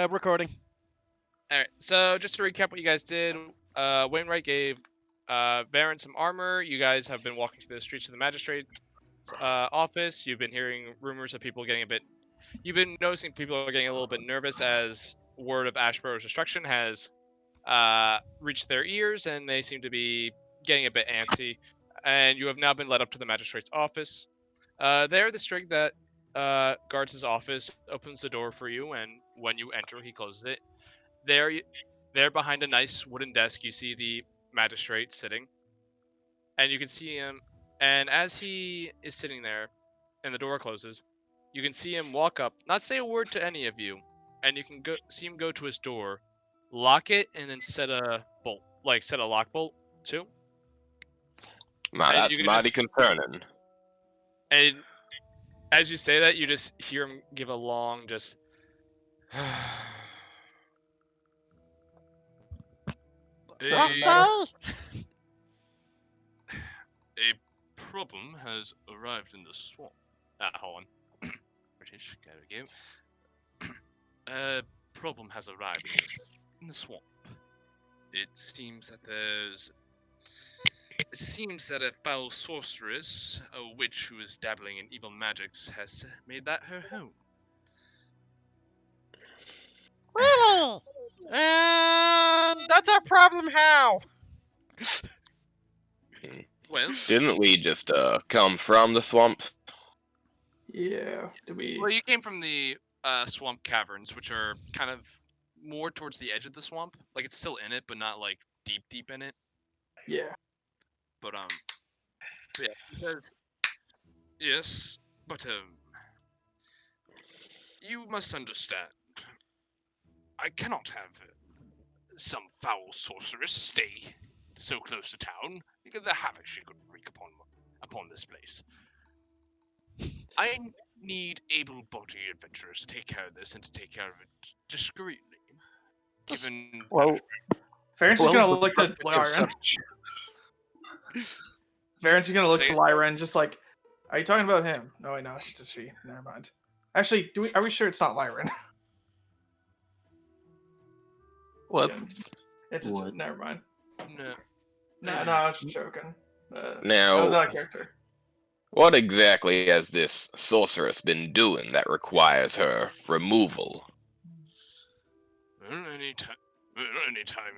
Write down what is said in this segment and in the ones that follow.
Recording. All right. So just to recap what you guys did, Wainwright gave Varen some armor. You guys have been walking through the streets of the magistrate's office. You've been hearing rumors of people getting a bit. You've been noticing people are getting a little bit nervous as word of Ashborough's destruction has reached their ears, and they seem to be getting a bit antsy. And you have now been led up to the magistrate's office. There, the string that guards his office opens the door for you, and when you enter, he closes it. There, there behind a nice wooden desk, you see the magistrate sitting, and you can see him. And as he is sitting there, and the door closes, you can see him walk up, not say a word to any of you, and you can see him go to his door, lock it, and then set a bolt, like set a lock bolt too. Now And that's mighty concerning. And as you say that, you just hear him give a long, just. A problem has arrived in the swamp. Hold on. British, go again. A problem has arrived in the swamp. It seems that a foul sorceress, a witch who is dabbling in evil magics, has made that her home. Really? And that's our problem. How? Well, Didn't we just come from the swamp? Yeah. Did we? Well, you came from the swamp caverns, which are kind of more towards the edge of the swamp. Like it's still in it, but not like deep in it. Yeah. But yeah, he says, yes, but you must understand. I cannot have some foul sorceress stay so close to town because the havoc she could wreak upon this place. I need able-bodied adventurers to take care of this and to take care of it discreetly. Given Varen's just gonna look to Lyran. Varen's just gonna look to Lyran, just like, are you talking about him? No, wait, no, it's just she. Never mind. Actually, are we sure it's not Lyran? What? It's never mind. No, I was just joking. Now, that was out of character. What exactly has this sorceress been doing that requires her removal? Well, anytime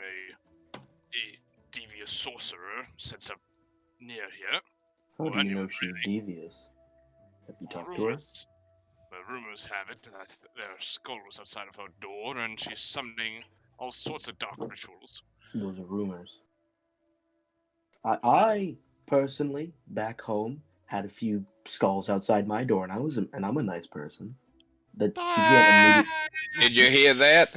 a devious sorcerer sets up near here. How do you know she's devious? Have you talked to her? Well, rumors have it that there are skulls outside of her door, and she's summoning all sorts of dark rituals. Those are rumors. I personally, back home, had a few skulls outside my door, and I'm a nice person. Did you hear that?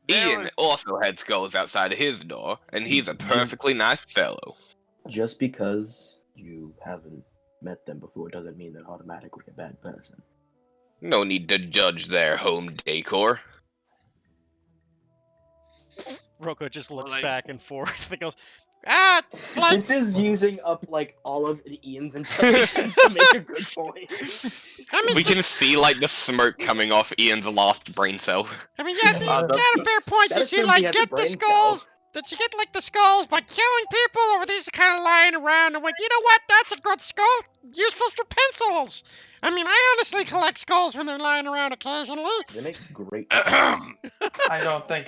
Ian also had skulls outside of his door, and he's a perfectly nice fellow. Just because you haven't met them before doesn't mean they're automatically a bad person. No need to judge their home decor. Roko just looks Like- back and forth and goes, This is using up like all of Ian's intelligence to make a good point. I mean, We can see like the smoke coming off Ian's lost brain cell. I mean, yeah, you got a fair point. That Did she assumes he like had the get the brain skulls? cell. Did she get like the skulls by killing people, or were these kind of lying around and went, you know what? That's a good skull, useful for pencils. I mean, I honestly collect skulls when they're lying around occasionally. They make great. I don't think.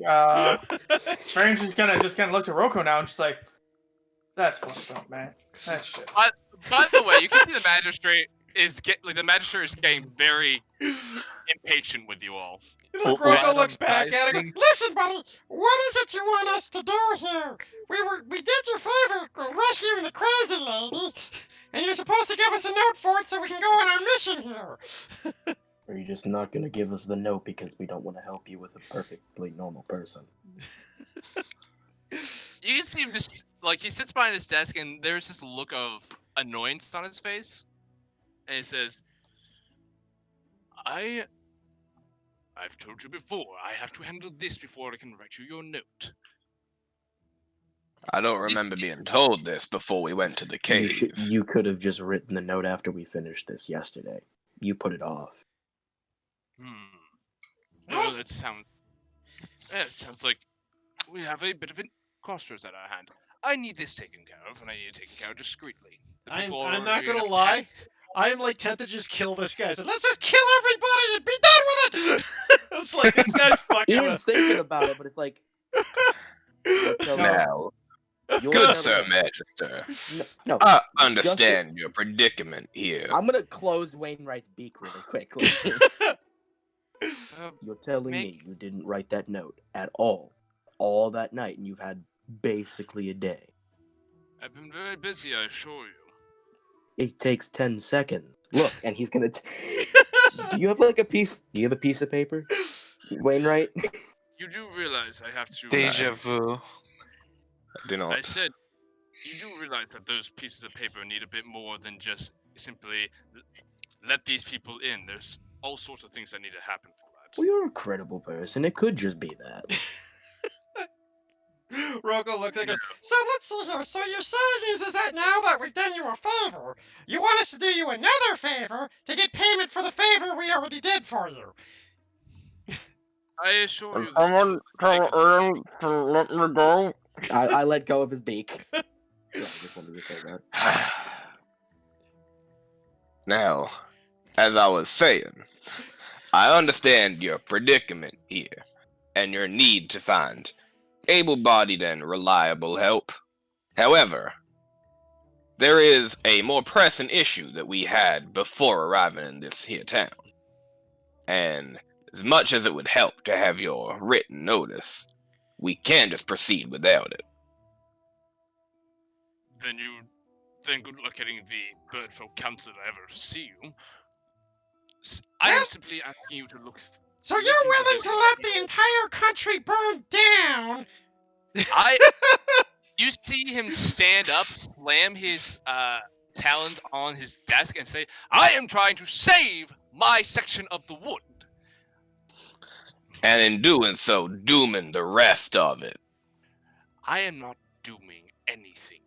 Varen's just gonna look to Roko now and just like, that's fucked up, man. That's just. By the way, you can see the magistrate is getting very impatient with you all. Roko looks back at her. Listen, buddy, what is it you want us to do here? We did you a favor rescuing the crazy lady, and you're supposed to give us a note for it so we can go on our mission here. Or you're just not gonna give us the note because we don't want to help you with a perfectly normal person. You can see him just like he sits behind his desk, and there's this look of annoyance on his face, and he says, I've told you before, I have to handle this before I can write you your note. I don't remember being told this before we went to the cave. You could have just written the note after we finished this yesterday. You put it off. Oh, that sounds It sounds like we have a bit of a crossroads at our hand. I need this taken care of, and I need it taken care of discreetly. The I'm people I'm are not gonna gonna lie. I'm like tempted to just kill this guy. So let's just kill everybody and be done with it. It's like this guy's fucking Ian's thinking about it, but it's like, you're telling- Now, you're good telling Sir me- Magister, No, I understand your predicament here. I'm gonna close Wainwright's beak really quickly. You're telling me you didn't write that note at all that night, and you've had basically a day. I've been very busy, I assure you. It takes 10 seconds. Look, and he's gonna. Do you have like a piece? Do you have a piece of paper, Wainwright? You do realize I have to. Deja vu. I do not. I said, you do realize that those pieces of paper need a bit more than just simply let these people in. There's all sorts of things that need to happen for that. Well, you're a credible person. It could just be that. Rocco looks at us. So let's see here. So you're saying is that now that we've done you a favor, you want us to do you another favor to get payment for the favor we already did for you? I assure you this Someone tell Ian to let me go. I let go of his beak. So I just wanted to say that. Now, as I was saying, I understand your predicament here, and your need to find able-bodied and reliable help. However, there is a more pressing issue that we had before arriving in this here town. And as much as it would help to have your written notice, we can't just proceed without it. Then good luck getting the Birdfolk Council to ever see you. I am simply asking you to look. So you're willing to let the entire country burn down? You see him stand up, slam his talons on his desk, and say, "I am trying to save my section of the wood." And in doing so, dooming the rest of it. I am not dooming anything.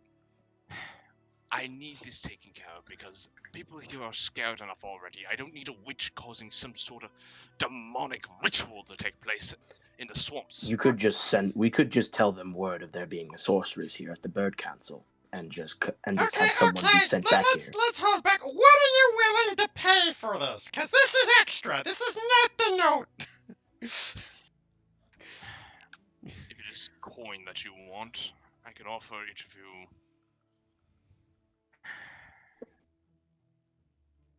I need this taken care of because people here are scared enough already. I don't need a witch causing some sort of demonic ritual to take place in the swamps. You could just send. We could just tell them word of there being a sorceress here at the Bird Council, and just have someone be sent back here. Let's hold back. What are you willing to pay for this? Because this is extra. This is not the note. If it is coin that you want, I can offer each of you.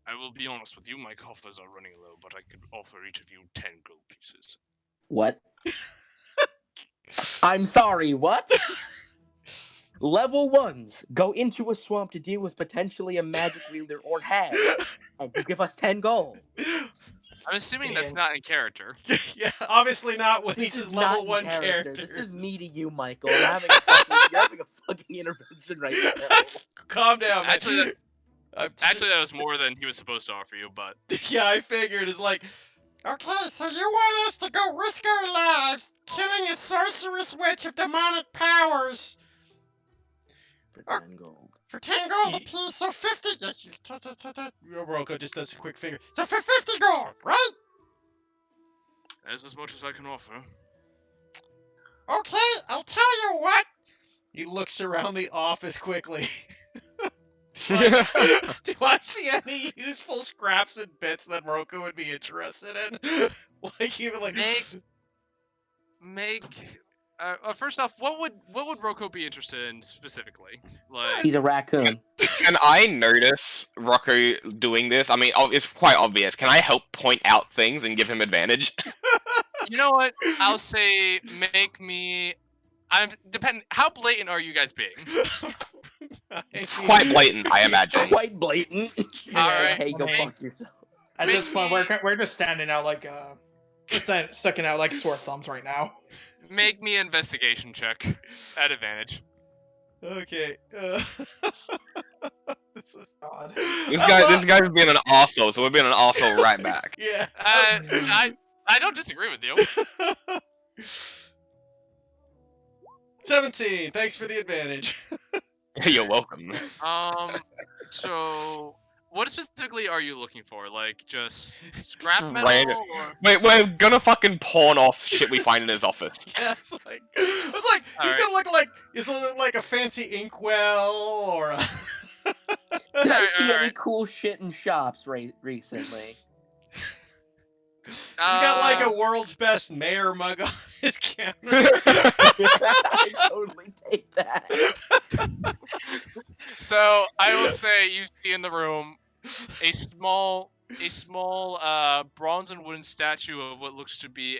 I will be honest with you, my coffers are running low, but I could offer each of you 10 gold pieces. What? I'm sorry, what? Level 1s go into a swamp to deal with potentially a magic wielder or hag, and you give us 10 gold. I'm assuming that's not in character. Yeah, obviously not when This he's is level not 1 in character. character. This is me to you, Michael. You're having a fucking intervention right now. Calm down, man. Actually, that was more than he was supposed to offer you, but... Yeah, I figured. It's like, okay, so you want us to go risk our lives killing a sorceress witch of demonic powers For 10 gold. for 10 gold a piece, so 50... Rocco just does a quick figure. So for 50 gold, right? That's as much as I can offer. Okay, I'll tell you what. He looks around the office quickly. Do I see any useful scraps and bits that Rocco would be interested in? Like even like First off, what would Rocco be interested in specifically? Like, He's a raccoon. Can I notice Rocco doing this? I mean, it's quite obvious. Can I help point out things and give him advantage? you know what? I'll say make me. How blatant are you guys being? Quite blatant, I imagine. Quite blatant. Alright, Hey, go make- fuck yourself. At this point, we're just standing out like sticking out like sore thumbs right now. Make me an investigation check at advantage. Okay. This is God. This guy's being an arsehole, so we're being an arsehole right back. Yeah. I don't disagree with you. 17. Thanks for the advantage. You're welcome. So what specifically are you looking for? Like just scrap Right. metal or? Wait, we're gonna fucking pawn off shit we find in his office. Yeah, it's like he's Alright. gonna look like a fancy inkwell or a. Did I Alright, see any alright. cool shit in shops recently? He's got like Uh, a world's best mayor mug on his counter. I totally take that. So I will say you see in the room a small bronze and wooden statue of what looks to be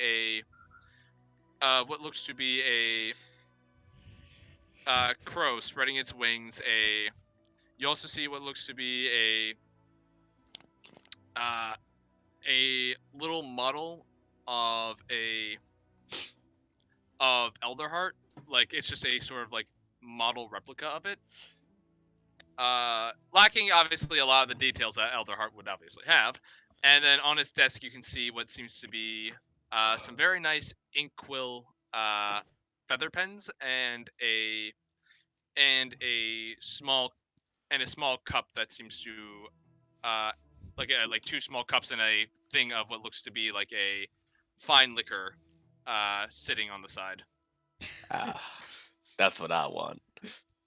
a crow spreading its wings. You also see what looks to be a little model of Elderheart. Like it's just a sort of like model replica of it. Lacking obviously a lot of the details that Elderheart would obviously have. And then on his desk you can see what seems to be some very nice inkwell feather pens and a small cup that seems to like two small cups and a thing of what looks to be like a fine liquor sitting on the side. That's what I want.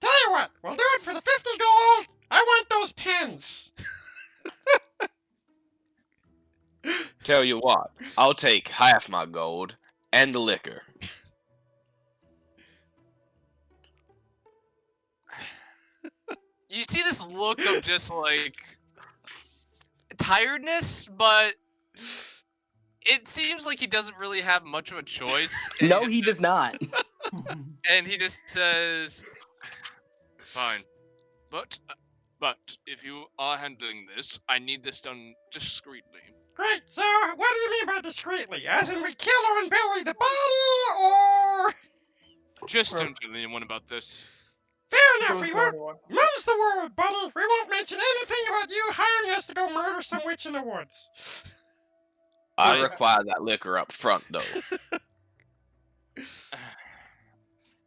Tell you what, we'll do it for the 50 gold. I want those pens. Tell you what, I'll take half my gold and the liquor. You see this look of just like tiredness, but it seems like he doesn't really have much of a choice. And No, he does not. And he just says, "Fine, but if you are handling this, I need this done discreetly." Great. So, what do you mean by discreetly? As in we kill her and bury the body, or? Just don't tell anyone about this. Fair enough. Don't We tell won't. anyone. Mum's the word, buddy. We won't mention anything about you hiring us to go murder some witch in the woods. I Right. require that liquor up front, though.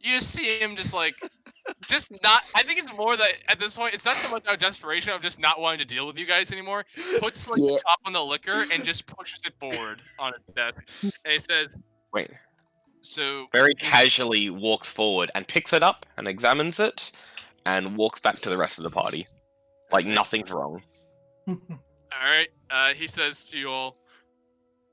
You just see him just like, just not. I think it's more that at this point, it's not so much out of desperation of just not wanting to deal with you guys anymore. Puts like Yeah. the top on the liquor and just pushes it forward on his desk, and he says, Wait. "So Very casually walks forward and picks it up and examines it and walks back to the rest of the party. Like nothing's wrong. all right." He says to you all,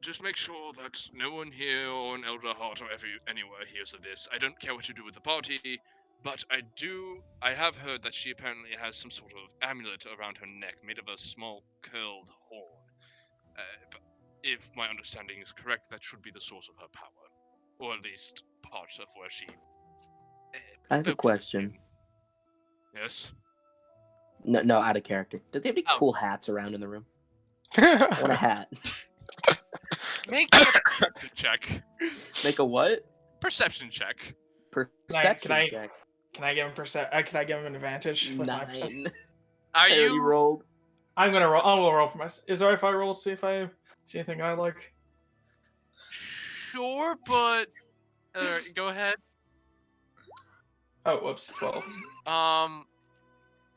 "Just make sure that no one here or an Elderheart or anywhere hears of this. I don't care what you do with the party, but I have heard that she apparently has some sort of amulet around her neck made of a small curled horn. If my understanding is correct, that should be the source of her power. Or at least part of where she... I have a focuses question. in. Yes? No, out of character. Does he have any Oh. cool hats around in the room? I want a hat. Make a perception check. Make a what? Perception check. Perception I- check. Can I give him Can I give him an advantage? With my perception? 9. Are I already you... rolled. I'm gonna roll for my. Is it alright if I roll to see if I see anything I like? Sure, but... go ahead. Oh, whoops, 12.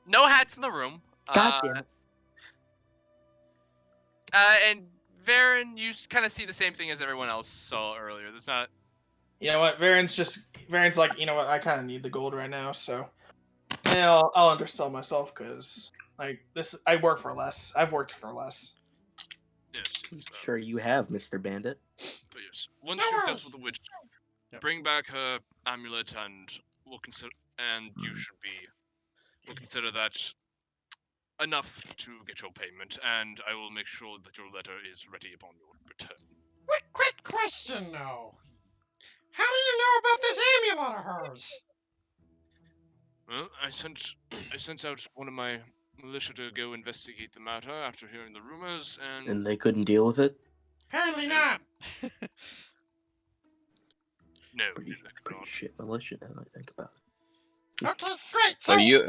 No hats in the room. God damn it. And Varen, you kind of see the same thing as everyone else saw earlier. There's not... You know what? Varen's like, you know what? I kind of need the gold right now, so yeah, I'll undersell myself because like this, I work for less. I've worked for less. Yes. Sure you have, Mr. Bandit. But yes. Once No you've dealt worries. with the witch, Yep. bring back her amulet, and we'll consider. And you should be. We'll consider that enough to get your payment, and I will make sure that your letter is ready upon your return. Quick question though. How do you know about this amulet of hers? Well, I sent out one of my militia to go investigate the matter after hearing the rumors, and And they couldn't deal with it? Apparently not. no, Pretty they could not. shit militia now I think about it. Okay, great.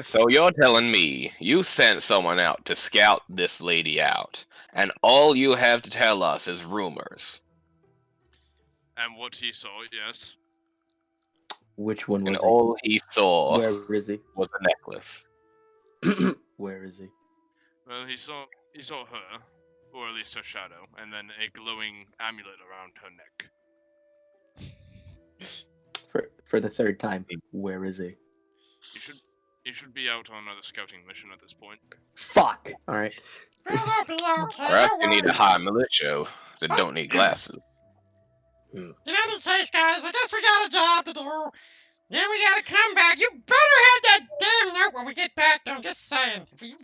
So you're telling me you sent someone out to scout this lady out, and all you have to tell us is rumors. And what he saw, yes. Which one And was all he saw he? Where is he? was a necklace. Where is he? Well, he saw her, or at least her shadow, and then a glowing amulet around her neck. For the third time, where is he? You should be out on another scouting mission at this point. Fuck. All right. It'll be okay. Perhaps Don't you need worry. a high militia that don't need glasses. In any case, guys, I guess we got a job to do. Then we gotta come back. You better have that damn note when we get back. I'm just saying. If you...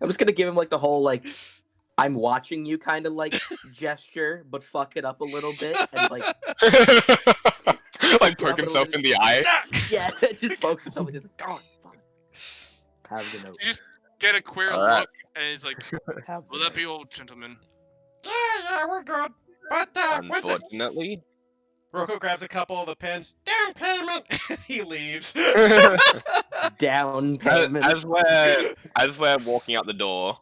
I was gonna give him like the whole like I'm watching you kind of like gesture, but fuck it up a little bit and like Like poke himself in the eye. yeah, just pokes himself and just like, oh fuck. Have the note. You just get a queer All right. look, and he's like, Have "Will the that be all, gentlemen?" Yeah, we're good. But, what's it? Unfortunately. Roko grabs a couple of the pens. Down payment. He leaves. down payment. As we're walking out the door,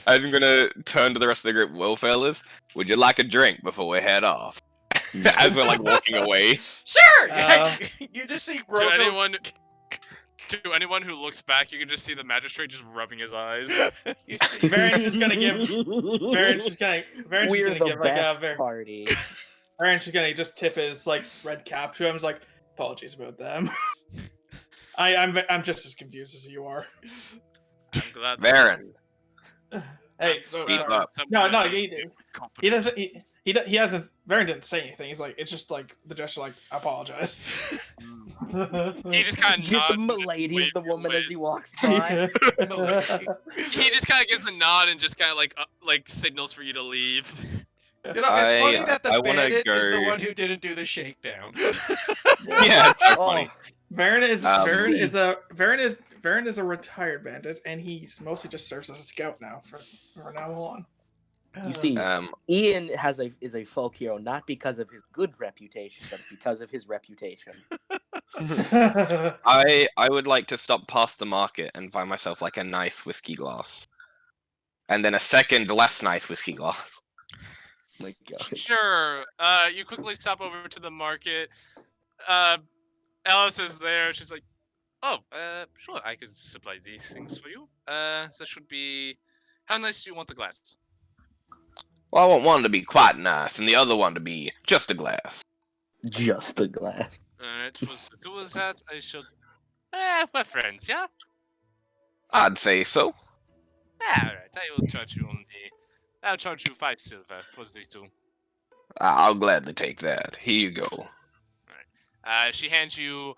I'm gonna turn to the rest of the group. Well, fellas, would you like a drink before we head off? As we're like walking away. Sure! You just see To Roko. anyone who looks back, you can just see the magistrate just rubbing his eyes. You see, Baron's just gonna give. Baron's just gonna We're the give best like a. party. Baron's just gonna just tip his like red cap to him. He's like, apologies about them. I'm just as confused as you are. I'm glad. Baron, Hey, Keep up. no, he doesn't. He hasn't. Baron didn't say anything. He's like, it's just like the gesture, like, I apologize. He just kind of Just nods. Milady's the woman as he walks by. He just kind of gives a nod and just kind of like signals for you to leave. you know, it's funny that the I wanna bandit is the go- one who didn't do the shakedown. yeah, it's so funny. Baron is Um, Baron is a retired bandit, and he's mostly just serves as a scout now for now on. You see, Um, Ian is a folk hero not because of his good reputation, but because of his reputation. I would like to stop past the market and buy myself like a nice whiskey glass, and then a second less nice whiskey glass. My God. Sure. You quickly stop over to the market. Alice is there. She's like, "Oh, sure, I could supply these things for you. That should be. How nice do you want the glasses?" Well, I want one to be quite nice, and the other one to be just a glass. Just a glass. It was that I should. We're friends, yeah. I'd say so. All right, I will charge you I'll charge you 5 silver for these two. I'll gladly take that. Here you go. She hands you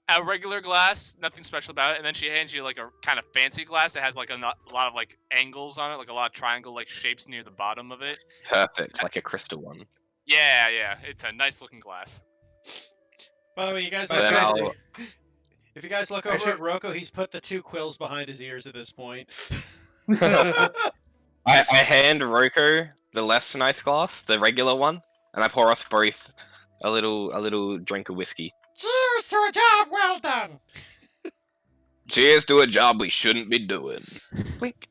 a regular glass, nothing special about it, and then she hands you like a kind of fancy glass that has like a lot of like angles on it, like a lot of triangle like shapes near the bottom of it. Perfect, like a crystal one. Yeah, it's a nice looking glass. By the way, you guys Then look I'll- if you guys look I over should- at Roko, he's put the 2 quills behind his ears at this point. I hand Roko the less nice glass, the regular one, and I pour us both a little drink of whiskey. Cheers to a job well done. Cheers to a job we shouldn't be doing. Clink.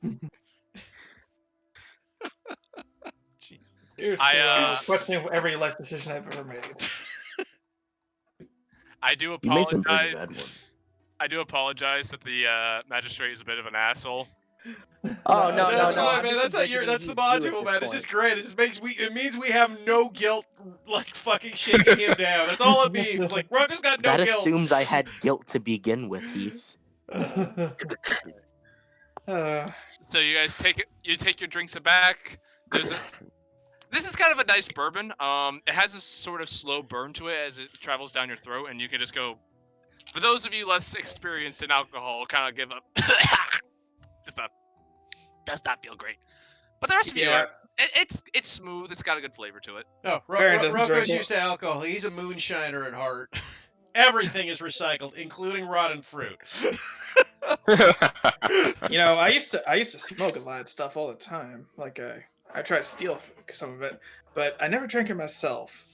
Jeez. Here's questioning every life decision I've ever made. I do You made some pretty apologize. bad ones. I do apologize that the magistrate is a bit of an asshole. Oh no, That's no, fine, I'm man. just That's how you're. envisioning That's the he's you at module, this man. It's point. just great. It just makes it means we have no guilt, like fucking shaking him down. That's all it means. Like Roko's got no That guilt. assumes I had guilt to begin with, Heath. So you guys take your drinks back. This is kind of a nice bourbon. It has a sort of slow burn to it as it travels down your throat, and you can just go. For those of you less experienced in alcohol, kind of give up. Does not feel great. But the rest of you, Yeah. it's smooth. It's got a good flavor to it. No, Baron doesn't Roko's drink it. used to alcohol. He's a moonshiner at heart. Everything is recycled, including rotten fruit. You know, I used to smoke a lot of stuff all the time. Like I tried to steal some of it, but I never drank it myself.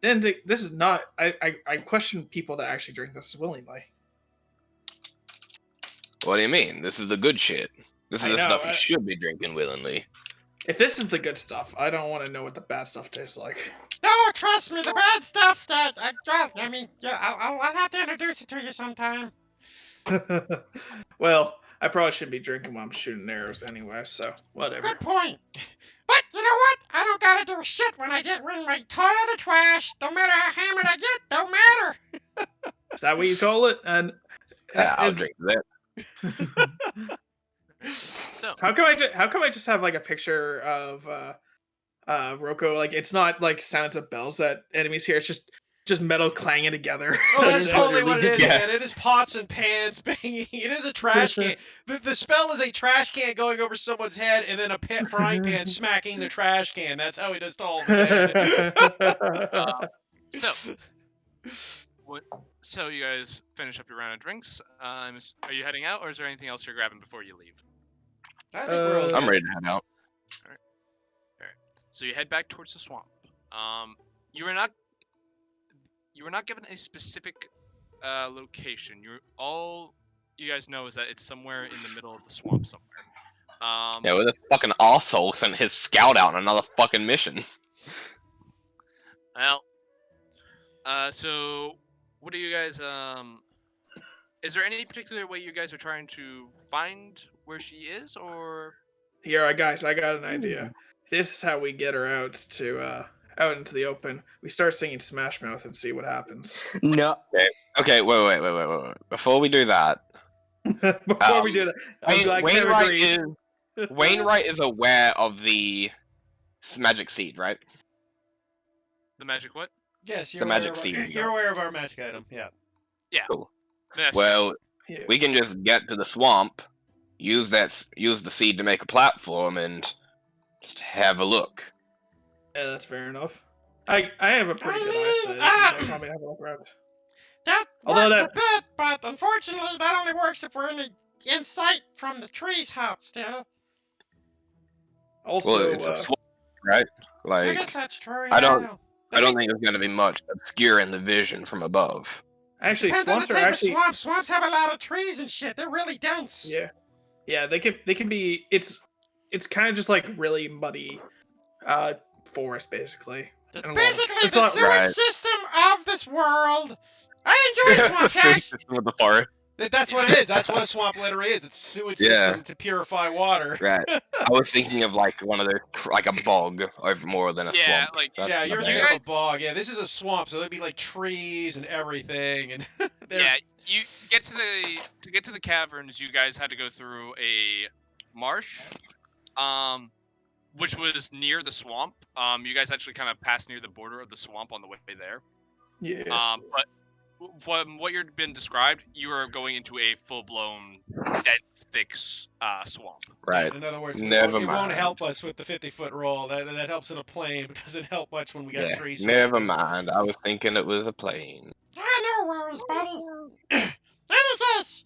Then this is not. I question people that actually drink this willingly. What do you mean? This is the good shit. This is I the know, stuff you I- should be drinking willingly. If this is the good stuff, I don't want to know what the bad stuff tastes like. No, trust me, the bad stuff that I mean, yeah, I'll have to introduce it to you sometime. Well, I probably shouldn't be drinking while I'm shooting arrows anyway, so whatever. Good point. But you know what? I don't gotta do shit when I get rid of my toy of the trash. No matter how hammered I get, don't matter. Is that what you call it? And I'll is- drink that. So how come I just have like a picture of Roko? Like it's not like sounds of bells that enemies hear. It's just metal clanging together. Oh, that's It's totally literally what it is, just- yeah. man. It is pots and pans banging. It is a trash can. The spell is a trash can going over someone's head, and then a frying pan smacking the trash can. That's how he does to all the so you guys finish up your round of drinks. Are you heading out, or is there anything else you're grabbing before you leave? I think we're okay. I'm ready to head out. So you head back towards the swamp. You were not given a specific location. All you guys know is that it's somewhere in the middle of the swamp somewhere. Yeah, well, this fucking arsehole sent his scout out on another fucking mission. Well, so what do you guys is there any particular way you guys are trying to find where she is, or Here, guys, I got an idea. This is how we get her out out into the open. We start singing Smash Mouth and see what happens. No. Okay, wait. Before we do that, Before we do that, I'll be like, never agrees. Wainwright is aware of the magic seed, right? the magic what? Yes, The magic seed. You're aware of our magic item, yeah. Yes. Well, Yeah. we can just get to the swamp, use the seed to make a platform, and just have a look. Yeah, that's fair enough. I have a pretty good eyesight. Ah! I can probably have a look around. That Although works that- a bit, but unfortunately, that only works if we're in sight from the trees, Hop, still. Also, Well, it's a swamp, right? I Like, guess that's true. I don't- yeah. I don't think there's gonna be much obscuring the vision from above. actually, Depends on the swamps are type actually of swamps. Swamps have a lot of trees and shit. They're really dense. yeah they can be. It's kind of just like really muddy, forest basically. It's And basically it's the not sewage right. system of this world. I enjoy swamp Sewage tax. system of the forest. That's what it is. That's what a swamp literally is. It's a sewage Yeah. system to purify water. Right. I was thinking of like one of those, like a bog, over more than a Yeah, swamp. like- That's Yeah, my you're bad. thinking guys- of a bog. Yeah, this is a swamp, so there'd be like trees and everything, and they're- Yeah, you get to the caverns. You guys had to go through a marsh, which was near the swamp. You guys actually kind of passed near the border of the swamp on the way there. Yeah. But from what you've been described, you are going into a full-blown, dense, thick swamp. Right. In other words, Never it won't mind. help us with the 50-foot roll. That helps in a plane, but doesn't help much when we got Yeah. trees. Never mind. I was thinking it was a plane. No worries, buddy. Any case,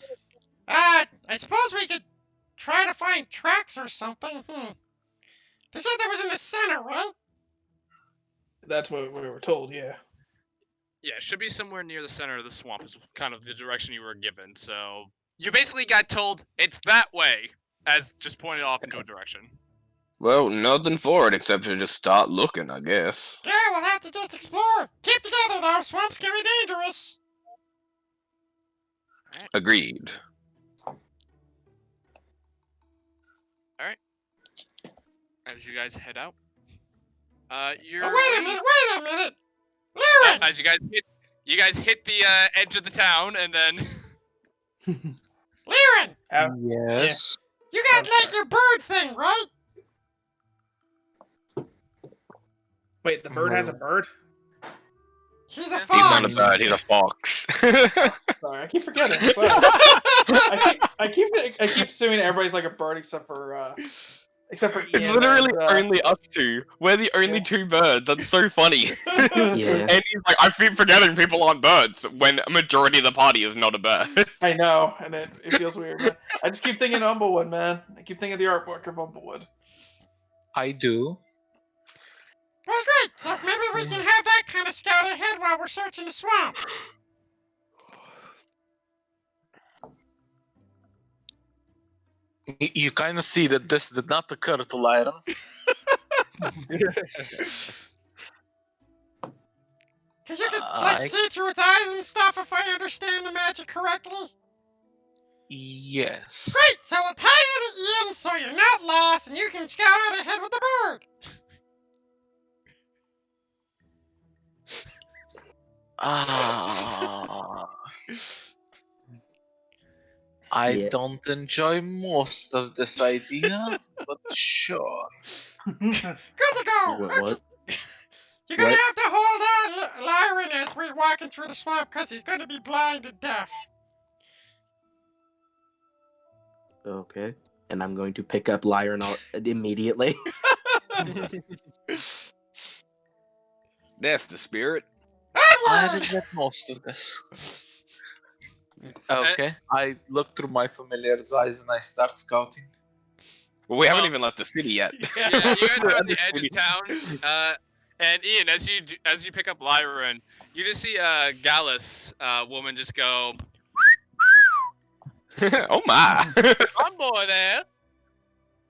I suppose we could try to find tracks or something. They said that was in the center, right? That's what we were told. Yeah. Yeah, it should be somewhere near the center of the swamp is kind of the direction you were given. So you basically got told it's that way, as just pointed off into a direction. Well, nothing for it except to just start looking, I guess. Yeah, we'll have to just explore. Keep together, though. Swamps can be dangerous. Agreed. As you guys head out, you're Oh, wait a minute. Oh, Lyran! as you guys hit the edge of the town, and then Lyran! Yes. You got like your bird thing, right? Wait, the bird has a bird. He's a He's He's not a fox. bird, he's a fox. Sorry, I keep forgetting. Sorry. I keep assuming everybody's like a bird except for Ian. It's literally and, only us two. We're the only two birds. That's so funny. Yeah. And he's like, I keep forgetting people aren't birds when a majority of the party is not a bird. I know, and it feels weird. Man. I just keep thinking Umblewood, man. I keep thinking of the artwork of Umblewood. I do. Well, great. So maybe we can have that kind of scout ahead while we're searching the swamp. You kind of see that this did not occur to Lyran. Cause you could I- like see through its eyes and stuff if I understand the magic correctly. Yes. Great, so we'll tie you to Ian so you're not lost and you can scout out ahead with the bird. Ah, I Yeah. don't enjoy most of this idea, but sure. Good to go. What? You're gonna What? have to hold on, Lyron, as we're walking through the swamp, because he's gonna be blind and deaf. Okay. And I'm going to pick up Lyron immediately. That's the spirit. I Onward! regret most of this. Okay, I look through my familiar's eyes and I start scouting. Well, we haven't Well- even left the city yet. Yeah, you guys are at the edge of town. And Ian, as you pick up Lyran, you just see a Gallus woman just go, Oh my! "On board there."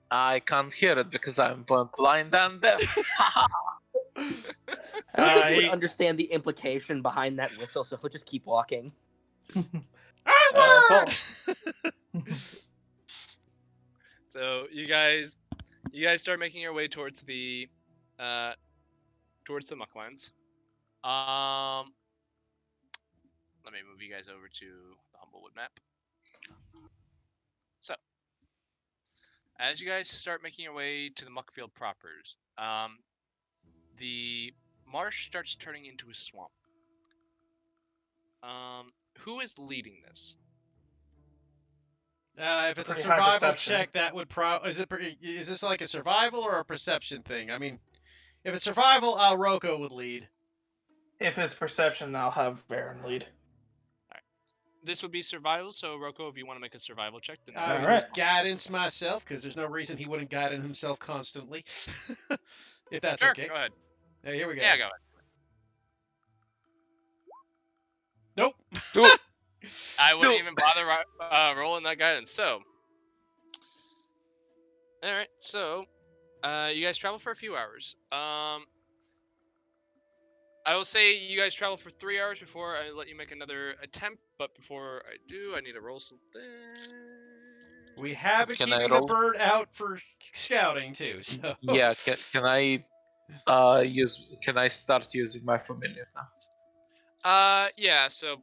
I can't hear it because I'm both blind and deaf. I don't think he would he- understand the implication behind that whistle, so he'll just keep walking. Onward! So you guys start making your way towards the Mucklands. Let me move you guys over to the Humblewood map. So, as you guys start making your way to the Muckfield propers, the marsh starts turning into a swamp. Who is leading this? If it's a Pretty high survival perception. check, that would is this like a survival or a perception thing? I mean, if it's survival, Roko would lead. If it's perception, I'll have Baron lead. This would be survival, so Roko, if you want to make a survival check, then I would Alright. just guidance myself because there's no reason he wouldn't guidance himself constantly. If that's sure, okay. go ahead. Hey, here we go. Yeah, go ahead. Nope. I wouldn't even bother rolling that guidance. So, all right. So, you guys travel for a few hours. I will say you guys travel for 3 hours before I let you make another attempt. But before I do, I need to roll something. We have been Can I keeping the roll? bird out for scouting too. So Yeah, can I can I start using my familiar now? Yeah. So,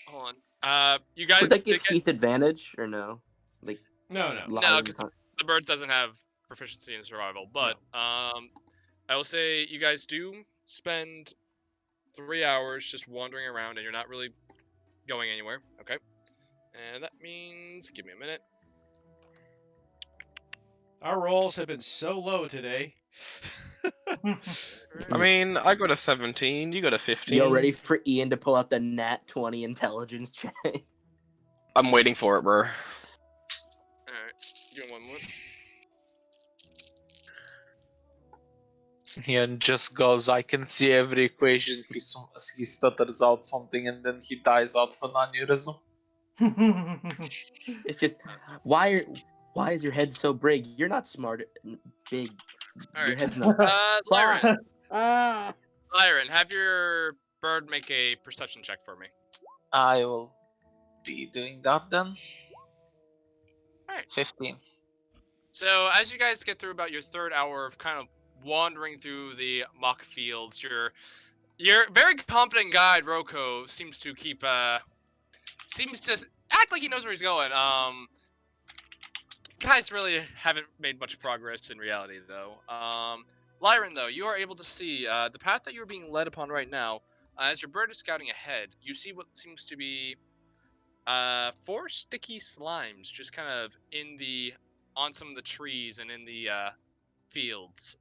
hold on. You guys Would that give did get Heath advantage, or no? Like, no. Lyron 'cause can't- the bird doesn't have proficiency in survival, but I will say you guys do spend 3 hours just wandering around, and you're not really going anywhere. Okay, and that means give me a minute. Our rolls have been so low today. I mean, I got a 17. You got a 15. Yo, ready for Ian to pull out the nat 20 intelligence check? I'm waiting for it, bro. All right, give me 1 moment. Ian just goes, I can see every equation. He stutters out something and then he dies out of an aneurysm. It's just, why is your head so big? You're not smart, big. All Your right, head's not. Lyran, Ah! Lyran, have your bird make a perception check for me. I will be doing that then. Alright. 15. So as you guys get through about your 3rd hour of kind of wandering through the mock fields, your very competent guide Roko seems to act like he knows where he's going. Guys really haven't made much progress in reality though. Lyran, though, you are able to see the path that you're being led upon right now. As your bird is scouting ahead, you see what seems to be 4 sticky slimes just kind of on some of the trees and in the fields.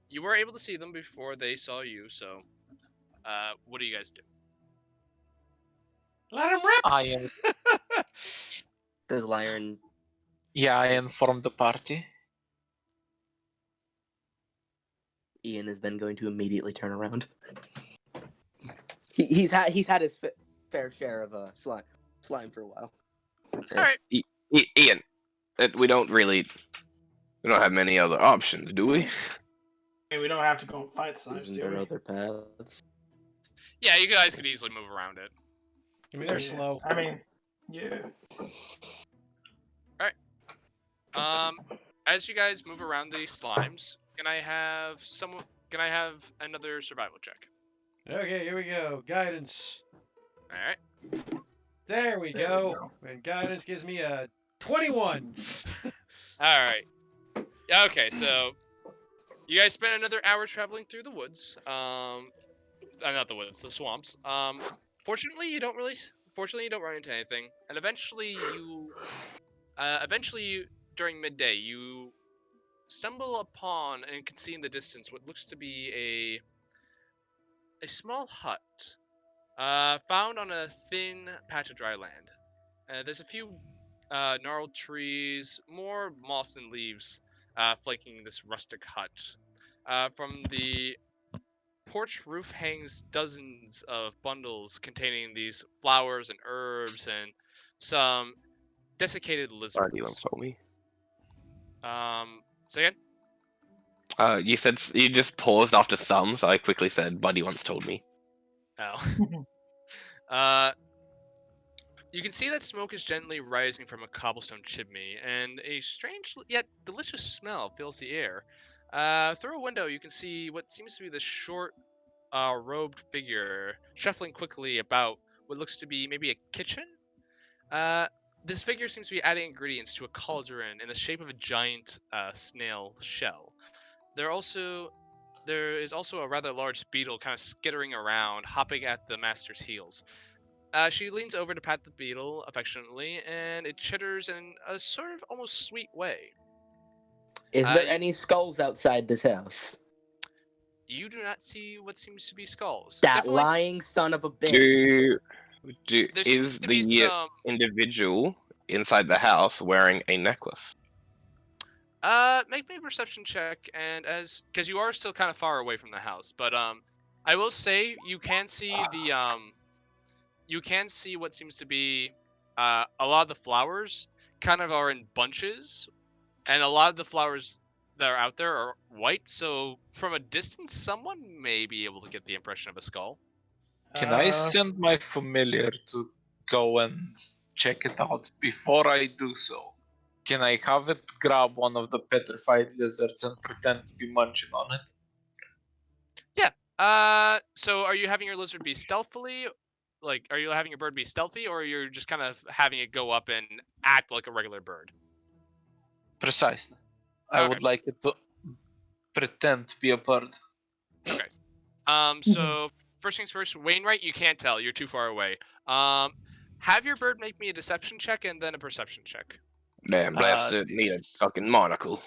You were able to see them before they saw you, so what do you guys do? Let him rip. I Does Lyron? informed the party. Ian is then going to immediately turn around. He's had his fair share of slime for a while. Alright. Ian, we don't have many other options, do we? I mean, we don't have to go and fight the slimes, Isn't do there we? other paths? Yeah, you guys could easily move around it. I mean, they're slow. I mean, Yeah. As you guys move around the slimes, can I have another survival check? Okay, here we go. Guidance. All right. There we There we go. go. And guidance gives me a 21. All right. Okay, so you guys spent another hour traveling through the woods. Not the woods, the swamps. Fortunately, you don't run into anything, and eventually, during midday, you stumble upon and can see in the distance what looks to be a small hut, found on a thin patch of dry land. There's a few gnarled trees, more moss than leaves, flanking this rustic hut. From the porch roof hangs dozens of bundles containing these flowers and herbs and some desiccated Buddy once lizards. told me. Say again? You said you just paused after some, so I quickly said, "Buddy once told me." Oh. You can see that smoke is gently rising from a cobblestone chimney, and a strange yet delicious smell fills the air. Through a window, you can see what seems to be the short, robed figure shuffling quickly about what looks to be maybe a kitchen. This figure seems to be adding ingredients to a cauldron in the shape of a giant snail shell. There is also a rather large beetle kind of skittering around, hopping at the master's heels. She leans over to pat the beetle affectionately, and it chitters in a sort of almost sweet way. Is there You- any skulls outside this house? You do not see what seems to be skulls. That Definitely, lying son of a bitch. there seems Is to be the some. individual inside the house wearing a necklace? Make me a perception check, and because you are still kind of far away from the house, but I will say you can see what seems to be a lot of the flowers kind of are in bunches, and a lot of the flowers that are out there are white. So from a distance, someone may be able to get the impression of a skull. Can I send my familiar to go and check it out? Before I do so, can I have it grab one of the petrified lizards and pretend to be munching on it? So are you having your lizard be stealthily? Like, are you having your bird be stealthy, or you're just kind of having it go up and act like a regular bird? Precisely. I Okay. would like it to pretend to be a bird. So first things first, Wainwright, you can't tell. You're too far away. Have your bird make me a deception check and then a perception check. Damn, blasted, need a fucking monocle.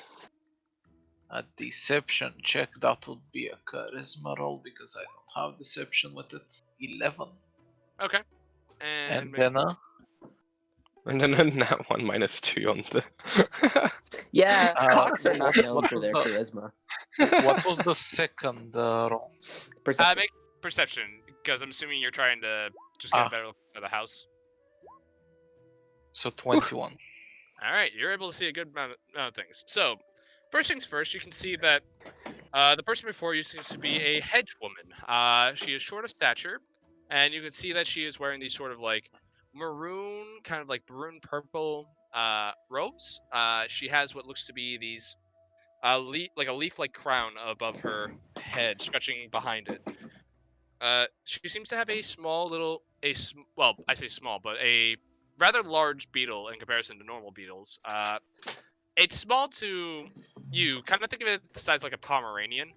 A deception check, that would be a charisma roll because I don't have deception with it. 11. Okay. And make- then And then that one -2 on the. Yeah, Uh, cocks are not what- known what for their was charisma. what was the second roll? Perception. make perception, because I'm assuming you're trying to just get a Ah. better look for the house. So 21. All right, you're able to see a good amount of things. So, first things first, you can see that the person before you seems to be a hedge woman. She is short of stature, and you can see that she is wearing these sort of like maroon, kind of like maroon purple robes. She has what looks to be these like a leaf-like crown above her head, stretching behind it. She seems to have a small little, well, I say small, but a rather large beetle in comparison to normal beetles. It's small to you, kind of think of it the size like a Pomeranian.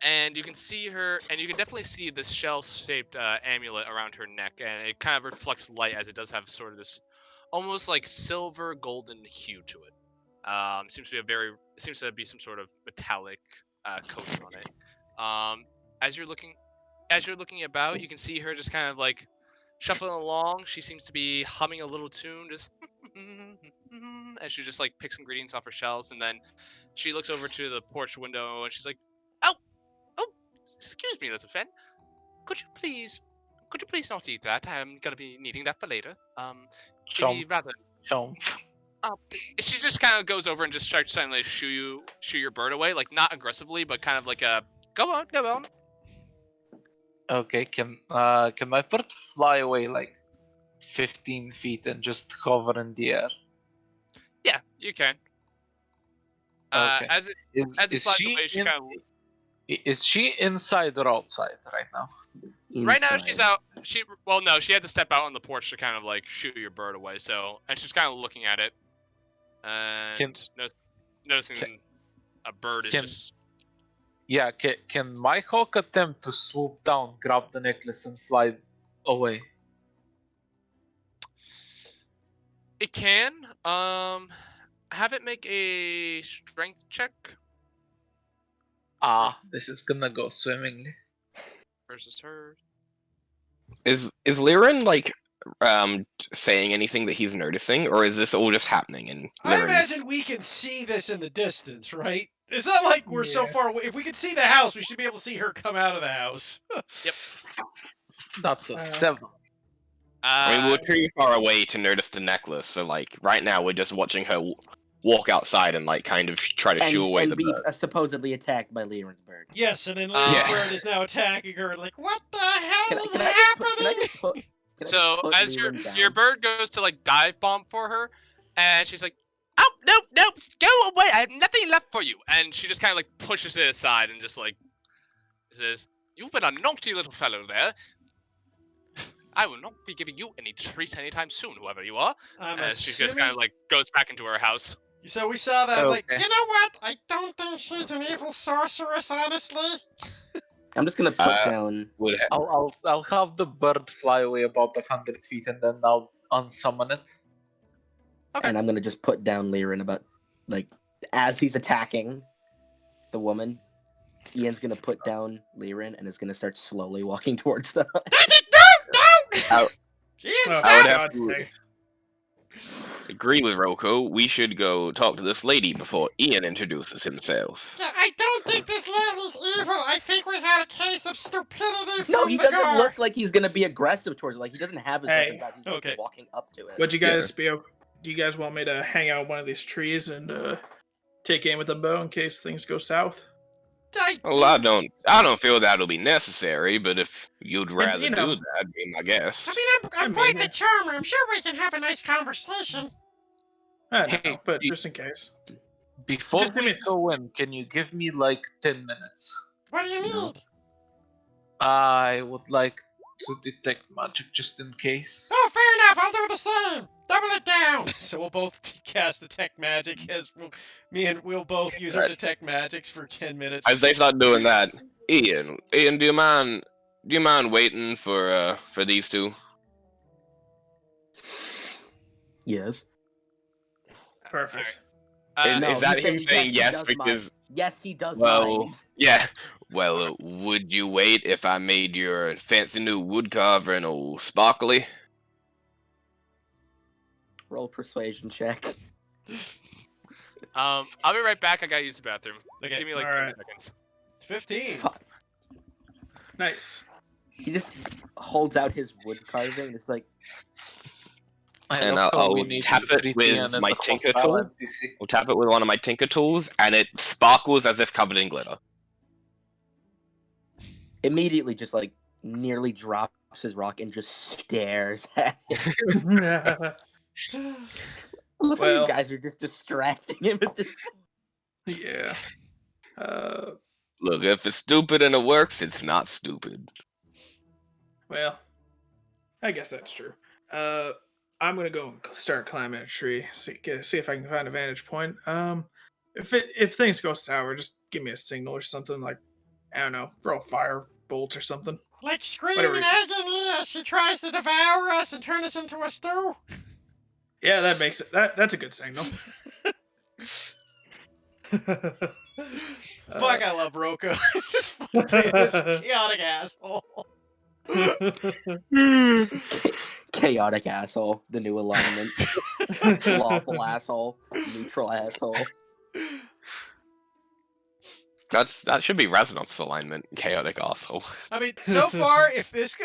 And you can see her, and you can definitely see this shell-shaped amulet around her neck, and it kind of reflects light as it does have sort of this almost like silver golden hue to it. Seems to be some sort of metallic coating on it. As you're looking about, you can see her just kind of like shuffling along. She seems to be humming a little tune, just and she just like picks ingredients off her shelves, and then she looks over to the porch window and she's like, "Oh, excuse me, little friend. Could you please not eat that? I'm gonna be needing that for later. Maybe Chomp, rather." chomp. She just kind of goes over and just starts trying to shoo your bird away, like not aggressively, but kind of like a go on. Okay, can my bird fly away like 15 feet and just hover in the air? Yeah, you can. Okay. As it flies away, she kind of. Is she inside or outside right now? Right now she's Inside. out. No, she had to step out on the porch to kind of like shoot your bird away. So, and she's kind of looking at it, and noticing a bird is just. Yeah, can my hawk attempt to swoop down, grab the necklace, and fly away? It can. Have it make a strength check Ah, this is gonna go swimmingly. versus her. Is Liren like saying anything that he's noticing, or is this all just happening in I Liren's- imagine we can see this in the distance, right? It's not like we're so far away. If we can see the house, we should be able to see her come out of the house. Yep. That's a 7. I mean, we're too far away to notice the necklace, so like right now we're just watching her walk outside and like kind of try to shoo away and the be bird. Supposedly attacked by Liren's bird. Yes, and then Yeah. Bird is now attacking her. Like, what the hell Can I, is can I happening? just put, can I just So put as Liren down? your bird goes to like dive bomb for her, and she's like, "Oh no, go away! I have nothing left for you." And she just kind of like pushes it aside and just like says, "You've been a naughty little fellow there. I will not be giving you any treat anytime soon, whoever you are." I'm As she just assuming- kind of like goes back into her house. So we saw that. Like, Okay. you know what? I don't think she's an evil sorceress, honestly. I'm just gonna put down. Would ha- I'll have the bird fly away about 100 feet and then I'll unsummon it. Okay. And I'm gonna just put down Liren about, like, as he's attacking the woman. Ian's gonna put down Liren and is gonna start slowly walking towards the. No! I- Ian, Oh, I would stop! have to okay. agree with Roko. We should go talk to this lady before Ian introduces himself. Yeah, I don't think this lady's evil. I think we had a case of stupidity No, from he the doesn't guard. look like he's gonna be aggressive towards it. Like he doesn't have his Hey, weapons out. He's just okay. walking up to it. Would you guys do you guys want me to hang out one of these trees and take aim with a bow in case things go south? Well, I don't feel that'll be necessary, but if you'd rather you know- do that, be my guest. I mean, I'm I quite mean, the charmer. I'm sure we can have a nice conversation. I don't Hey, know, but you- just in case. Before Just give we me- go in, can you give me like 10 minutes? What do you No. need? I would like to detect magic just in case. Oh, fair enough. I'll do the same. Double it down. So we'll both cast detect magic as we'll both use our Right. detect magics for 10 minutes. As they start doing that, Ian, do you mind waiting for these two? Yes. Perfect. Is No, that he him said saying he yes does because? mind. Yes, he does Well, mind. yeah. Well, would you wait if I made your fancy new wood carving all sparkly? Roll persuasion check. I'll be right back. I gotta use the bathroom. Okay. Give me like Alright. 30 seconds. 15. Fuck. Nice. He just holds out his wood carving. It's like, And love how I'll we need tap to it treat with Ian as my a tinker hostile tool. NPC. I'll tap it with one of my tinker tools, and it sparkles as if covered in glitter. immediately just like nearly drops his rock and just stares at him. I love how Well- you guys are just distracting him at this. Yeah. Look, if it's stupid and it works, it's not stupid. Well, I guess that's true. I'm gonna go and start climbing a tree. See if I can find a vantage point. If things go sour, just give me a signal or something. Like, I don't know, throw a fire bolt or something. Like scream Whatever. in agony as she tries to devour us and turn us into a stew. Yeah, that makes it. That's a good signal. Fuck, I love Roko. It's just fun being this chaotic asshole. Chaotic asshole, the new alignment. Lawful asshole, neutral asshole. That should be resonance alignment. Chaotic asshole. I mean, so far, if this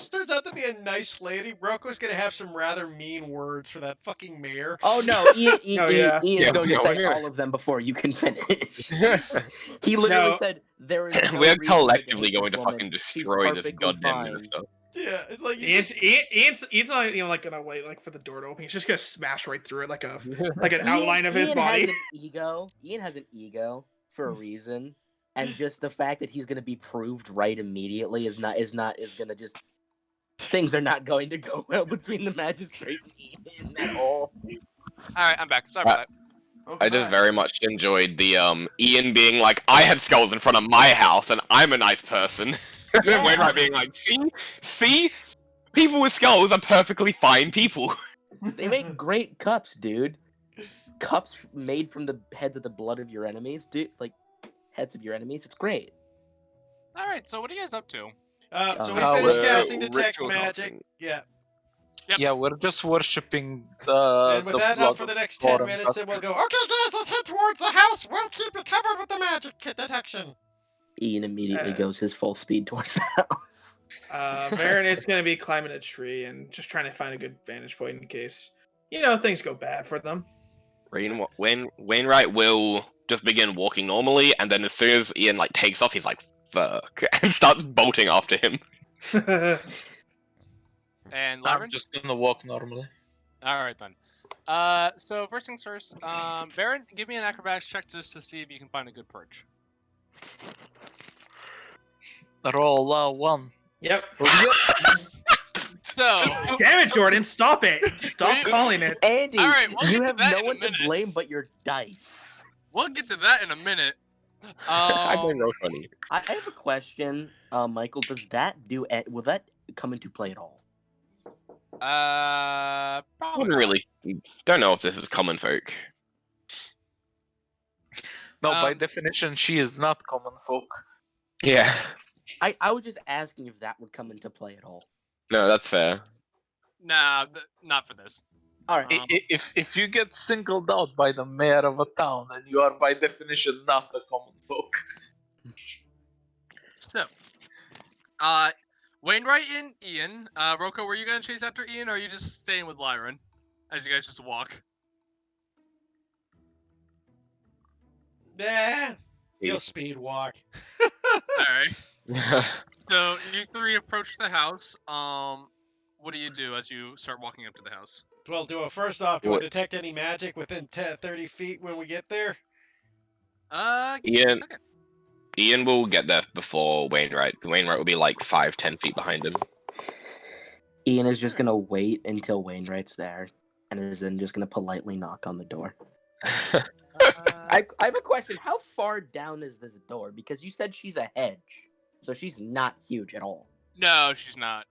turns out to be a nice lady, Roko's gonna have some rather mean words for that fucking mayor. Oh no, Ian's Yeah, going to no, say we're- all of them before you can finish. He literally No. said there is. No We're reason collectively to hate going to this woman. fucking She's destroy this perfectly goddamn fine." minister. Yeah, it's like you Ian's, just, Ian's not even like gonna wait like for the door to open. He's just gonna smash right through it like an outline of his Ian body. has an ego. Ian has an ego for a reason, and just the fact that he's going to be proved right immediately is gonna just things are not going to go well between the magistrate and Ian at all. All right, I'm back. Sorry about that. I just very much enjoyed the Ian being like, I had skulls in front of my house and I'm a nice person. And then Wainwright being like, see? People with skulls are perfectly fine people. They make great cups, dude. Cups made from the heads of the blood of your enemies, dude. Like heads of your enemies. It's great. All right, so what are you guys up to? so we Oh, finished we're casting Detect ritual Magic. dancing. Yeah. Yep. Yeah, we're just worshipping the. And with that blood up for the of next 10 Thorin, minutes, then but- we'll go, okay, guys, let's head towards the house. We'll keep you covered with the magic detection. Ian immediately Uh, goes his full speed towards the house. Varen is gonna be climbing a tree and just trying to find a good vantage point in case things go bad for them. Wainwright will just begin walking normally, and then as soon as Ian like takes off, he's like, fuck, and starts bolting after him. And I'm Lyron? just gonna walk normally. All right then. So first things first, Baron, give me an acrobatics check just to see if you can find a good perch. Roll 1. Yep. So, Damn it, Jordan! Stop it! Stop calling it. Andy, All right, we'll you get have to that no in a one to minute. blame but your dice. we'll get to that in a minute. I blame Roll 20. I have a question, Michael. Will that come into play at all? Probably Wouldn't not. really. Don't know if this is common folk. No, by Um, definition, she is not common folk. Yeah. I was just asking if that would come into play at all. No, that's fair. Nah, not for this. All right. If you get singled out by the mayor of a town, then you are by definition not a common folk. So, Wainwright and Ian. Roko, were you gonna chase after Ian, or are you just staying with Lyron as you guys just walk? Nah, you'll speed walk. All right. So you three approach the house. What do you do as you start walking up to the house? Well, first off, do I What- detect any magic within 30 feet when we get there? Give me a Ian. second. Ian will get there before Wainwright. Wainwright will be like 5-10 feet behind him. Ian is just gonna wait until Wainwright's there, and is then just gonna politely knock on the door. I have a question. How far down is this door? Because you said she's a hedge, so she's not huge at all. No, she's not.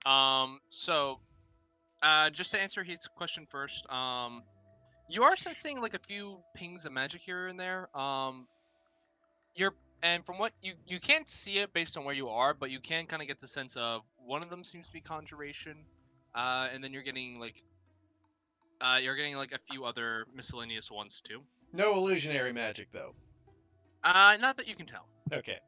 So, just to answer his question first, you are sensing like a few pings of magic here and there. And from what you can't see it based on where you are, but you can kind of get the sense of one of them seems to be conjuration, and then you're getting like a few other miscellaneous ones too. No illusionary magic, though. Not that you can tell. Okay.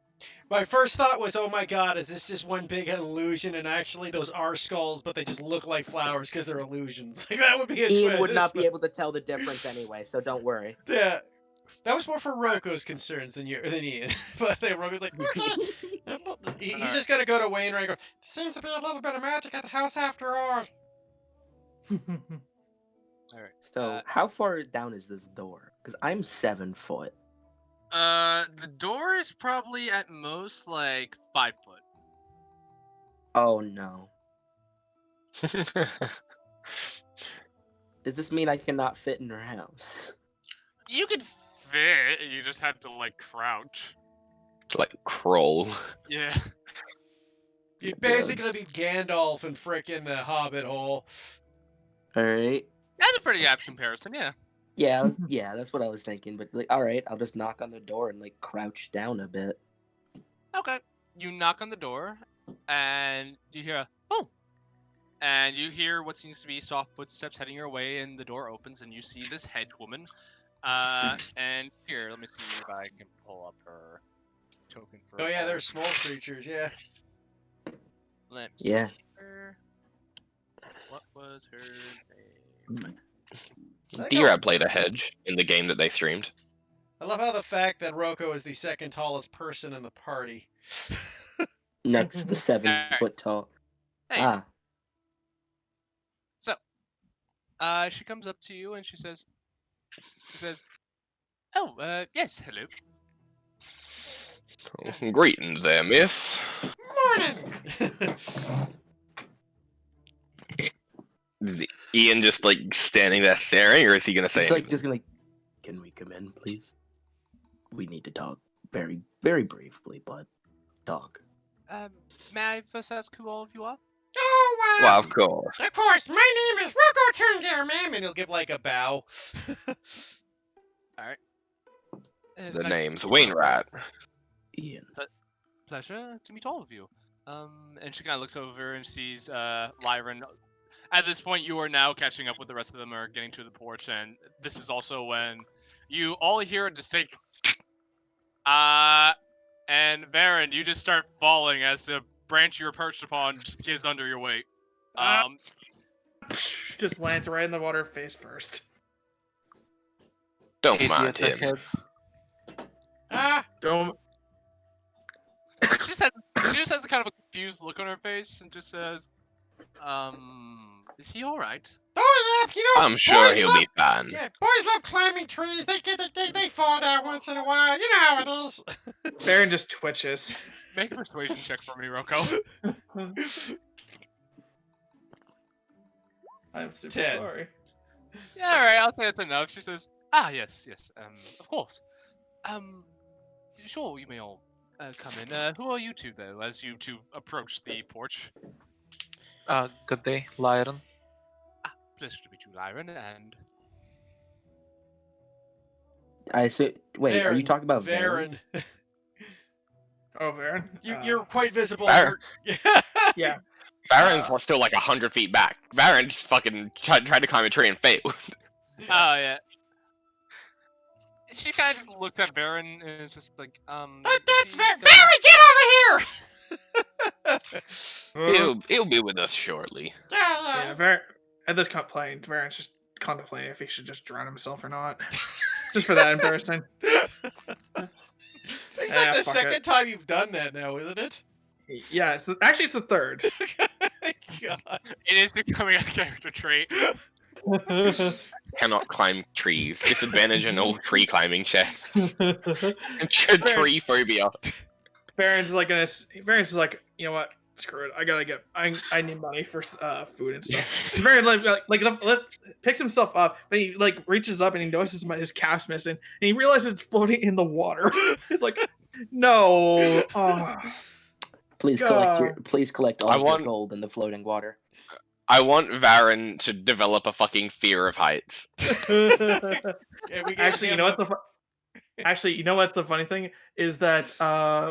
My first thought was, oh my god, is this just one big illusion? And actually, those are skulls, but they just look like flowers because they're illusions. Like, that would be a Ian twist. would not be able to tell the difference anyway, so don't worry. Yeah. That was more for Roko's concerns than Ian. But then Roko's like, okay. He's just gonna go to Wainwright and go, seems to be a little bit of magic at the house after all. All right. So how far down is this door? Because I'm 7 foot. The door is probably at most like 5 foot. Oh no. Does this mean I cannot fit in her house? You could fit. You just had to like crouch. Like, crawl. Yeah. You'd basically be Gandalf in frickin' the Hobbit hole. Alright. That's a pretty apt comparison. Yeah. Yeah, yeah, that's what I was thinking. But like, alright, I'll just knock on the door and like crouch down a bit. Okay. You knock on the door, and you hear a oh, and you hear what seems to be soft footsteps heading your way, and the door opens, and you see this hedge woman. And here, let me see if I can pull up her token for. Oh yeah, they're small creatures, yeah. Let me see Yeah. here. What was her name? D-Rab played a hedge in the game that they streamed. I love how the fact that Roko is the second tallest person in the party. Next to the 7 Alright. foot tall. Hey. Ah, She comes up to you and she says, "Oh, yes, hello." Greetings there, miss. Morning. Is Ian just like standing there staring, or is he gonna say it's like anything? just gonna. Can we come in, please? We need to talk very, very briefly, but talk. May I first ask who all of you are? Oh, wow. Well, of course. Of course, my name is Rocco Turngare, ma'am, and he'll give like a bow. The Nice to name's meet you. Wainwright. Ian. Pleasure to meet all of you. And she kind of looks over and sees Lyran. At this point, you are now catching up with the rest of them, are getting to the porch, and this is also when you all hear a distinct and Varen, you just start falling as the branch you're perched upon just gives under your weight. Just lands right in the water face first. Don't mind Idiot him. ahead. Don't. She just has a kind of a confused look on her face and just says, is he alright? Oh, yeah, you know, I'm sure boys he'll love, be fine. Yeah, boys love climbing trees. They fall down once in a while. You know how it is. Baron just twitches. Make a persuasion check for me, Rocco. I'm super 10. sorry. Yeah, alright, I'll say it's enough. She says, yes, of course. Sure, you may all come in. Who are you two, though, as you two approach the porch? Good day, Lyran. Pleasure to meet you, Lyran, and... I say, wait, are you Varen, talking about Varen? Varen? Oh, Baron. You're quite visible. Varen. Yeah. Varen's still like 100 feet back. Varen just fucking tried to climb a tree and failed. Oh, yeah. She kind of just looks at Varen and is just like, That's is he Varen. the- Varen, get over here! He'll be with us shortly. Yeah, Baron. At this point, Baron's just contemplating if he should just drown himself or not. Just for that embarrassing. It's Ah, like the fuck second it. time you've done that now, isn't it? Yeah, actually it's the third. God. It is becoming a character trait. Cannot climb trees. Disadvantage on all tree climbing checks. Tree phobia. Baron's like, you know what? Screw it. I need money for food and stuff. Baron picks himself up, but he like reaches up and he notices his calf's missing, and he realizes it's floating in the water. He's like, no. Oh. Please collect all I Oh, of want- your gold in the floating water. I want Varen to develop a fucking fear of heights. Yeah, we gave Actually, you him know the- what's the funny thing is that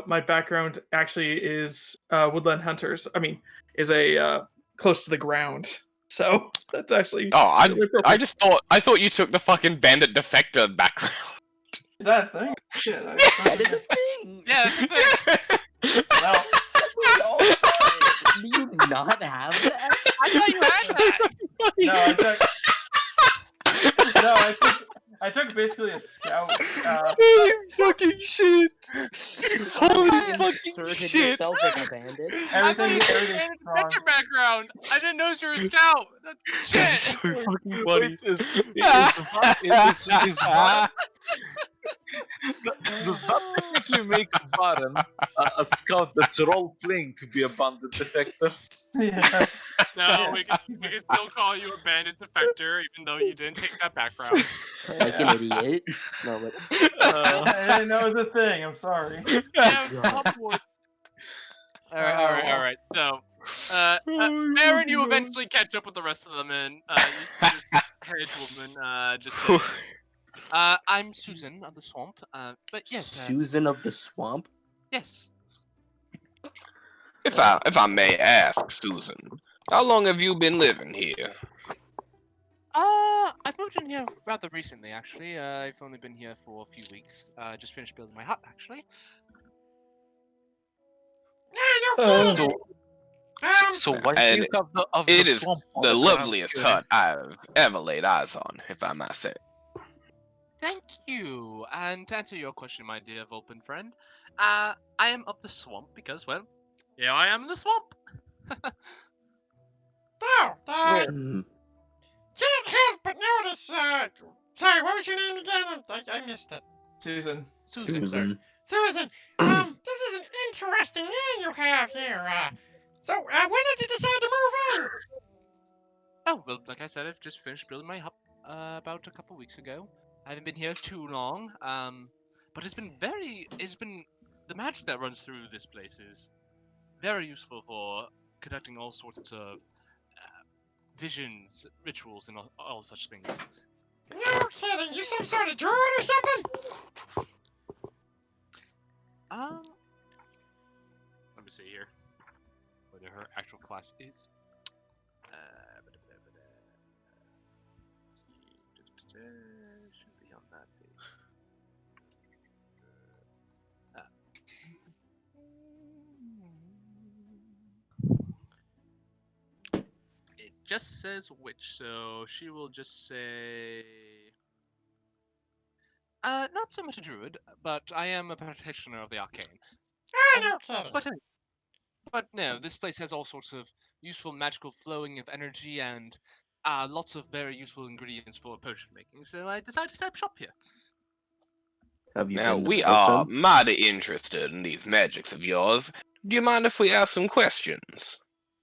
my background actually is woodland hunters. I mean, is a close to the ground. So that's actually Oh, really appropriate. I thought you took the fucking bandit defector background. Is that a thing? Shit, That is a thing. Yeah, that's the thing. well, We all have it. Do you not have that? I thought you had that. I took basically a scout. Holy fucking shit! Holy You fucking inserted shit! yourself like a bandit. I thought you had Everything's a strong. defector background. I didn't know you were a scout. Shit. So fucking funny. Does that technically make Varen a scout that's role playing to be a bandit defector? Yeah. No, we can still call you a bandit defector, even though you didn't take that background. Like an idiot. No, but I didn't know it was a thing. I'm sorry. Yeah, it was Hogwarts. Alright. So, Aaron, you eventually catch up with the rest of them, and you see this headswoman just saying, I'm Susan of the swamp, but yes, Susan of the Swamp? yes. If I may ask, Susan, how long have you been living here? I've moved in here rather recently, actually. I've only been here for a few weeks. Just finished building my hut, actually. Yeah, no kidding. So why do And you have the it is swamp on The ground? loveliest hut I've ever laid eyes on, if I might say. Thank you. And to answer your question, my dear Vulpin friend, I am of the swamp because, well, here I am in the swamp. Oh, Hmm. can't help but notice, sorry, what was your name again? I missed it. Susan. Susan. Susan, this is an interesting name you have here. So, when did you decide to move in? Oh, well, like I said, I've just finished building my hub about a couple weeks ago. I haven't been here too long, but the magic that runs through this place is very useful for conducting all sorts of visions, rituals, and all such things. No kidding, you some sort of druid or something? Let me see here. What her actual class is. Should be on that page. It just says witch, so she will just say. Not so much a druid, but I am a practitioner of the arcane. No kidding. But no, this place has all sorts of useful magical flowing of energy and lots of very useful ingredients for potion making. So I decided to set up shop here. Have you Now, been to we are Meadowfen? mighty interested in these magics of yours. Do you mind if we ask some questions?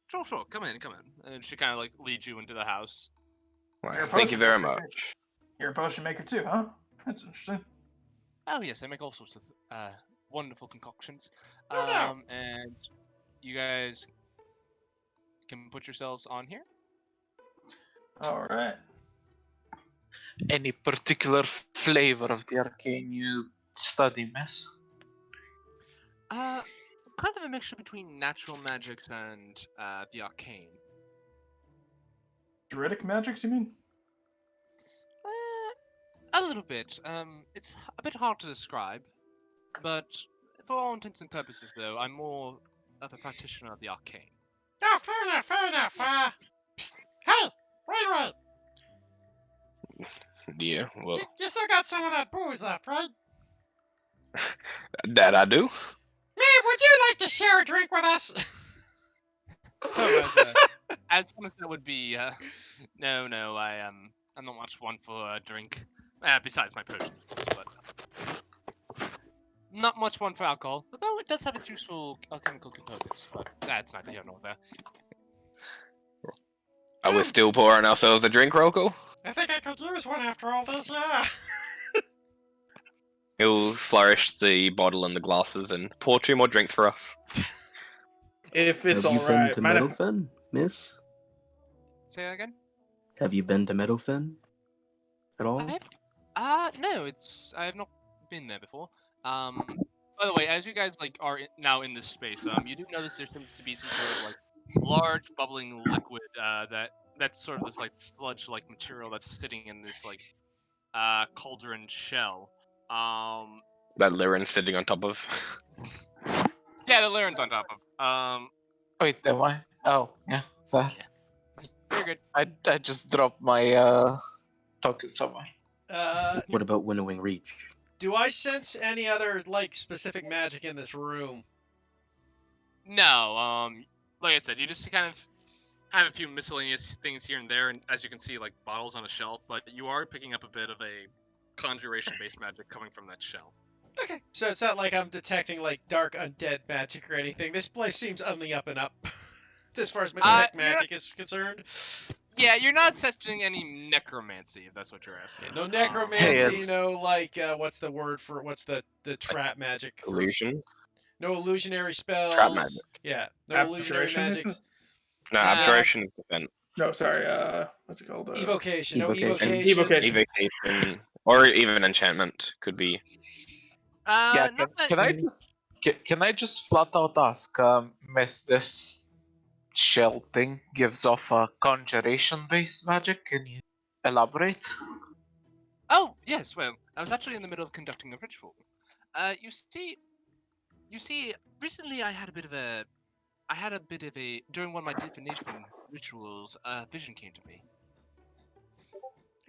Sure, come in. And she kind of like leads you into the house. Why, You're a thank you potion very maker, much. You're a potion maker too, huh? That's interesting. Oh yes, I make all sorts of wonderful concoctions. No doubt. And you guys can put yourselves on here. All right. Any particular flavor of the arcane you study, miss? Kind of a mixture between natural magics and the arcane. Druidic magics, you mean? A little bit. It's a bit hard to describe, but for all intents and purposes, though, I'm more of a practitioner of the arcane. Oh, fair enough. Psst. Hey, wait. Yeah, well, You still got some of that booze left, right? that I do. Man, would you like to share a drink with us? Oh, as fun as that would be, no, I'm not much one for a drink. Besides my potions, of course, but not much one for alcohol. Although it does have its useful alchemical components, but that's neither here nor there. Are we still pouring ourselves a drink, Roko? I think I could use one after all this, yeah. He'll flourish the bottle and the glasses and pour 2 more drinks for us. If it's Have you all been right. to Mind if- Meadowfen, miss? Say that again? Have you been to Meadowfen at all? No, I have not been there before. By the way, as you guys are now in this space, you do notice there seems to be some sort of large bubbling liquid that's sort of this sludge-like material that's sitting in this cauldron shell. That Lyran's sitting on top of. Yeah, the Lyran's on top of. Wait, am I? Oh, yeah, fair. You're good. I just dropped my token somewhere. What about Winnowing Reach? Do I sense any other specific magic in this room? No, like I said, you just kind of have a few miscellaneous things here and there, and as you can see, bottles on a shelf, but you are picking up a bit of a conjuration-based magic coming from that shell. Okay, so it's not like I'm detecting dark undead magic or anything. This place seems on the up and up, as far as magic is concerned. Yeah, you're not sensing any necromancy, if that's what you're asking. No necromancy, no what's the word for what's the trap magic? Illusion? No illusionary spells. Trap magic. Yeah, no illusionary Abjuration, isn't magics. No, abjuration is defense. No, sorry. What's it called? Evocation. No Evocation. evocation. Evocation. Or even enchantment could be. Yeah, Not that- can I just flat out ask, miss, this shell thing gives off a conjuration-based magic? Can you elaborate? Oh, yes, well, I was actually in the middle of conducting a ritual. You see, recently I had a bit of a, during one of my divination rituals, a vision came to me.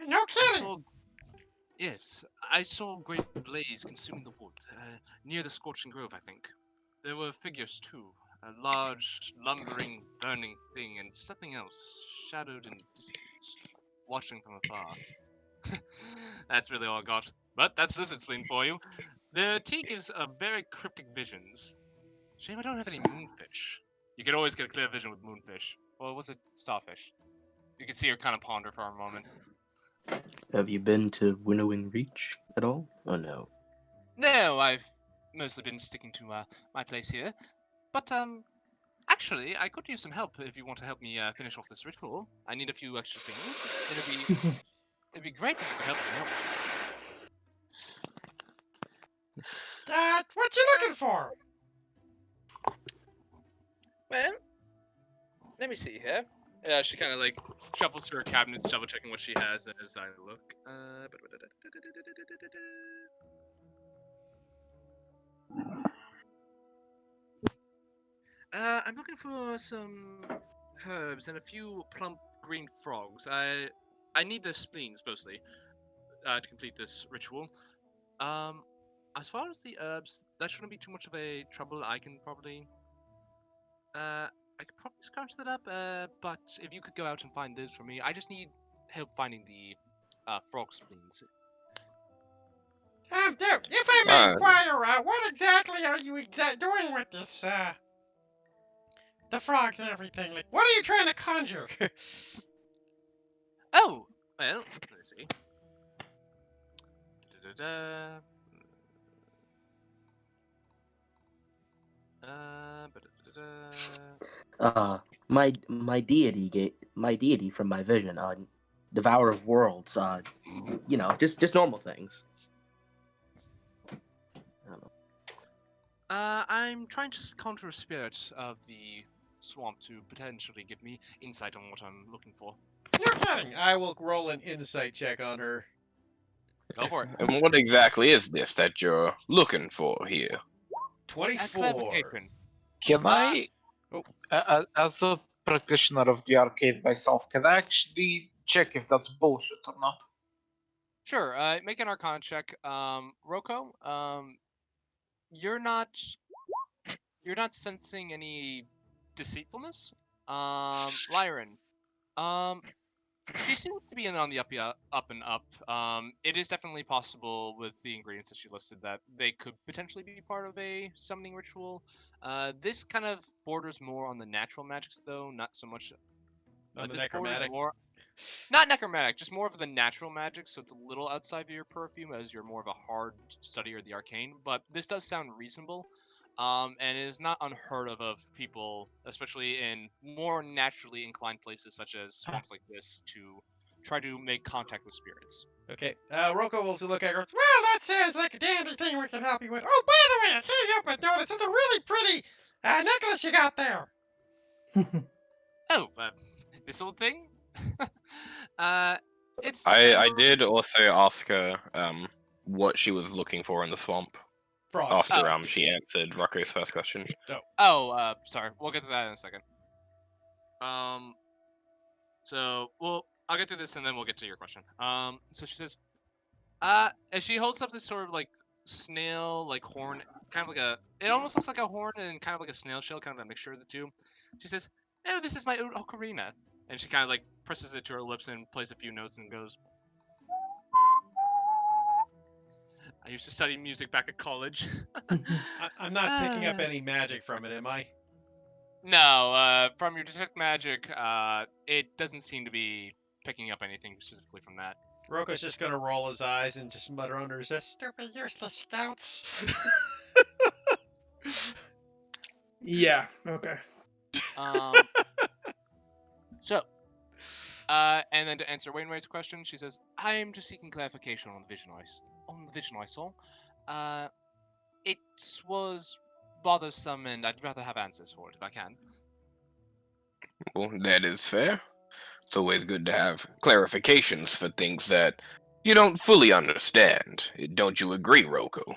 No kidding. I saw a great blaze consuming the wood, near the Scorching Grove, I think. There were figures, too. a large, lumbering, burning thing, and something else, shadowed and distant, watching from afar. That's really all I got. But that's Lizard Spleen for you. The tea gives very cryptic visions. Shame I don't have any moonfish. You can always get a clear vision with moonfish. Well, was it starfish? You can see her kind of ponder for a moment. Have you been to Winnowing Reach at all? Oh no. No, I've mostly been sticking to my place here. But, actually, I could use some help if you want to help me finish off this ritual. I need a few extra things. It'd be great if you could help me out. What you looking for? Well, let me see here. She kind of like shuffles through her cabinets, double checking what she has as I look. I'm looking for some herbs and a few plump green frogs. I need the spleens mostly to complete this ritual. As far as the herbs, that shouldn't be too much of a trouble. I could probably scratch that up. But if you could go out and find those for me, I just need help finding the frog spleens. If I may inquire, what exactly are you doing with this, the frogs and everything? Like, what are you trying to conjure? Oh, well, let's see. Da-da-da. My deity from my vision, Devourer of Worlds, just normal things. I don't know. I'm trying to conjure a spirit of the swamp to potentially give me insight on what I'm looking for. No kidding. I will roll an insight check on her. Go for it. And what exactly is this that you're looking for here? 24. Clarification. Can I, Oh. as a practitioner of the arcade myself, can I actually check if that's bullshit or not? Sure. Make an Arcana check. Roko. You're not sensing any deceitfulness. Lyran. She seems to be on the up and up. It is definitely possible with the ingredients that she listed that they could potentially be part of a summoning ritual. This kind of borders more on the natural magics, though, not so much. On the this borders necromantic. more, not necromantic, just more of the natural magic. So it's a little outside of your perfume, as you're more of a hard studier of the arcane. But this does sound reasonable. And it is not unheard of people, especially in more naturally inclined places such as swamps like this, to try to make contact with spirits. Okay. Roko will look at her. Well, that sounds like a dandy thing we can help you with. Oh, by the way, I can't help but notice it's a really pretty necklace you got there. Oh, this old thing? It's. I did also ask her what she was looking for in the swamp. Frogs. After she answered Rocco's first question. Oh, sorry. We'll get to that in a second. So, I'll get to this and then we'll get to your question. So she says, and she holds up this sort of like snail, like horn, kind of like it almost looks like a horn and kind of like a snail shell, kind of a mixture of the two. She says, "Oh, this is my ocarina," and she kind of like presses it to her lips and plays a few notes and goes. I used to study music back at college. I'm not picking up any magic from it, am I? No, from your detect magic, it doesn't seem to be picking up anything specifically from that. Roko's just gonna roll his eyes and just mutter under his breath, "Stupid, useless scouts." Yeah. Okay. So, and then to answer Wainwright's question, she says, "I am just seeking clarification on the vision I saw. It was bothersome, and I'd rather have answers for it if I can." Well, that is fair. It's always good to have clarifications for things that you don't fully understand. Don't you agree, Roko?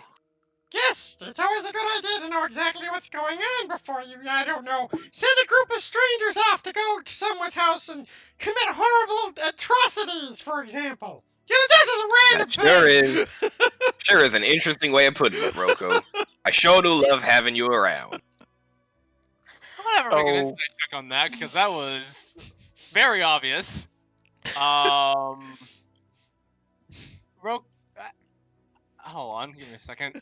Yes, it's always a good idea to know exactly what's going on before you, I don't know, send a group of strangers off to go to someone's house and commit horrible atrocities, for example. You know, just as a random thing. Sure is an interesting way of putting it, Roko. I sure do love having you around. Whatever, make an Oh. insight check on that, because that was very obvious. Ro- hold on, give me a second.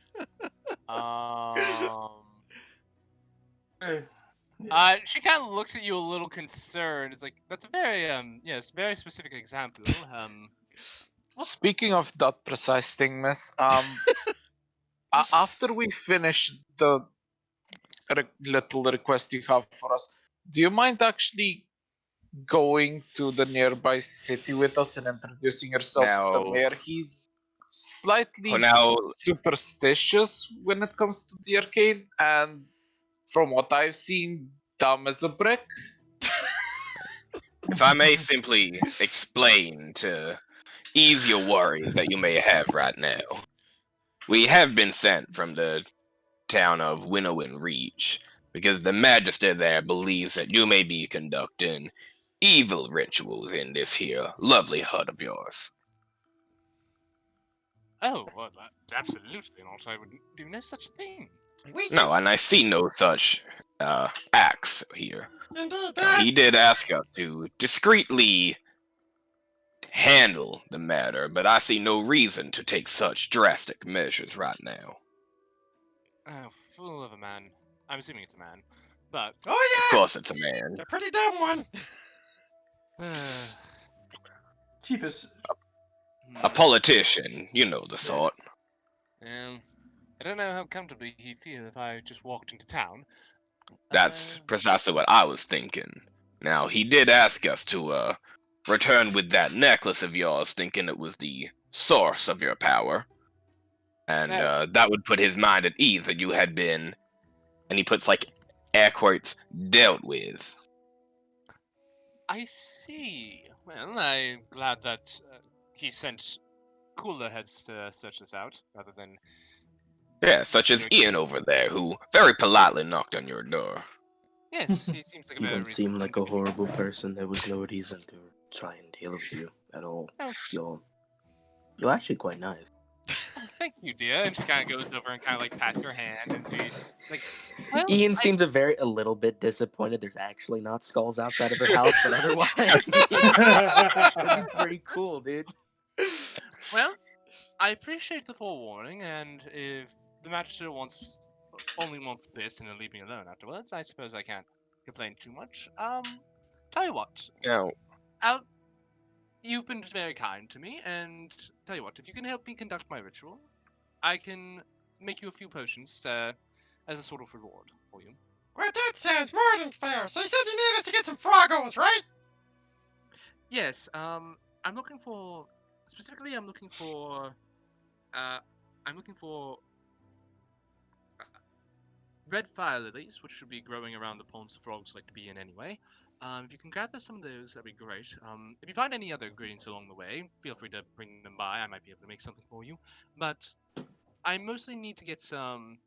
She kind of looks at you a little concerned. It's like, that's a very, yes, very specific example. Speaking of that precise thing, miss, after we finish the little request you have for us, do you mind actually going to the nearby city with us and introducing yourself to the Now- mayor? He's slightly Now, superstitious when it comes to the arcade, and from what I've seen, dumb as a brick. if I may simply explain to ease your worries that you may have right now, we have been sent from the town of Winnowin Reach because the Magister there believes that you may be conducting evil rituals in this here lovely hut of yours. Oh, well, that's absolutely not. I would do no such thing. We No, and I see no such acts here. indeed Now, he did ask us to discreetly handle the matter, but I see no reason to take such drastic measures right now. Oh, fool of a man. I'm assuming it's a man. But, Of Oh yeah, course it's a man. a pretty dumb one. Cheapest. A politician, you know the sort. I don't know how comfortably he'd feel if I just walked into town. That's precisely what I was thinking. Now, he did ask us to return with that necklace of yours, thinking it was the source of your power. And that would put his mind at ease that you had been, and he puts like air quotes, dealt with. I see. Well, I'm glad that he sent cooler heads to search this out, rather than... Yeah, such as Ian over there, who very politely knocked on your door. Yes, he seems like a You very don't seem reasonable like a individual. horrible person. There was no reason to try and deal with you at all. Oh. You're actually quite nice. Oh, thank you, dear. And she kind of goes over and kind of like pats your hand, and she like. Well, Ian seems a little bit disappointed. There's actually not skulls outside of her house, but otherwise, that'd be pretty cool, dude. Well, I appreciate the forewarning, and if the Magister only wants this and then leave me alone afterwards, I suppose I can't complain too much. Tell you what, Now, you've been very kind to me, and tell you what, if you can help me conduct my ritual, I can make you a few potions as a sort of reward for you. Well, that sounds more than fair. So you said you needed us to get some froggles, right? Yes, I'm looking for specifically. I'm looking for red fire lilies, which should be growing around the ponds the frogs like to be in anyway. If you can gather some of those, that'd be great. If you find any other ingredients along the way, feel free to bring them by. I might be able to make something for you. But I mostly need to get some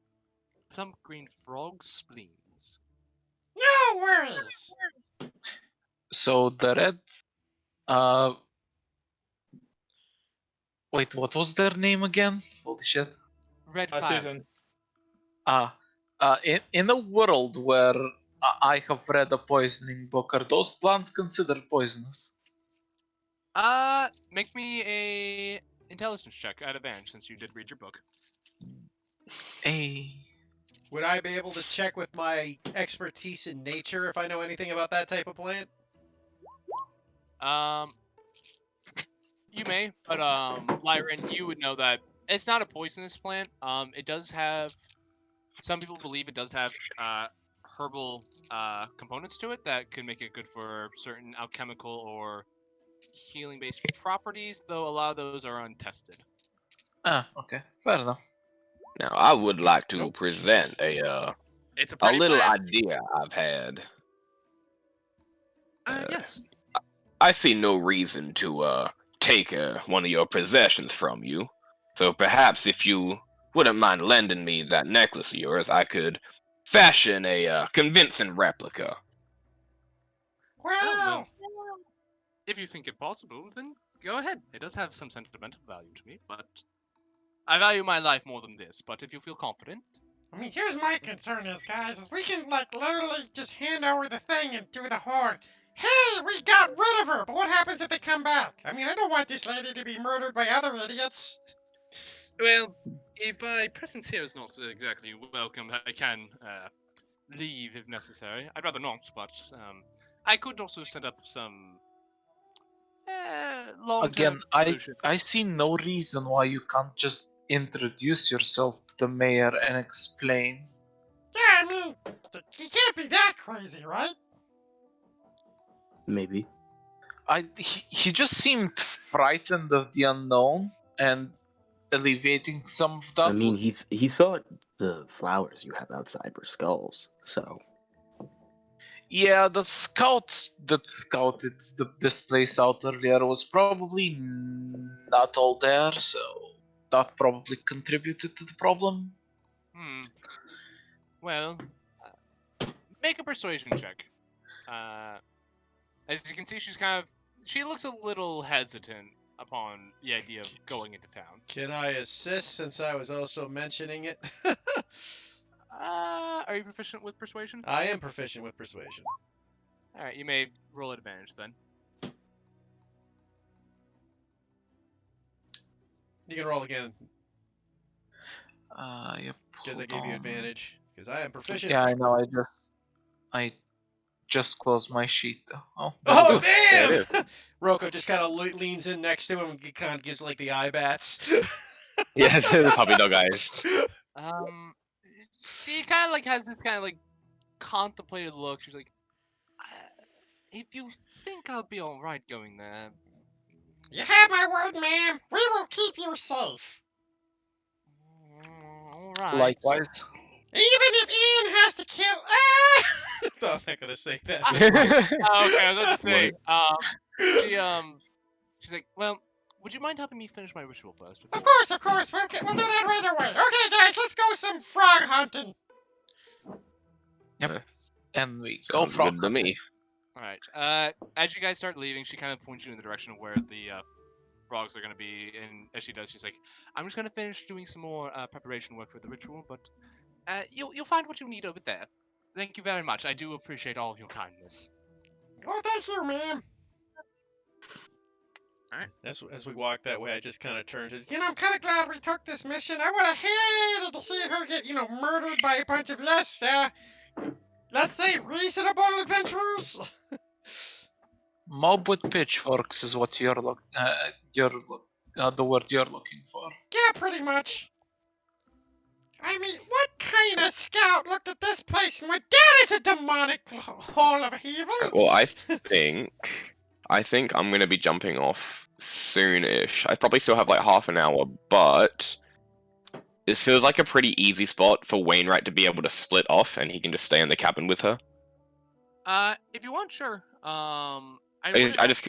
plump green frog spleens. No worries. So the red. Wait, what was their name again? Holy shit. Red fire. Susan. In a world where I have read a poisoning book, are those plants considered poisonous? Make me a intelligence check at advantage since you did read your book. Hey. Would I be able to check with my expertise in nature if I know anything about that type of plant? You may, but Lyran, you would know that it's not a poisonous plant. It does have. Some people believe it does have herbal components to it that could make it good for certain alchemical or healing-based properties. Though a lot of those are untested. Okay, fair enough. now I would like to present a It's a little plant. idea I've had. Yes. I see no reason to take one of your possessions from you. So perhaps if you wouldn't mind lending me that necklace of yours, I could fashion a convincing replica. Well, If you think it possible, then go ahead. It does have some sentimental value to me, but I value my life more than this. But if you feel confident, I mean, here's my concern is, guys, is we can, like, literally just hand over the thing and do the horn. Hey, we got rid of her, but what happens if they come back? I mean, I don't want this lady to be murdered by other idiots. Well, if my presence here is not exactly welcome, I can leave if necessary. I'd rather not, but I could also set up some long-term Again, I solutions. see no reason why you can't just introduce yourself to the mayor and explain. Yeah, I mean, he can't be that crazy, right? Maybe. He just seemed frightened of the unknown, and alleviating some of that. I mean, he thought the flowers you have outside were skulls, so Yeah, the scout that scouted this place out earlier was probably not all there, so that probably contributed to the problem. Well, make a persuasion check. As you can see, she looks a little hesitant upon the idea of going into town. Can I assist since I was also mentioning it? Are you proficient with persuasion? I am proficient with persuasion. All right, you may roll advantage then. You can roll again Yep. because I hold gave you on. advantage. Because I am proficient. Yeah, I know. I just closed my sheet. Oh. Oh There it damn! Rocco just kind of leans in next to him and kind of gives like the eye bats. Yeah, the puppy dog eyes. She kind of like has this kind of like contemplated look. She's like, if you think I'll be all right going there, You have my word, ma'am. We will keep you safe. all right. Likewise. Even if Ian has to kill. Ah! No, I'm not gonna say that. Oh, okay, I was about to say, she's like, well, would you mind helping me finish my ritual first? Of course, of course. We'll do that right away. Okay, guys, let's go some frog hunting. And we go Sounds from good to me. All right. As you guys start leaving, she kind of points you in the direction of where the frogs are going to be, and as she does, she's like, "I'm just going to finish doing some more preparation work for the ritual, but you'll find what you need over there. Thank you very much. I do appreciate all of your kindness." Oh, thank you, ma'am. As we walk that way, I just kind of turned his. I'm kind of glad we took this mission. I would have hated to see her get, murdered by a bunch of less, let's say, reasonable adventurers. mob with pitchforks is what the word you're looking for. Yeah, pretty much. I mean, what kind of scout looked at this place and went, that is a demonic hole of evil? Well, I think I'm gonna be jumping off soon-ish. I probably still have like half an hour, but this feels like a pretty easy spot for Wainwright to be able to split off, and he can just stay in the cabin with her. If you want, sure. I just,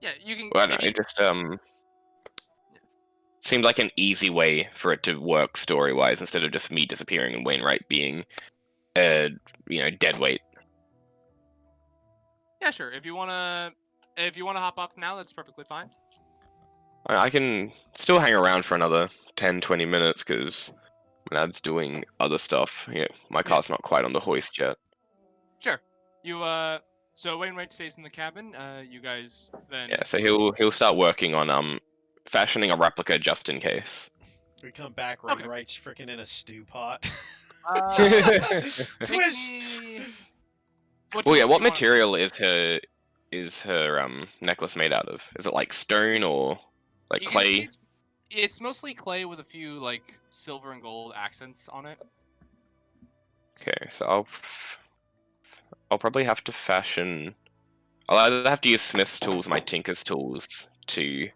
yeah, you can. well, I don't know, maybe- it just seemed like an easy way for it to work story-wise instead of just me disappearing and Wainwright being, dead weight. Yeah, sure. If you wanna hop off now, that's perfectly fine. I can still hang around for another 10-20 minutes because Manad's doing other stuff. Yeah, my car's not quite on the hoist yet. Sure. So Wainwright stays in the cabin. You guys then. Yeah, so he'll start working on fashioning a replica just in case. We come back, Okay. Wainwright's freaking in a stew pot. Twist. Twist! Well, yeah, what material is her necklace made out of? Is it like stone or like clay? It's mostly clay with a few like silver and gold accents on it. Okay, so I'll probably have to fashion. I'll either have to use Smith's tools, or my Tinker's tools, to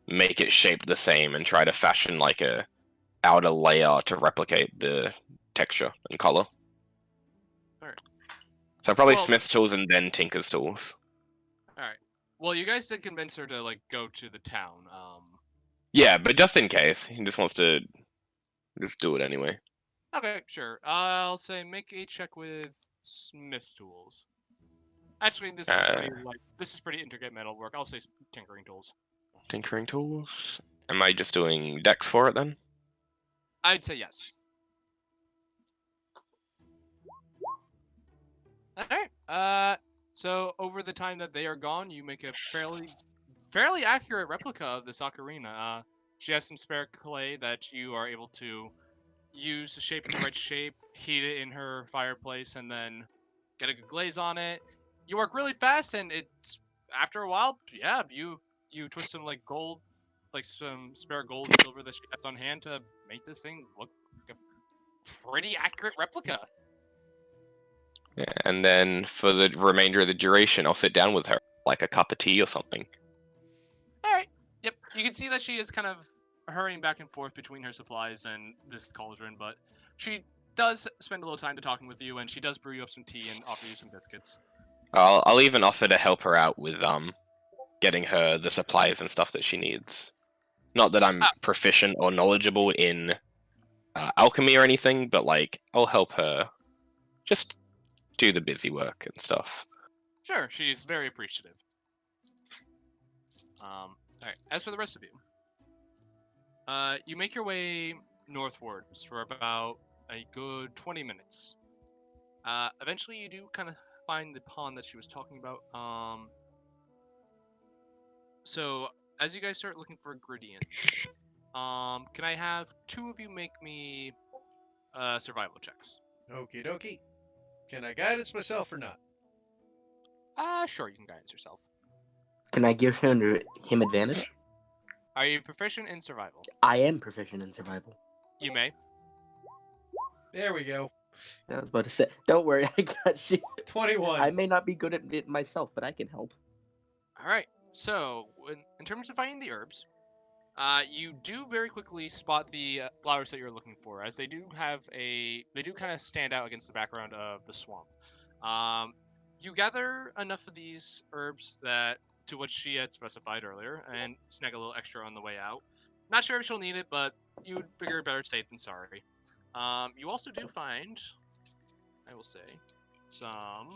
make it shaped the same and try to fashion like a outer layer to replicate the texture and color. Alright. So probably Well- Smith's tools and then Tinker's tools. All right. Well, you guys did convince her to like go to the town. Yeah, but just in case, he just wants to just do it anyway. Okay, sure. I'll say make a check with Smith's tools. Actually, this is pretty intricate metal work. I'll say tinkering tools. Tinkering tools. Am I just doing Dex for it then? I'd say yes. Alright. So over the time that they are gone, you make a fairly accurate replica of this ocarina. She has some spare clay that you are able to use to shape it the right shape, heat it in her fireplace, and then get a good glaze on it. You work really fast, and it's after a while, yeah, you twist some like gold, like some spare gold and silver that she has on hand to make this thing look like a pretty accurate replica. Yeah, and then for the remainder of the duration, I'll sit down with her, like a cup of tea or something. All right. Yep. You can see that she is kind of hurrying back and forth between her supplies and this cauldron, but she does spend a little time to talking with you, and she does brew you up some tea and offer you some biscuits. I'll even offer to help her out with getting her the supplies and stuff that she needs. Not that I'm proficient or knowledgeable in alchemy or anything, but like I'll help her just do the busy work and stuff. Sure, she's very appreciative. All right. As for the rest of you, you make your way northwards for about a good 20 minutes. Eventually, you do kind of find the pond that she was talking about. So as you guys start looking for ingredients, can I have two of you make me survival checks? Okie dokie. Can I guidance myself or not? Sure, you can guidance yourself. Can I give him advantage? Are you proficient in survival? I am proficient in survival. You may. There we go. I was about to say, don't worry, I got you. 21. I may not be good at it myself, but I can help. All right. So, in terms of finding the herbs, you do very quickly spot the flowers that you're looking for, as they do kind of stand out against the background of the swamp. You gather enough of these herbs to what she had specified earlier, and snag a little extra on the way out. Not sure if she'll need it, but you'd figure better safe than sorry. You also do find, I will say, some.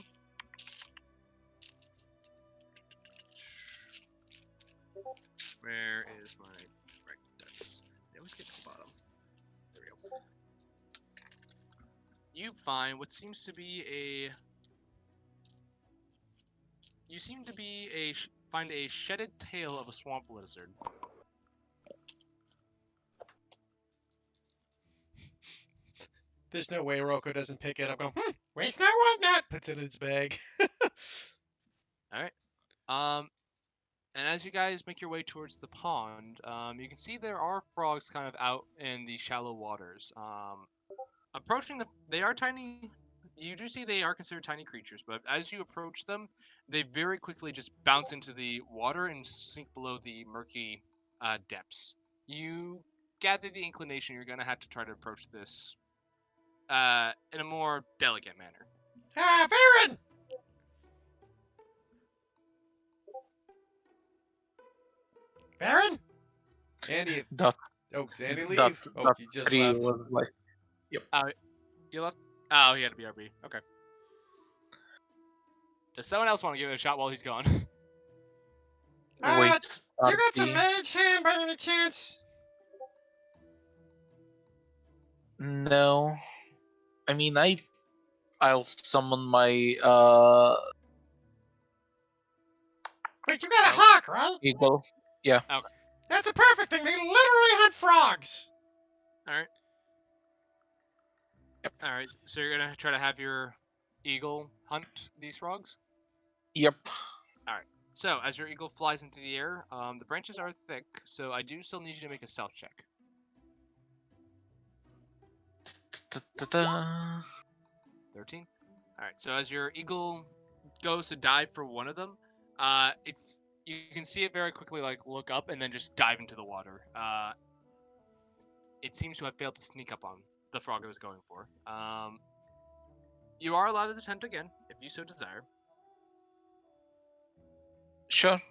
Where is my right dice? They always get to the bottom. There we go. You find what seems to be a. You seem to be find a shedded tail of a swamp lizard. There's no way Roko doesn't pick it up. Go, waste not, want not. Puts it in its bag. All right. And as you guys make your way towards the pond, you can see there are frogs kind of out in the shallow waters. Approaching they are tiny. You do see they are considered tiny creatures, but as you approach them, they very quickly just bounce into the water and sink below the murky depths. You gather the inclination you're going to have to try to approach this in a more delicate manner. Baron! Baron? Andy. That Oh, did Andy leave? that, Oh, that he just tree left. was like You left? Oh, he had a BRB. Okay. Does someone else want to give it a shot while he's gone? wait. You got some RP. mage hand by any chance? No. I mean I'll summon my Wait, you got a hawk, right? eagle. That's a perfect thing. They literally hunt frogs. Alright. Yep. Alright, so you're gonna try to have your eagle hunt these frogs? Yep. So, as your eagle flies into the air, the branches are thick, so I do still need you to make a stealth check. Da-da-da. 13? Alright, so as your eagle goes to dive for one of them, you can see it very quickly look up and then just dive into the water. It seems to have failed to sneak up on the frog it was going for. You are allowed to attempt again, if you so desire. Sure.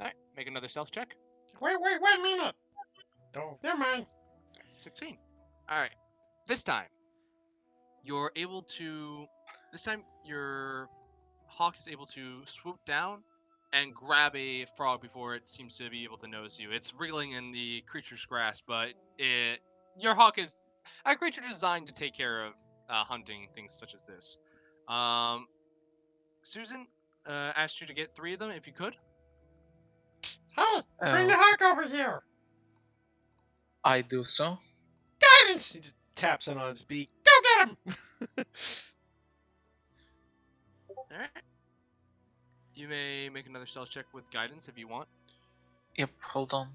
Alright, make another stealth check. Wait a minute. Oh, never mind. 16. Alright. This time your hawk is able to swoop down and grab a frog before it seems to be able to notice you. It's wriggling in the creature's grasp, but it your hawk is a creature designed to take care of hunting things such as this. Susan asked you to get 3 of them if you could. Hey, bring the Oh, hawk over here. I do so. Guidance! He just taps it on his beak. Go get him! All right. You may make another stealth check with guidance if you want. Yep, hold on.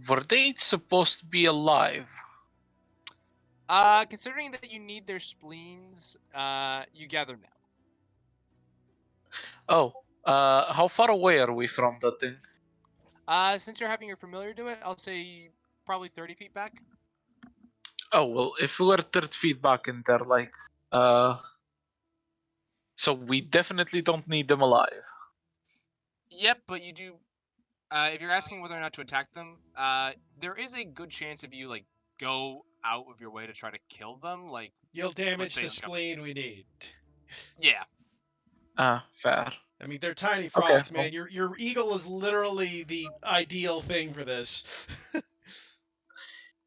Were they supposed to be alive? Considering that you need their spleens, you gather now. Oh, how far away are we from that thing? Since you're having your familiar do it, I'll say probably 30 feet back. Oh, well, if we were 30 feet back and they're like, so we definitely don't need them alive. Yep, but you do. If you're asking whether or not to attack them, there is a good chance if you like go out of your way to try to kill them, like You'll damage say the like a- spleen we need. yeah. Fair. I mean, they're tiny Okay, frogs, well- man. Your eagle is literally the ideal thing for this.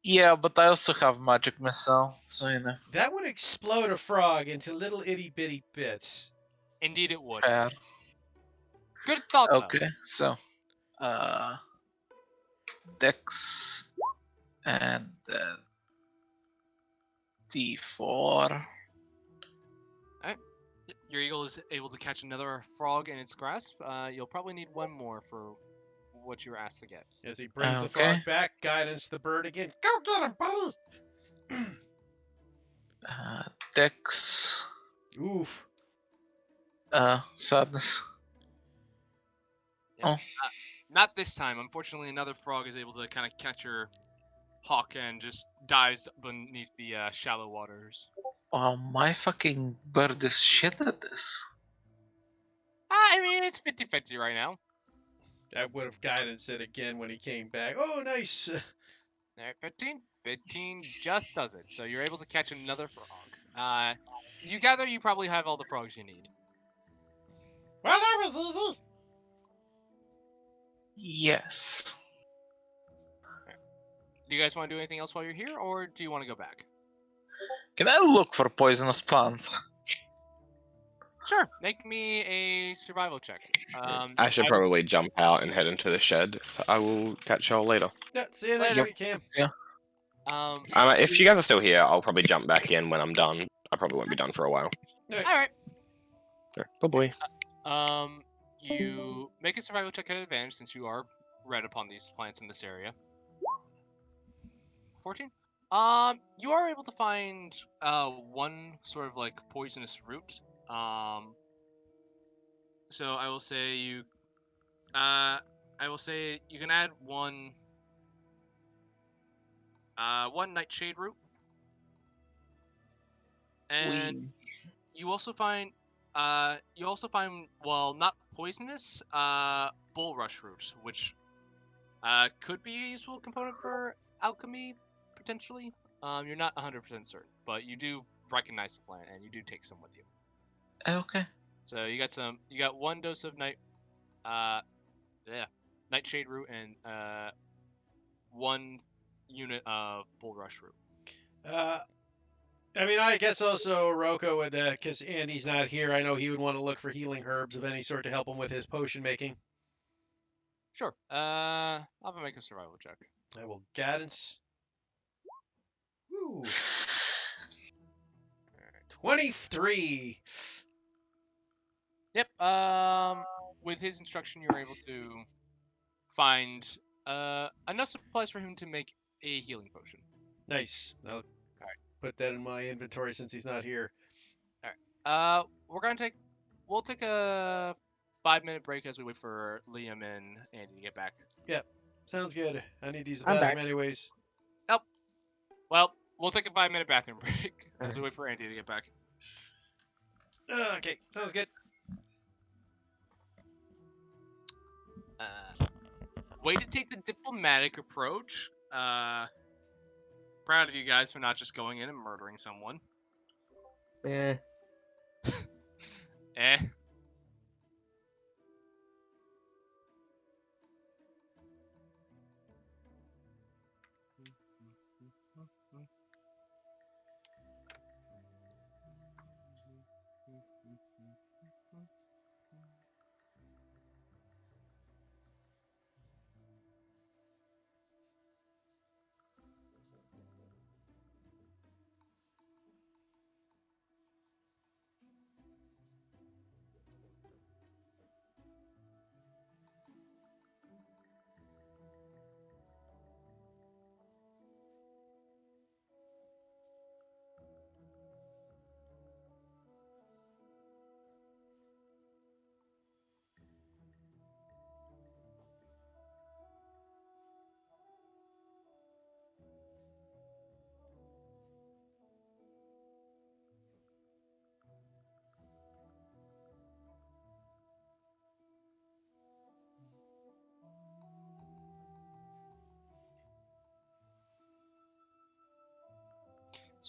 Yeah, but I also have magic missile, so you know. That would explode a frog into little itty bitty bits. Indeed, it would. Fair. Good thought, though. Okay, so, Dex, and then D4. Your eagle is able to catch another frog in its grasp. You'll probably need 1 more for what you were asked to get. As he brings the Okay. frog back, guidance the bird again. Go get him, buddy! Dex, Oof. Sadness. Not this time. Unfortunately, another frog is able to kind of catch your hawk and just dives beneath the shallow waters. Wow, my fucking bird is shit at this. I mean, it's 50-50 right now. I would have guidance it again when he came back. Oh, nice. Alright, 15. 15 just does it. So you're able to catch another frog. You gather you probably have all the frogs you need. Well, that was easy. Yes. Do you guys want to do anything else while you're here, or do you want to go back? Can I look for poisonous plants? Sure. Make me a survival check. I should will- probably jump out and head into the shed. So I will catch y'all later. Yeah, see you next Later. week, Cam. If you guys are still here, I'll probably jump back in when I'm done. I probably won't be done for a while. all right. Sure. Bye bye. You make a survival check at advantage since you are read upon these plants in this area. 14. You are able to find 1 sort of like poisonous root. So I will say you can add 1 nightshade root. And you also find well, not poisonous, bulrush root, which could be a useful component for alchemy potentially. You're not 100% certain, but you do recognize the plant and you do take some with you. Okay. So you got 1 dose of nightshade root and 1 unit of bulrush root. I mean, I guess also Roko would, because Andy's not here, I know he would want to look for healing herbs of any sort to help him with his potion making. Sure. I'll have to make a survival check. I will guidance. Ooh. 23. Yep. With his instruction, you're able to find enough supplies for him to make a healing potion. Nice. I'll put that in my inventory since he's not here. We'll take a 5-minute break as we wait for Liam and Andy to get back. Sounds good. I need to use the I'm bathroom back. anyways. Well, we'll take a 5-minute bathroom break as we wait for Andy to get back. Okay, sounds good. Way to take the diplomatic approach. Proud of you guys for not just going in and murdering someone. Eh. Eh.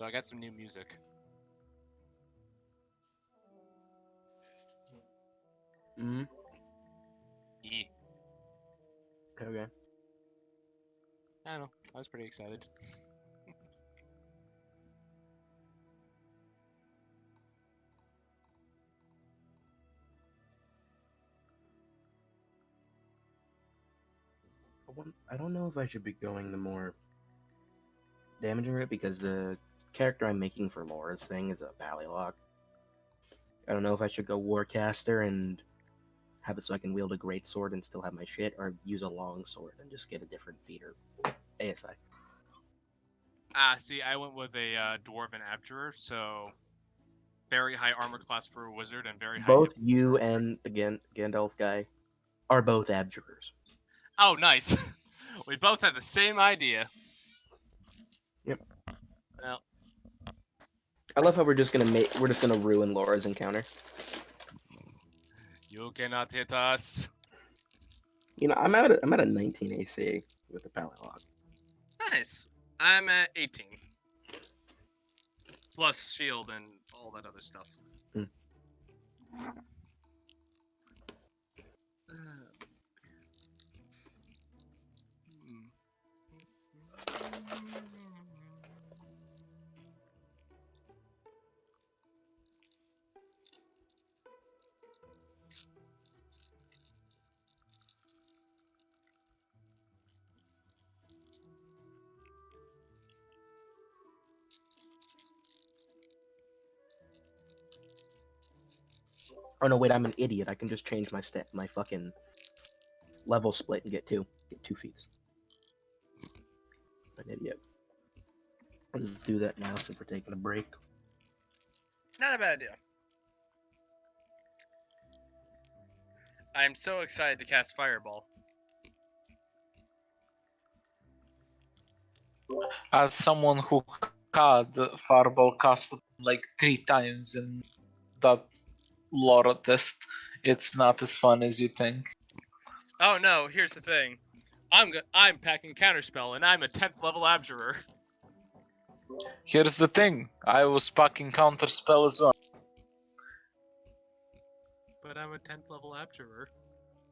So I got some new music. Mm. Yeah. Okay. I don't know. I was pretty excited. I don't know if I should be going the more damaging route because the character I'm making for Laura's thing is a Ballylock. I don't know if I should go Warcaster and have it so I can wield a great sword and still have my shit, or use a long sword and just get a different feeder. ASI. See, I went with a Dwarven Abjurer, so very high armor class for a wizard and very high. Both hit you for a and the Gandalf guy are both Abjurers. Oh, nice. We both had the same idea. Yep. Well, I love how we're just gonna ruin Laura's encounter. you cannot hit us. You know, I'm at a 19 AC with the Ballylock. Nice. I'm at 18. Plus shield and all that other stuff. Hmm. Oh no, wait, I'm an idiot. I can just change my fucking level split and get 2 feats. An idiot. Let's do that now since we're taking a break. Not a bad idea. I'm so excited to cast Fireball. As someone who had Fireball cast like 3 times in that Laura test, it's not as fun as you think. Oh no, here's the thing. I'm packing Counterspell, and I'm a 10th level Abjurer. Here's the thing, I was packing Counterspell as well. But I'm a 10th level Abjurer.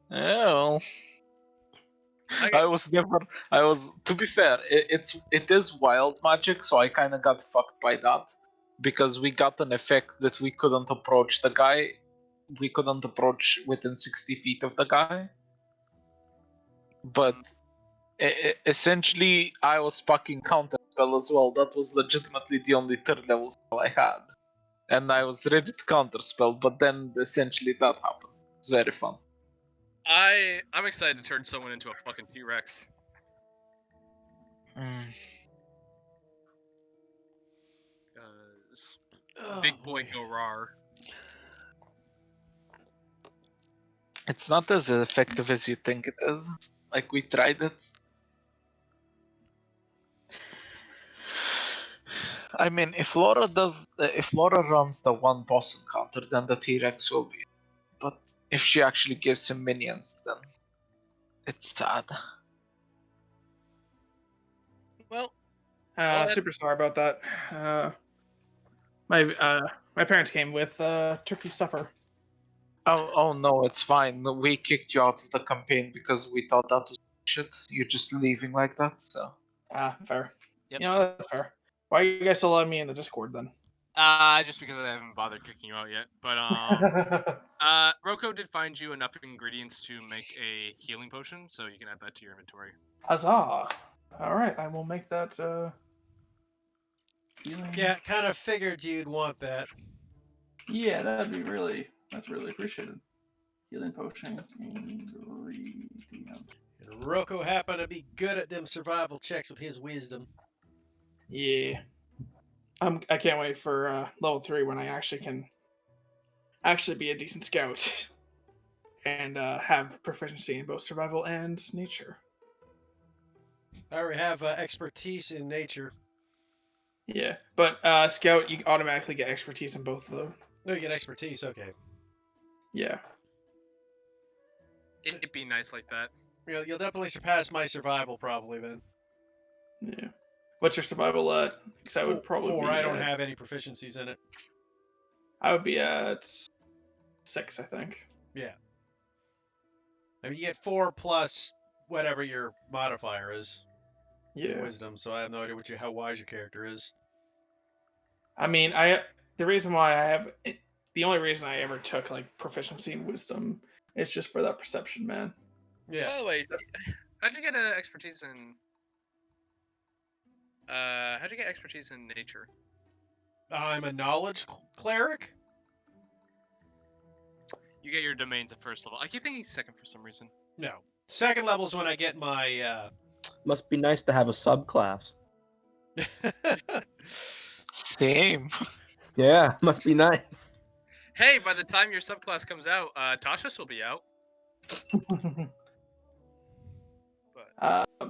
Well, Okay. to be fair, it is wild magic, so I kind of got fucked by that. Because we got an effect that we couldn't approach the guy. We couldn't approach within 60 feet of the guy. But essentially, I was packing Counterspell as well. That was legitimately the only 3rd level spell I had. And I was ready to Counterspell, but then essentially that happened. It's very fun. I'm excited to turn someone into a fucking T-Rex. Big boy go rar. It's not as effective as you think it is. Like, we tried it. I mean, if Laura runs the one boss encounter, then the T-Rex will be. But if she actually gives him minions, then it's sad. Well, Super sorry about that. My parents came with turkey supper. Oh no, it's fine. We kicked you out of the campaign because we thought that was shit. You're just leaving like that, so. Fair. Yep. You know, that's fair. Why are you guys still allowing me in the Discord then? Just because I haven't bothered kicking you out yet. But Roko did find you enough ingredients to make a healing potion, so you can add that to your inventory. Huzzah! Alright, I will make that healing. Yeah, kind of figured you'd want that. Yeah, that's really appreciated. Healing potion ingredient. And Roko happened to be good at them survival checks with his wisdom. Yeah. I can't wait for level 3 when I actually can be a decent scout and have proficiency in both survival and nature. I already have expertise in nature. Yeah, but scout, you automatically get expertise in both of them. No, you get expertise, okay. Yeah. It'd be nice like that. You'll definitely surpass my survival probably then. Yeah. What's your survival at? Because I would probably 4. be I don't at- have any proficiencies in it. I would be at 6, I think. I mean, you get 4 plus whatever your modifier is. Yeah. Wisdom. So I have no idea how wise your character is. I mean, the only reason I ever took like proficiency in wisdom is just for that perception, man. Yeah. By the way, how'd you get expertise in? How'd you get expertise in nature? I'm a knowledge cleric. You get your domains at first level. I keep thinking second for some reason. No. Second level is when I get my. Must be nice to have a subclass. Same. Yeah, must be nice. Hey, by the time your subclass comes out, Tasha's will be out.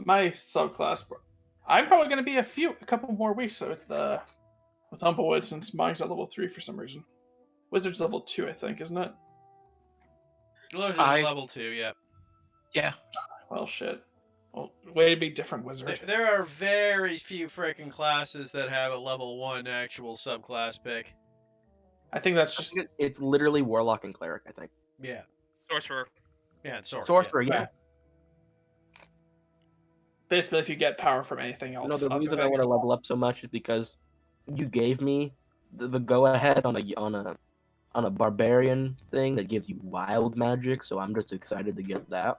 My subclass, I'm probably going to be a couple more weeks with Humblewood since mine's at level 3 for some reason. Wizard's level 2, I think, isn't it? Level 2, yeah. Yeah. Well, shit. Well, way to be different, Wizard. There are very few freaking classes that have a level 1 actual subclass pick. I think that's just It's literally Warlock and Cleric, I think. Yeah. Sorcerer. Yeah, it's Sorcerer, yeah. basically if you get power from anything else. No, the other reason I than- want to level up so much is because you gave me the go ahead on a barbarian thing that gives you wild magic, so I'm just excited to get that.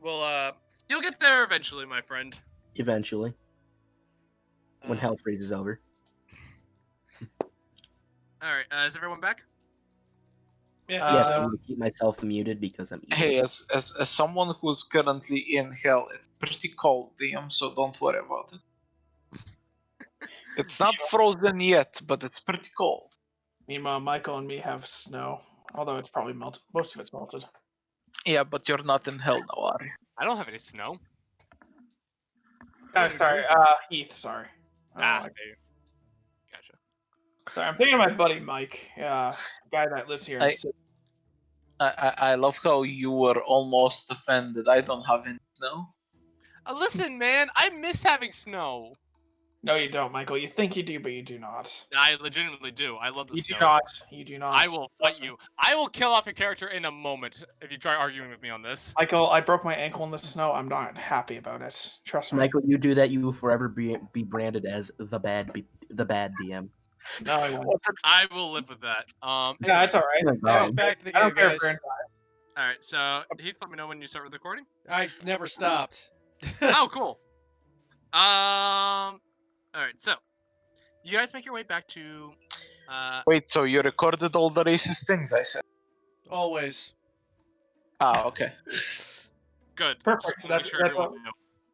Well, you'll get there eventually, my friend. Eventually, when Uh, hell freezes over. All right, is everyone back? Yeah, Yes, so- I'm gonna keep myself muted because I'm eating. Hey, as someone who's currently in hell, it's pretty cold, DM, so don't worry about it. It's not frozen yet, but it's pretty cold. Meanwhile, Michael and me have snow, although it's probably melted. Most of it's melted. Yeah, but you're not in hell now, are you? I don't have any snow. Oh, sorry, Heath. Sorry. I don't Ah, like- okay. Gotcha. Sorry, I'm thinking of my buddy Mike, guy that lives here. in I- Sydney. I love how you were almost offended. I don't have any snow. Listen, man, I miss having snow. No, you don't, Michael. You think you do, but you do not. I legitimately do. I love the You snow. do not. You do not. I will fight Trust me. you. I will kill off your character in a moment if you try arguing with me on this. Michael, I broke my ankle in the snow. I'm not happy about it. Trust me. Michael, you do that, you will forever be branded as the bad DM. No, I won't. I will live with that. Yeah, it's all right. Yeah, back to the I game, don't care guys. for All right. So Heath, let me know when you start recording. I never stopped. Oh, cool. All right. So you guys make your way back to. Wait, so you recorded all the racist things I said? Always. Ah, okay. Good. Perfect, Just wanna make that's- sure that's everyone what-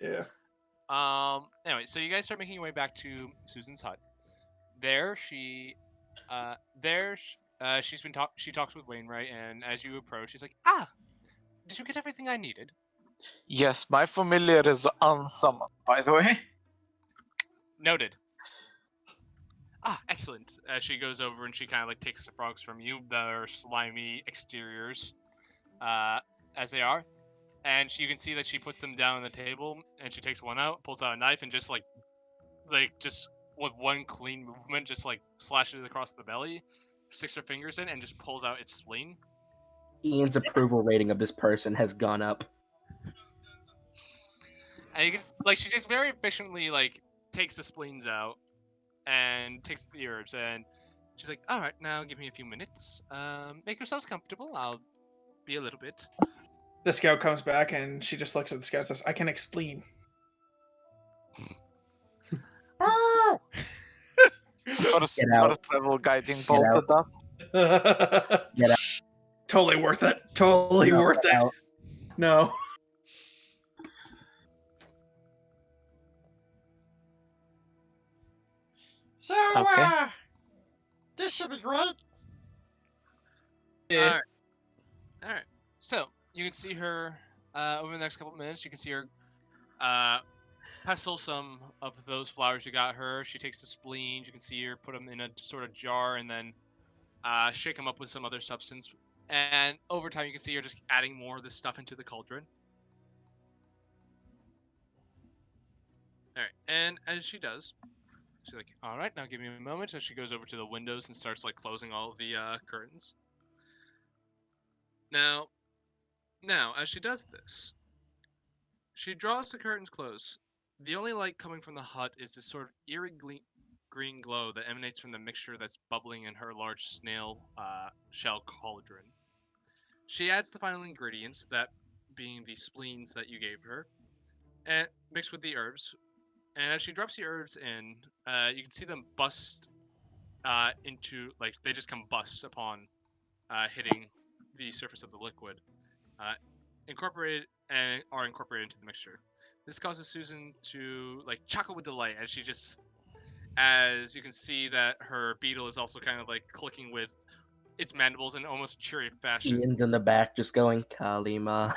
knew. Yeah. Anyway, so you guys start making your way back to Susan's hut. There, she's been she talks with Wainwright, and as you approach, she's like, "Ah, did you get everything I needed?" Yes, my familiar is unsummoned, by the way. Noted. Ah, excellent. She goes over and she kind of like takes the frogs from you, their slimy exteriors, as they are, and you can see that she puts them down on the table, and she takes one out, pulls out a knife, and just just with one clean movement, just like slashes it across the belly, sticks her fingers in, and just pulls out its spleen. Ian's approval rating of this person has gone up. And you can, like, she just very efficiently like takes the spleens out and takes the herbs, and she's like, "All right, now give me a few minutes. Make yourselves comfortable. I'll be a little bit." The scout comes back and she just looks at the scout and says, "I can explain." Oh! First, Get out. first level guiding bolt out. at that. Get out. Totally worth it. Totally No, worth it. out. No. So, Okay. this should be great. Yeah. All right. So you can see her over the next couple of minutes. You can see her pestle some of those flowers you got her. She takes the spleens. You can see her put them in a sort of jar and then shake them up with some other substance. And over time, you can see her just adding more of this stuff into the cauldron. All right, and as she does, she's like, "All right, now give me a moment." So she goes over to the windows and starts like closing all of the curtains. Now, as she does this, she draws the curtains close. The only light coming from the hut is this sort of eerie green glow that emanates from the mixture that's bubbling in her large snail shell cauldron. She adds the final ingredients, that being the spleens that you gave her, and mixed with the herbs. And as she drops the herbs in, you can see them bust into, like, they just combust upon hitting the surface of the liquid, incorporated and are incorporated into the mixture. This causes Susan to like chuckle with delight as you can see that her beetle is also kind of like clicking with its mandibles in almost cheery fashion. Ian's in the back just going, Kalima.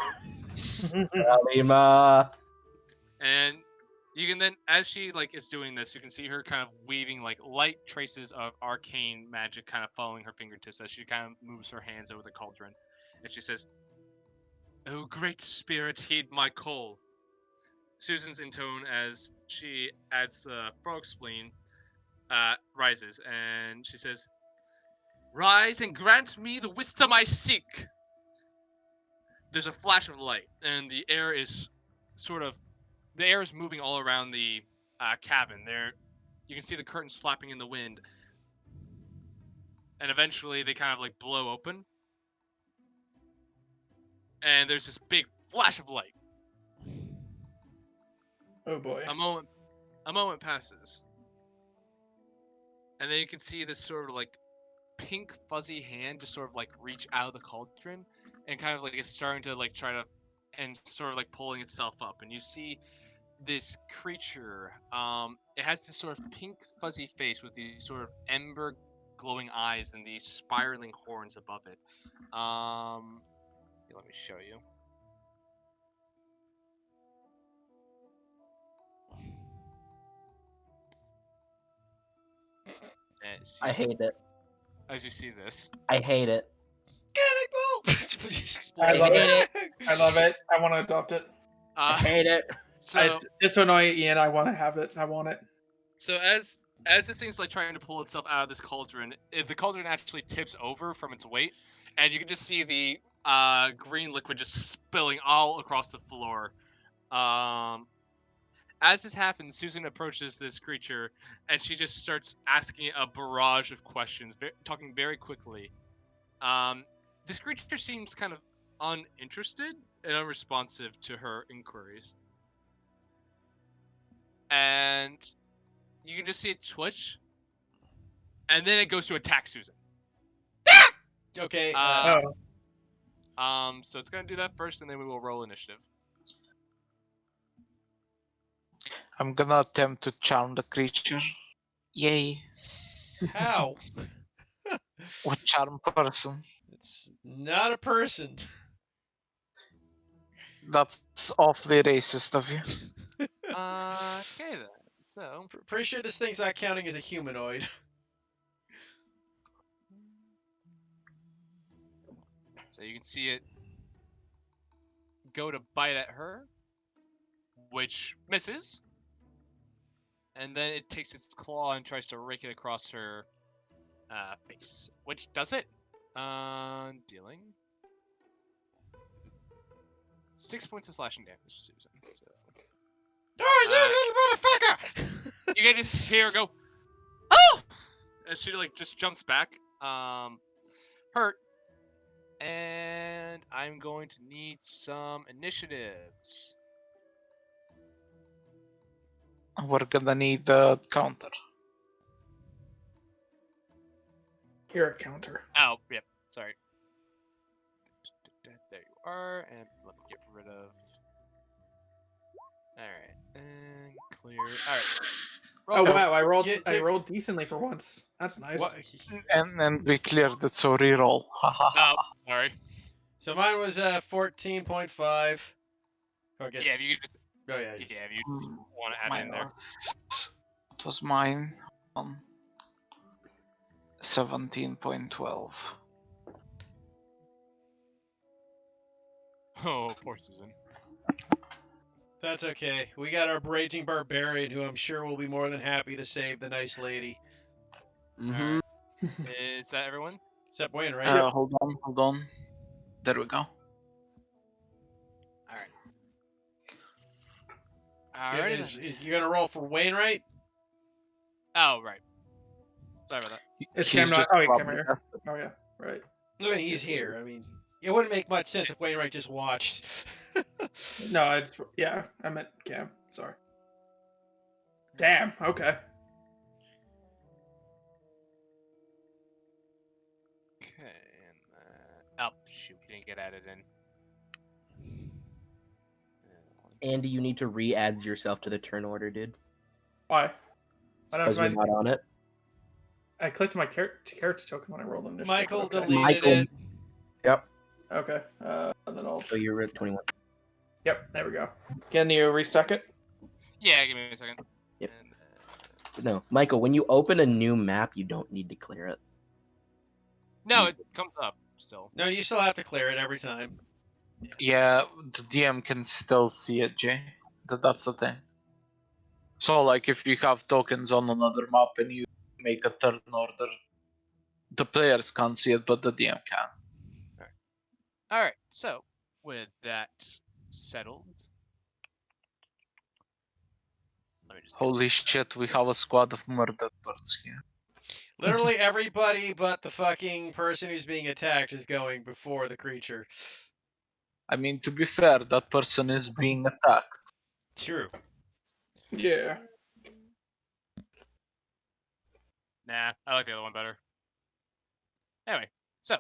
Kalima. And you can then, as she like is doing this, you can see her kind of weaving like light traces of arcane magic kind of following her fingertips as she kind of moves her hands over the cauldron. And she says, "Oh, great spirit, heed my call." Susan's intone as she adds the frog spleen rises, and she says, "Rise and grant me the wisdom I seek." There's a flash of light, and the air is moving all around the cabin. There, you can see the curtains flapping in the wind, and eventually they kind of like blow open, and there's this big flash of light. Oh boy. A moment passes, and then you can see this sort of like pink fuzzy hand just sort of like reach out of the cauldron and kind of like it's starting to like try to and sort of like pulling itself up, and you see this creature. It has this sort of pink fuzzy face with these sort of ember glowing eyes and these spiraling horns above it. Let me show you. I hate it. As you see this, I hate it. I love it. I love it. I want to adopt it. I hate it. so Just to annoy Ian, I want to have it. I want it. So as this thing's like trying to pull itself out of this cauldron, the cauldron actually tips over from its weight, and you can just see the green liquid just spilling all across the floor. As this happens, Susan approaches this creature, and she just starts asking it a barrage of questions, talking very quickly. This creature seems kind of uninterested and unresponsive to her inquiries. And you can just see it twitch, and then it goes to attack Susan. Okay. So it's gonna do that first, and then we will roll initiative. I'm gonna attempt to charm the creature. Yay. How? What charm person? It's not a person. That's awfully racist of you. Okay then. So Pretty sure this thing's not counting as a humanoid. you can see it go to bite at her, which misses. And then it takes its claw and tries to rake it across her face, which does it. Dealing 6 points of slashing damage to Susan. So Oh, you little motherfucker! you can just hear her go, "Oh!" as she like just jumps back, hurt. And I'm going to need some initiatives. We're gonna need the counter. Here, a counter. Oh, yep. Sorry. There you are, and let me get rid of. All right, and clear. All right. Oh wow, I rolled. Yeah, I rolled decently for once. That's nice. What? And we cleared it, so reroll. Oh, sorry. So mine was 14.5. Oh, I guess. Yeah, if you could just, Oh yeah. yeah, Yes. if you want to add Mine in there. it was mine on 17.12. Oh, poor Susan. That's okay. We got our raging barbarian, who I'm sure will be more than happy to save the nice lady. Mm-hmm. Is that everyone? Except Wayne, right? Hold on. There we go. Alrighty then. Is you gonna roll for Wainwright? Oh, right. Sorry about that. Is He's Cam not? just Oh, wait, Cam probably here. Oh yeah, right. I mean, he's here. I mean, it wouldn't make much sense if Wainwright just watched. No, I meant Cam. Sorry. Damn. Okay. Okay, and oh shoot, he didn't get added in. Andy, you need to re-add yourself to the turn order, dude. Why? I don't Because you're have not on it. I clicked my character token when I rolled initiative. Michael Okay. deleted Michael. it. Yep. Okay. And then I'll. So you're at 21. Yep. There we go. Can you restuck it? Yeah, give me a second. Yep. And, No, Michael, when you open a new map, you don't need to clear it. no, it comes up still. No, you still have to clear it every time. Yeah, the DM can still see it, Jay. That's the thing. So, like, if you have tokens on another map and you make a turn order, the players can't see it, but the DM can. All right, so with that settled, let me just Holy shit, we have a squad of murdered birds here. Literally everybody but the fucking person who's being attacked is going before the creature. I mean, to be fair, that person is being attacked. True. Yeah. Nah, I like the other one better. Anyway, so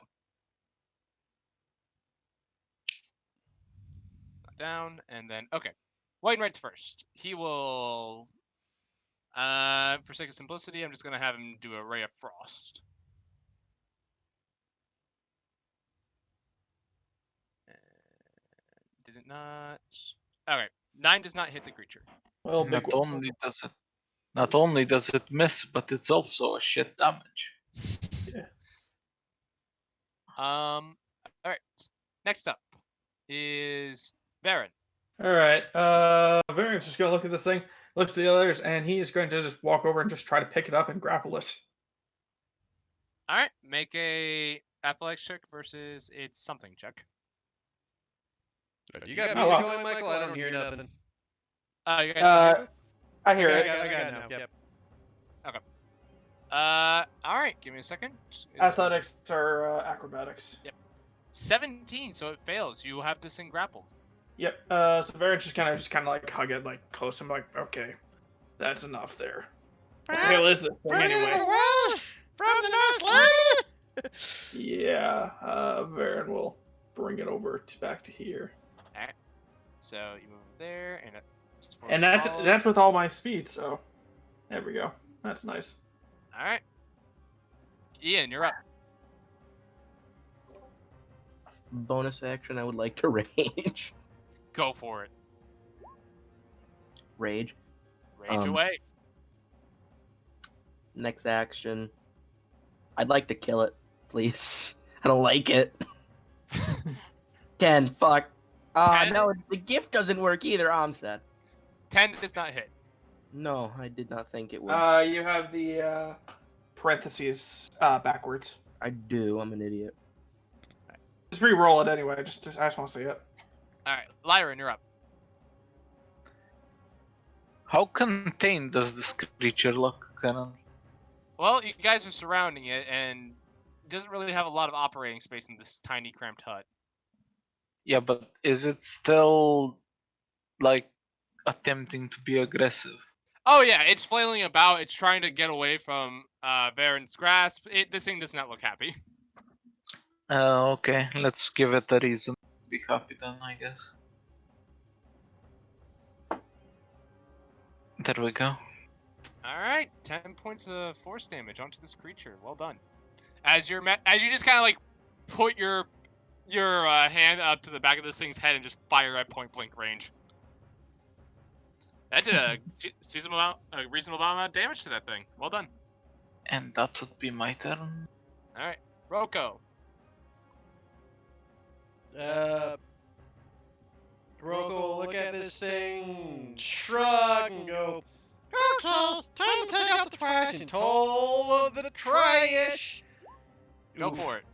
down and then okay. Wainwright's first. He will. For sake of simplicity, I'm just gonna have him do a ray of frost. Did it not? Okay, 9 does not hit the creature. Well, big Not one. only does it miss, but it's also a shit damage. All right. Next up is Baron. All right. Variant's just gonna look at this thing, looks at the others, and he is going to just walk over and just try to pick it up and grapple it. All right, make a athletics check versus its something check. You got Oh, music wow. going, Michael? I don't hear nothing. You guys can hear this? I hear Okay, it. I got it now. Yep. All right, give me a second. It is Athletics or acrobatics. 17, so it fails. You have this thing grappled. Yep. So Variant just kind of like hug it like close. I'm like, okay, that's enough there. What the hell is this thing Bring it anyway? away from the nice lady. Yeah. Variant will bring it over back to here, So you move there, and it's for and that's small. with all my speed. So there we go. That's nice. All right. Ian, you're up. Bonus action, I would like to rage. Go for it. Rage. Rage away. Next action. I'd like to kill it, please. I don't like it. 10, fuck. 10? No, the gift doesn't work either. I'm sad. 10 does not hit. No, I did not think it would. You have the parentheses backwards. I do. I'm an idiot. Just re-roll it anyway. I just want to see it. All right, Lyran, you're up. How contained does this creature look, Canon? Well, you guys are surrounding it, and it doesn't really have a lot of operating space in this tiny, cramped hut. Yeah, but is it still, like, attempting to be aggressive? Oh yeah, it's flailing about. It's trying to get away from Varen's grasp. This thing does not look happy. Okay, let's give it a reason to be happy then, I guess. There we go. All right, 10 points of force damage onto this creature. Well done. As you just kind of like put your hand up to the back of this thing's head and just fire at point blank range. That did a reasonable amount of damage to that thing. Well done. And that would be my turn. All right, Roko. Kuroko will look at this thing, shrug, and go, okay, time to take out the trash and toll of the trash. Go Oof. for it.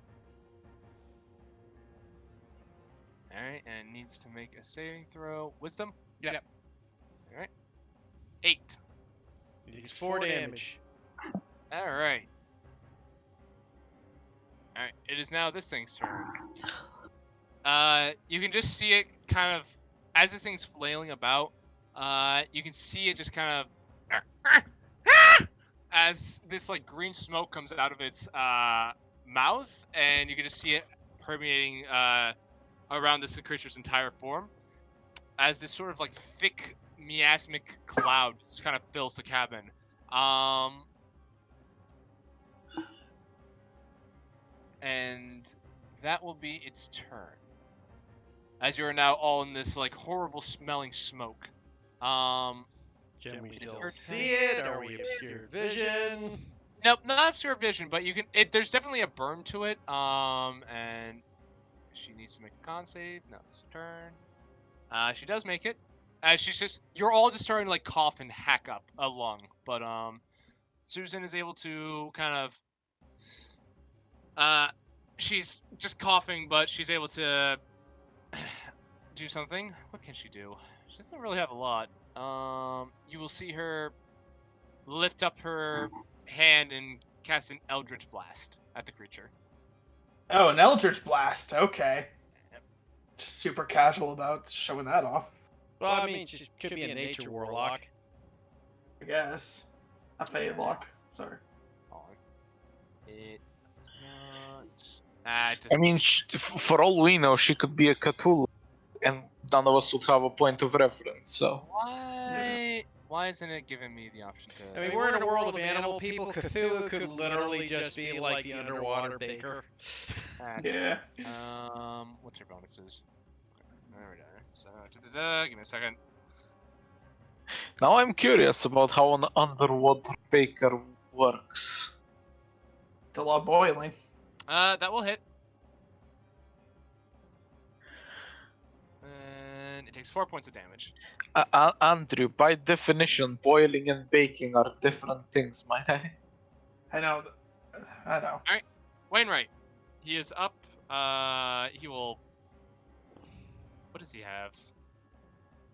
Alright, and it needs to make a saving throw. Wisdom? Yep. Alright. 8. He takes 4 damage. Alright. Alright, it is now this thing's turn. You can just see it kind of, as this thing's flailing about, you can see it just kind of, as this like green smoke comes out of its mouth, and you can just see it permeating around this creature's entire form, as this sort of like thick miasmic cloud just kind of fills the cabin. And that will be its turn. As you are now all in this like horrible smelling smoke. Can we still see it? Are we obscured vision? Nope, not obscure vision, but you can. There's definitely a burn to it. And she needs to make a con save. No, it's her turn. She does make it. She's just. You're all just starting to like cough and hack up a lung, but Susan is able to kind of. She's just coughing, but she's able to do something. What can she do? She doesn't really have a lot. You will see her lift up her hand and cast an Eldritch Blast at the creature. Oh, an Eldritch Blast. Okay. Just super casual about showing that off, Well, I mean, she could be a nature warlock. I guess. A Fey Lock. Sorry. It does not. It does I mean, for all we know, she could be a Cthulhu, and none of us would have a point of reference. So Why isn't it giving me the option to? I mean, we're in a world of animal people. Cthulhu could literally just be like the underwater baker. Yeah. What's her bonuses? There we go. So, give me a second. now I'm curious about how an underwater baker works. It's a lot boiling. That will hit. And it takes 4 points of damage. Andrew, by definition, boiling and baking are different things, my guy. I know. I know. Wainwright. He is up. He will. What does he have?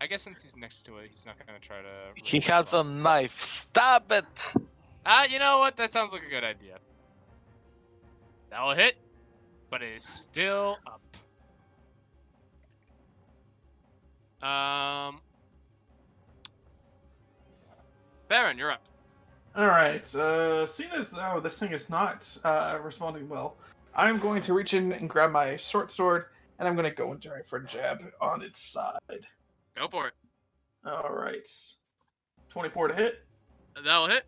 I guess since he's next to it, he's not gonna try to. He has a knife. Stab it! You know what? That sounds like a good idea. That will hit, but it is still up. Baron, you're up. Alright, seeing as though this thing is not responding well, I'm going to reach in and grab my short sword, and I'm going to go and try for a jab on its side. Go for it. Alright. 24 to hit, That'll hit.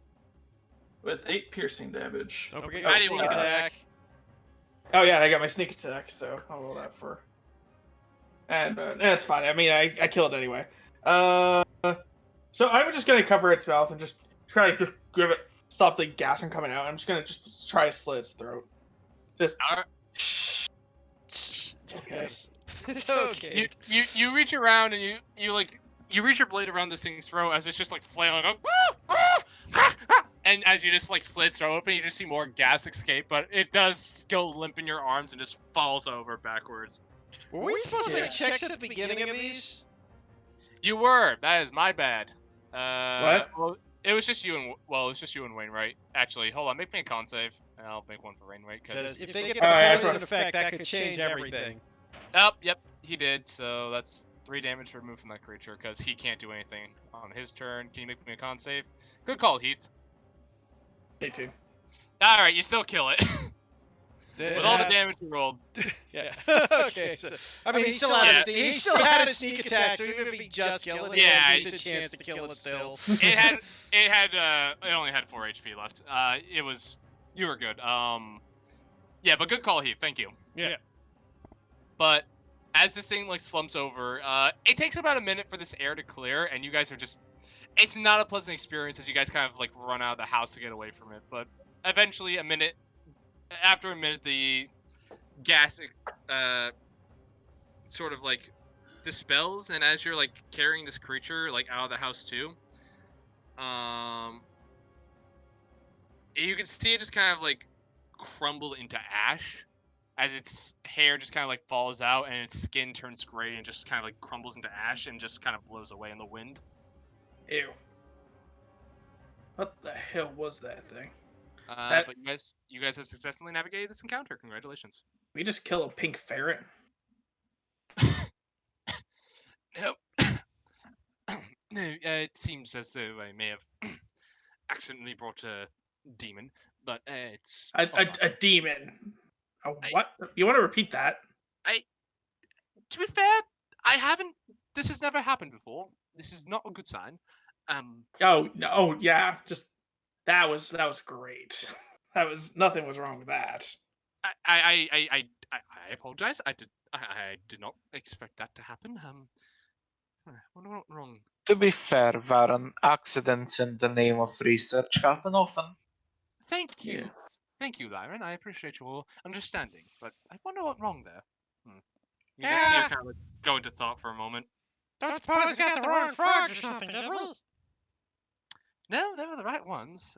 with 8 piercing damage. Don't forget How your do you sneak want attack. Oh yeah, and I got my sneak attack, so I'll roll that for... And that's fine, I mean, I kill it anyway. So I'm just going to cover its mouth and just try to give it, stop the gas from coming out. I'm just going to just try to slit its throat. Just... Alright. Okay. It's okay. You reach around and you reach your blade around this thing's throat as it's just like flailing up. And as you just like slit its throat open, you just see more gas escape, but it does go limp in your arms and just falls over backwards. Were we supposed to make checks at the beginning of these? You were. That is my bad. What? Well, it was just you and Wainwright. Actually, hold on. Make me a con save, and I'll make one for Wainwright. Because Because if they get the Alright, poison effect, that could change everything. yep, he did. So that's 3 damage removed from that creature because he can't do anything on his turn. Can you make me a con save? Good call, Heath. 18. All right, you still kill it with all the damage you rolled. Yeah. Okay. So, I mean, he still had he still had a sneak attack, so even if he just killed it, he had a decent chance to kill it still. It only had 4 HP left. You were good. Yeah, but good call, Heath. Thank you. Yeah. But as this thing like slumps over, it takes about a minute for this air to clear, and you guys are just. It's not a pleasant experience as you guys kind of like run out of the house to get away from it. But eventually, after a minute, the gas sort of like dispels, and as you're like carrying this creature like out of the house too, you can see it just kind of like crumble into ash as its hair just kind of like falls out and its skin turns gray and just kind of like crumbles into ash and just kind of blows away in the wind. Ew. What the hell was that thing? But you guys have successfully navigated this encounter. Congratulations. We just kill a pink ferret. No. No, it seems as though I may have accidentally brought a demon, but it's all fine. A demon. A what? You want to repeat that? To be fair, I haven't. This has never happened before. This is not a good sign. Oh no! Yeah, just that was great. That was nothing was wrong with that. I apologize. I did not expect that to happen. What went wrong? To be fair, Varen, accidents in the name of research happen often. Thank you. Yeah. Thank you, Lyran. I appreciate your understanding, but I wonder what wrong there. You just see her kind of like go into thought for a moment. Don't suppose we got the wrong frogs or something, did we? No, they were the right ones.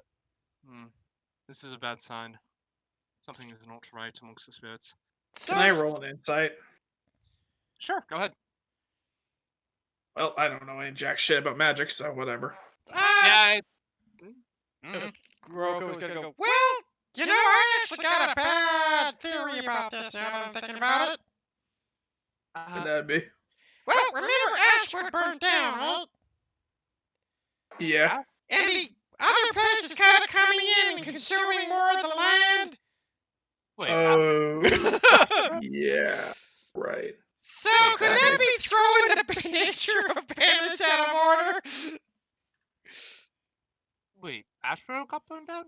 This is a bad sign. Something is not right amongst the spirits. Can I roll an insight? Sure, go ahead. Well, I don't know any jack shit about magic, so whatever. Yeah. Roko's gonna go, well, you know, I actually got a bad theory about this now that I'm thinking about it. Could that be? Well, remember Ashwood burned down, right? Yeah. And the other place is kind of coming in and consuming more of the land. Wait. Oh. Yeah. Right. So could that be throwing the nature of bandits out of order? Wait, Ashborough got burned down?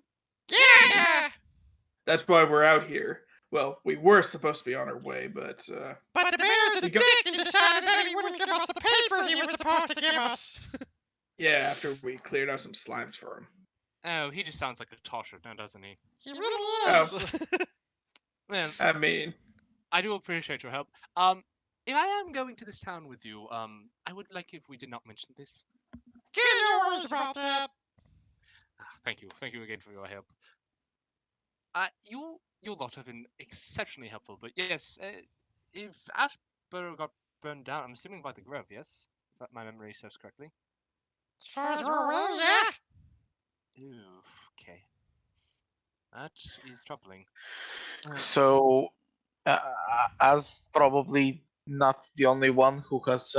Yeah! That's why we're out here. Well, we were supposed to be on our way, but But the mayor's a You go- dick and decided that he wouldn't give us the paper he was supposed to give us. yeah, after we cleared out some slimes for him. Oh, he just sounds like a tosher now, doesn't he? He really is. Man, I mean, I do appreciate your help. If I am going to this town with you, I would like if we did not mention this. Get no worries about that. Thank you again for your help. You lot have been exceptionally helpful, but yes, if Ashborough got burned down, I'm assuming by the Grove, yes? If my memory serves correctly. As far as we're aware, yeah. Oof, okay. That is troubling. So, as probably not the only one who has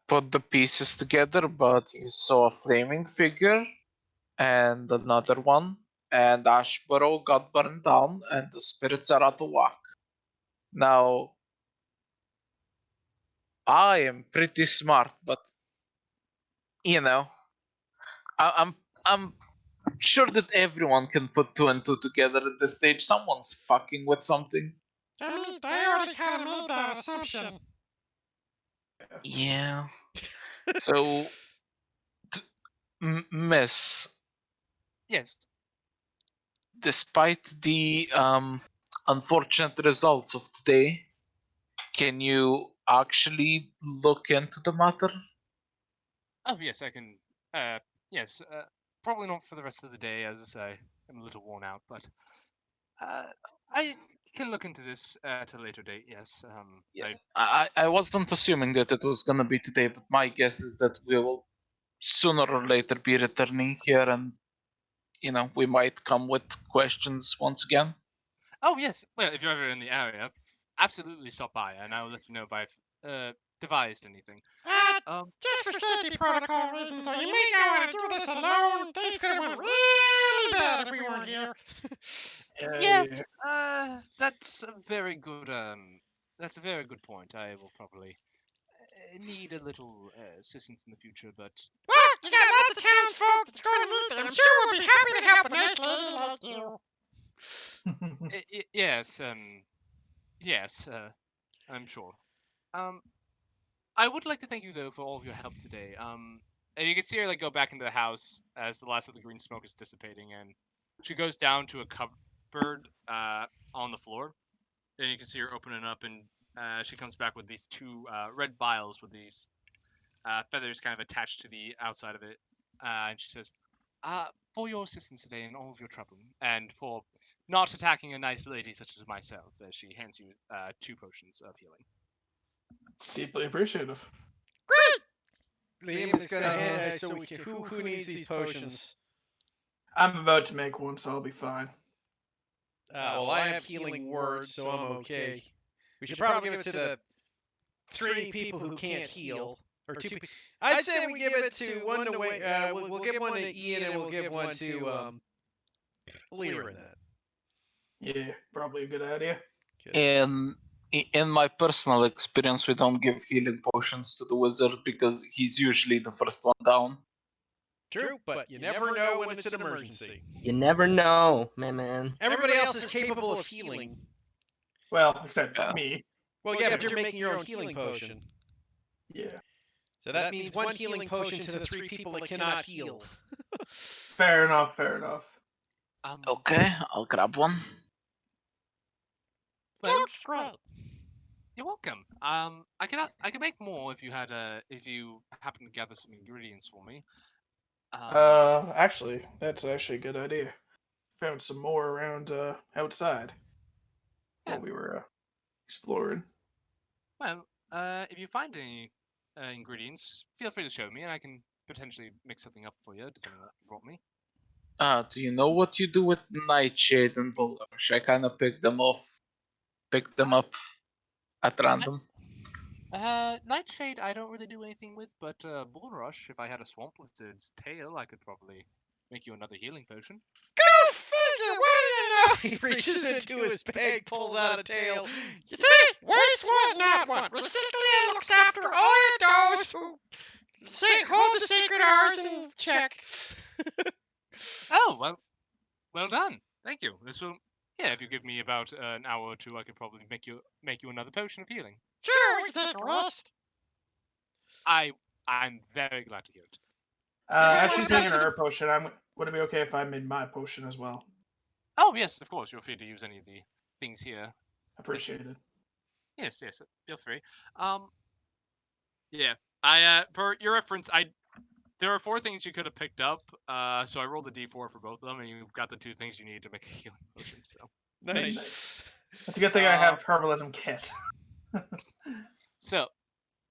put the pieces together, but you saw a flaming figure and another one, and Ashborough got burned down, and the spirits are out of whack. Now, I am pretty smart, but you know, I'm sure that everyone can put two and two together at this stage. Someone's fucking with something. I mean, they already kind of made that assumption. Yeah. So, Miss, Yes. despite the unfortunate results of today, can you actually look into the matter? Oh, yes, I can. Yes. Probably not for the rest of the day, as I say. I'm a little worn out, but I can look into this at a later date. Yes. Yeah. I wasn't assuming that it was gonna be today, but my guess is that we will sooner or later be returning here, and we might come with questions once again. Oh yes. Well, if you're ever in the area, absolutely stop by, and I will let you know if I've devised anything. Just for safety protocol reasons, though, you may not want to do this alone. Things could have went really bad if we weren't here. Yes. That's a very good. That's a very good point. I will probably need a little assistance in the future, but Well, you got lots of townsfolk that's going to meet there. I'm sure we'll be happy to help a nice lady like you. yes. Yes. I'm sure. I would like to thank you though for all of your help today. And you can see her like go back into the house as the last of the green smoke is dissipating, and she goes down to a cupboard on the floor. And you can see her open it up, and she comes back with these two red vials with these feathers kind of attached to the outside of it. And she says, for your assistance today in all of your trouble, and for not attacking a nice lady such as myself, she hands you 2 potions of healing. Deeply appreciative. Liam is gonna hand. So we can, who needs these potions? I'm about to make one, so I'll be fine. Well, I have healing words, so I'm okay. We should probably give it to the 3 people who can't heal, or 2. I'd say we give it to one to Wayne. We'll give one to Ian, and we'll give one to Lyra. That. Yeah, probably a good idea. In my personal experience, we don't give healing potions to the wizard because he's usually the first one down. True, but you never know when it's an emergency. You never know, man. Everybody else is capable of healing. Well, except Yeah. me. Well, yeah, but you're making your own healing potion. Yeah. So that means one healing potion to the 3 people that cannot heal. Fair enough. Fair enough. Okay, I'll grab one. Well, Looks great. you're welcome. I could make more if you happen to gather some ingredients for me. Actually, that's actually a good idea. Found some more around outside Yeah. while we were exploring. Well, if you find any ingredients, feel free to show me, and I can potentially mix something up for you, depending on what you brought me. Do you know what you do with Nightshade and Bullrush? I kind of picked them up at random. Nightshade, I don't really do anything with, but Bullrush, if I had a swamp lizard's tail, I could probably make you another healing potion. Go figure, what do you know? He reaches into his bag, pulls out a tail. You see, waste one, not one. Recycling looks after all of those who hold the sacred hours in check. Oh, well done. Thank you. If you give me about an hour or 2, I could probably make you another potion of healing. Sure, we can take a rest. I'm very glad to hear it. Actually, taking her potion, would it be okay if I made my potion as well? Oh yes, of course. You're free to use any of the things here. Appreciated. Yes, feel free. Yeah. For your reference, there are 4 things you could have picked up. So I rolled a d4 for both of them, and you got the 2 things you need to make a healing potion. So Nice. That's a good thing I have herbalism kit. So,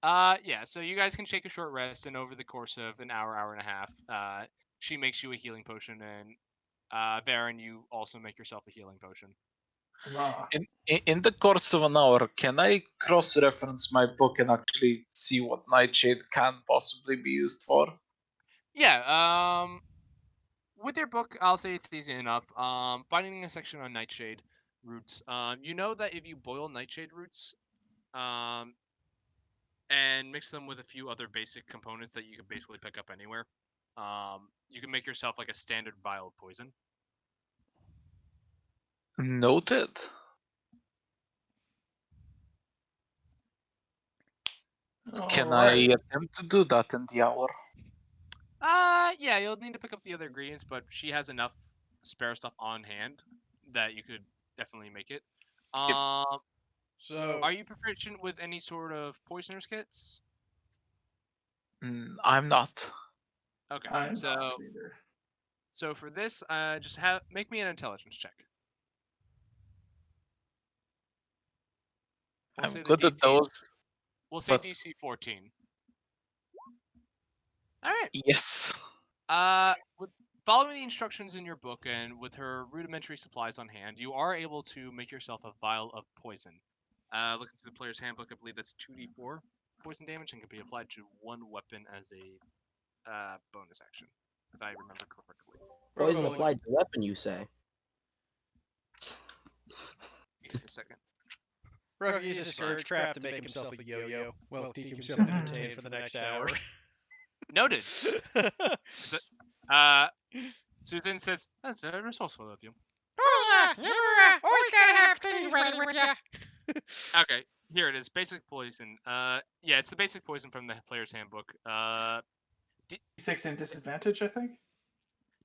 so you guys can take a short rest, and over the course of an hour and a half, she makes you a healing potion, and Varen, you also make yourself a healing potion. Huzzah. In the course of an hour, can I cross-reference my book and actually see what Nightshade can possibly be used for? Yeah, with your book, I'll say it's easy enough. Finding a section on Nightshade roots. You know that if you boil Nightshade roots, and mix them with a few other basic components that you can basically pick up anywhere, you can make yourself like a standard vial of poison. Noted. Can Alright. I attempt to do that in the hour? Yeah, you'll need to pick up the other ingredients, but she has enough spare stuff on hand that you could definitely make it. So, Are you proficient with any sort of poisoner's kits? I'm not. Okay, I'm so not either. so for this, just make me an intelligence check. We'll say I'm the good at DC those. We'll say but- DC 14. All right. Yes. With following the instructions in your book and with her rudimentary supplies on hand, you are able to make yourself a vial of poison. Looking through the player's handbook, I believe that's 2d4 poison damage and can be applied to one weapon as a bonus action, if I remember correctly. Poison applied to weapon, you say? Give me a second. Rogue uses Scourge Craft to make himself a yo-yo. Well, keep himself entertained for the next hour. Noted. Susan says, that's very resourceful of you. Oh yeah, always gotta have things ready with ya. Okay, here it is. Basic poison. Yeah, it's the basic poison from the player's handbook. 6 in disadvantage, I think.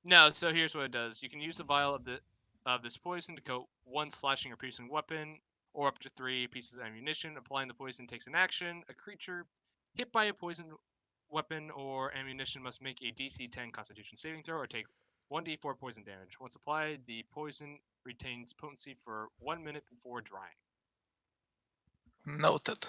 No, so here's what it does. You can use a vial of this poison to coat one slashing or piercing weapon or up to 3 pieces of ammunition. Applying the poison takes an action. A creature hit by a poison weapon or ammunition must make a DC 10 Constitution saving throw or take 1d4 poison damage. Once applied, the poison retains potency for 1 minute before drying. Noted.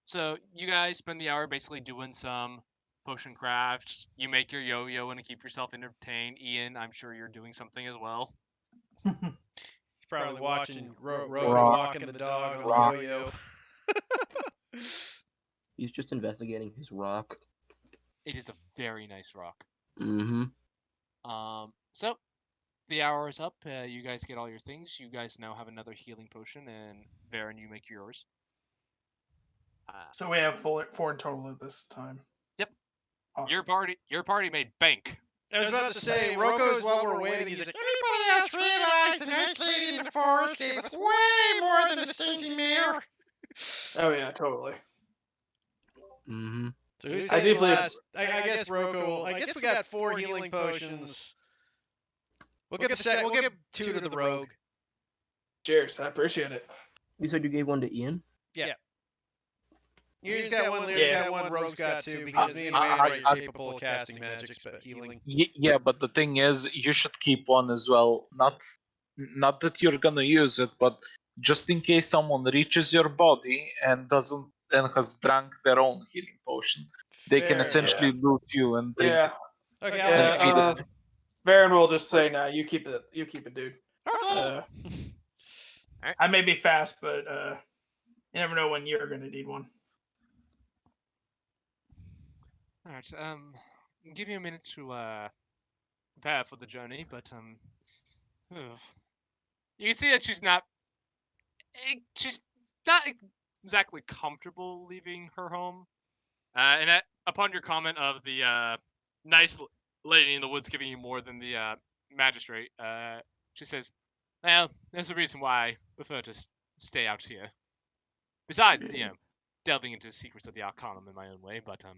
So you guys spend the hour basically doing some potion craft. You make your yo-yo and to keep yourself entertained. Ian, I'm sure you're doing something as well. He's probably watching Roku Rock. walking the dog on the yo-yo. He's just investigating his rock. It is a very nice rock. Mm-hmm. So the hour is up. You guys get all your things. You guys now have another healing potion, and Varen, you make yours. So we have 4 in total at this time. Yep. Awesome. Your party made bank. I was about to say, Roko's while we're waiting, he's like, anybody else realize the nice lady in the forest gave us way more than the stingy mayor? Oh yeah, totally. Mm-hmm. So who's I taking do believe- last? I guess Roko. I guess we got 4 healing potions. We'll give We'll give 2 to the rogue. Cheers, I appreciate it. You said you gave one to Ian? He's got one. Lear's got one. Rogue's got 2 because me and Wainwright are capable of casting magics, but healing. Yeah, but the thing is, you should keep one as well. Not that you're gonna use it, but just in case someone reaches your body and has drank their own healing potion, they can Fair. essentially loot you and drink Yeah. it. Okay, Yeah, I'll let you Varen will just say, "Nah, you keep it. You keep it, dude." Okay. I may be fast, but you never know when you're gonna need one. All right. Give you a minute to prepare for the journey, but you can see that she's not exactly comfortable leaving her home. And upon your comment of the nice lady in the woods giving you more than the magistrate, she says, "Well, there's a reason why I prefer to stay out here. Besides, delving into the secrets of the Arcanum in my own way, but Well,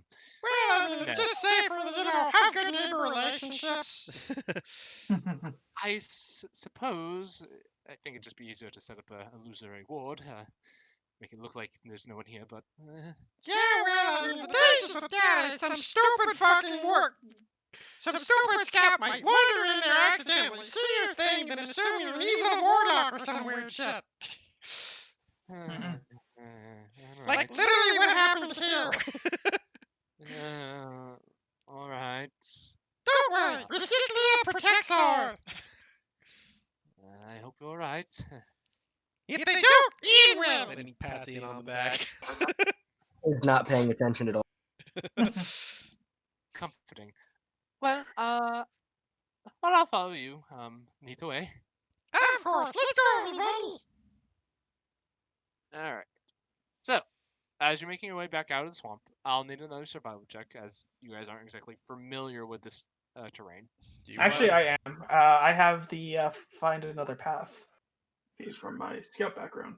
I mean, it's Yeah. just safer to, have good neighbor relationships. I suppose I think it'd just be easier to set up a illusory ward, make it look like there's no one here. But Yeah, well, I mean, the dangers with that is some stupid fucking work. Some stupid scout might wander in there accidentally, see your thing, then assume you're an evil warlock or some weird shit. Like, literally what happened here. All right. Don't worry, Recyclia protects all. I hope you're all right. If they don't, Ian will. And he pats Ian on the back. He's not paying attention at all. Comforting. Well, I'll follow you. Lead the way. Of course, let's go, everybody. All right. So, as you're making your way back out of the swamp, I'll need another survival check, as you guys aren't exactly familiar with this terrain. Actually, I am. I have the find another path page from my scout background.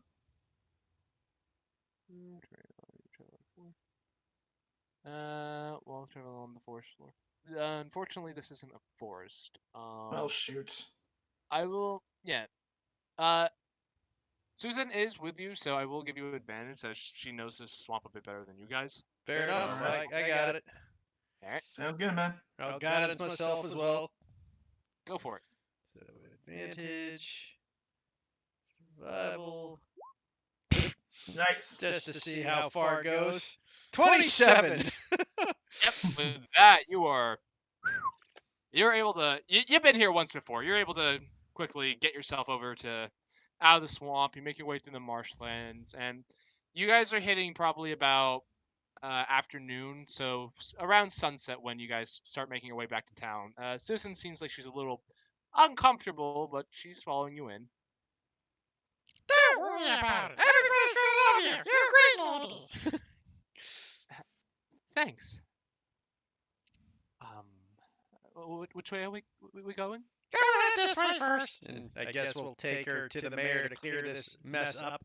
Well, travel on the forest floor. Unfortunately, this isn't a forest. Well, shoot. I will. Yeah. Susan is with you, so I will give you advantage, as she knows this swamp a bit better than you guys. Fair enough. I got it. All right, Sounds good, man. I'll guidance myself as well. go for it. So advantage, survival, Nice. just to see how far it goes. 27. Yep. With that, you're able to. You've been here once before. You're able to quickly get yourself over to out of the swamp. You make your way through the marshlands, and you guys are hitting probably about afternoon, so around sunset when you guys start making your way back to town. Susan seems like she's a little uncomfortable, but she's following you in. Don't worry about it. Everybody's gonna love you. You're a great lady. Thanks. Which way are we going? Go ahead this way first. And I guess we'll take her to the mayor to clear this mess up.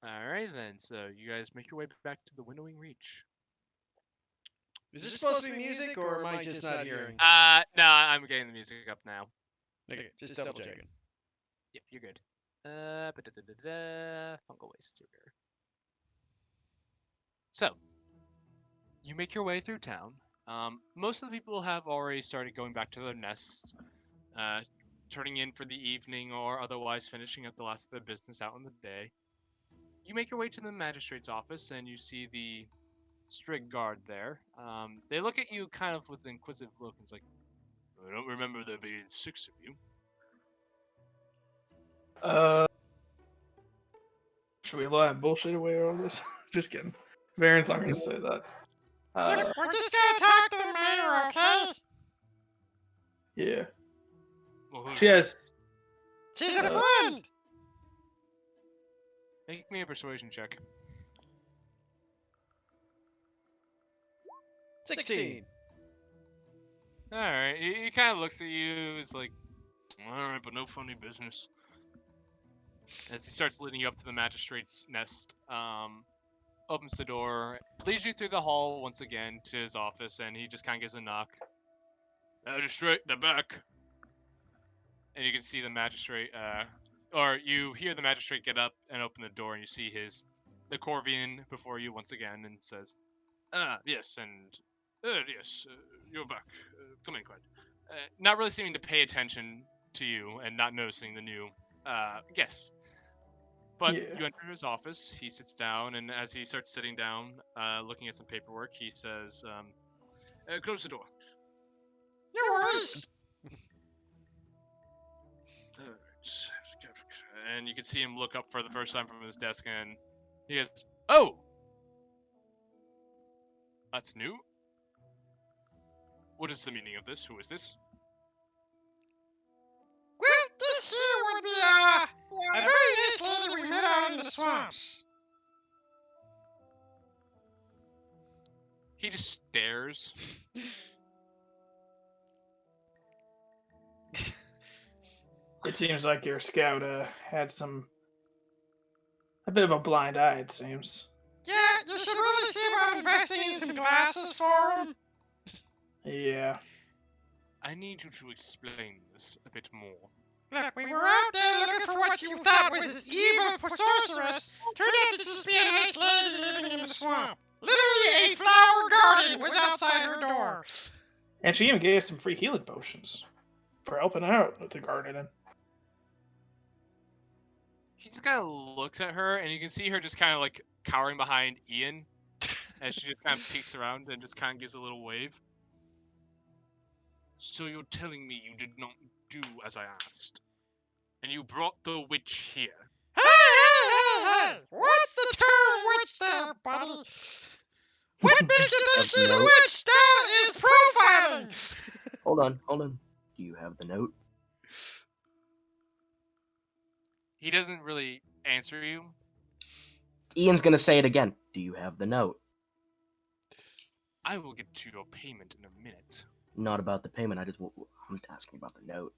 All right then. So you guys make your way back to the Winnowing Reach. Is there supposed to be music, or am I just not hearing? No, I'm getting the music up now. Okay, just double checking. Yep, you're good. Fungal waste here. So, you make your way through town. Most of the people have already started going back to their nests, turning in for the evening or otherwise finishing up the last of their business out in the day. You make your way to the magistrate's office and you see the Strig guard there. They look at you kind of with an inquisitive look and it's like, I don't remember there being 6 of you. Should we lie and bullshit away all this? Just kidding. Varen's not gonna say that. Look, we're just gonna talk to the mayor, okay? Yeah. Well, who's... She has. She's a friend! Make me a persuasion check. 16. Alright, he kind of looks at you, is like, alright, but no funny business. As he starts leading you up to the magistrate's nest, opens the door, leads you through the hall once again to his office, and he just kind of gives a knock. Magistrate, the back. And you can see the magistrate, or you hear the magistrate get up and open the door, and you see the Corvian before you once again, and says, yes, and, yes, you're back. Come in, quiet. Not really seeming to pay attention to you, and not noticing the new, guest. But Yeah. you enter his office, he sits down, and as he starts sitting down, looking at some paperwork, he says, close the door. No worries. And you can see him look up for the first time from his desk, and he goes, oh! That's new? What is the meaning of this? Who is this? Well, this here would be, a very nice lady we met out in the swamps. He just stares. It seems like your scout had a bit of a blind eye. It seems. Yeah, you should really see about investing in some glasses for him. Yeah. I need you to explain this a bit more. Look, we were out there looking for what you thought was this evil sorceress. Turned out to just be a nice lady living in the swamp. Literally a flower garden was outside her door. And she even gave us some free healing potions for helping out with the gardening. He just kind of looks at her, and you can see her just kind of like cowering behind Ian as she just kind of peeks around and just kind of gives a little wave. So you're telling me you did not do as I asked, and you brought the witch here? Hey! What's the term witch there, buddy? What makes you think she's a witch? That is profiling! Hold on. Do you have the note? He doesn't really answer you. Ian's gonna say it again. Do you have the note? I will get to your payment in a minute. Not about the payment. I'm asking about the note.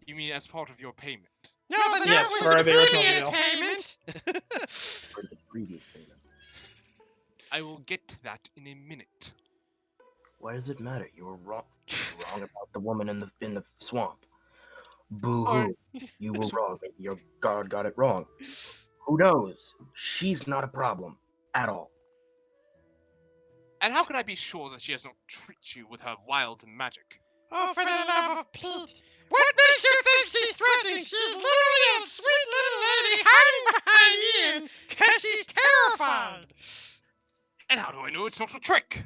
You mean as part of your payment? No, the Yes, note was for the the original previous deal. payment. For the previous payment. I will get to that in a minute. Why does it matter? You were wrong. You were wrong about the woman in the swamp. Boo hoo. Alright. You were wrong. Maybe your guard got it wrong. Who knows? She's not a problem at all. And how can I be sure that she has not tricked you with her wild magic? Oh, for the love of Pete. What makes you think she's threatening? She's literally a sweet little lady hiding behind Ian because she's terrified. And how do I know it's not a trick?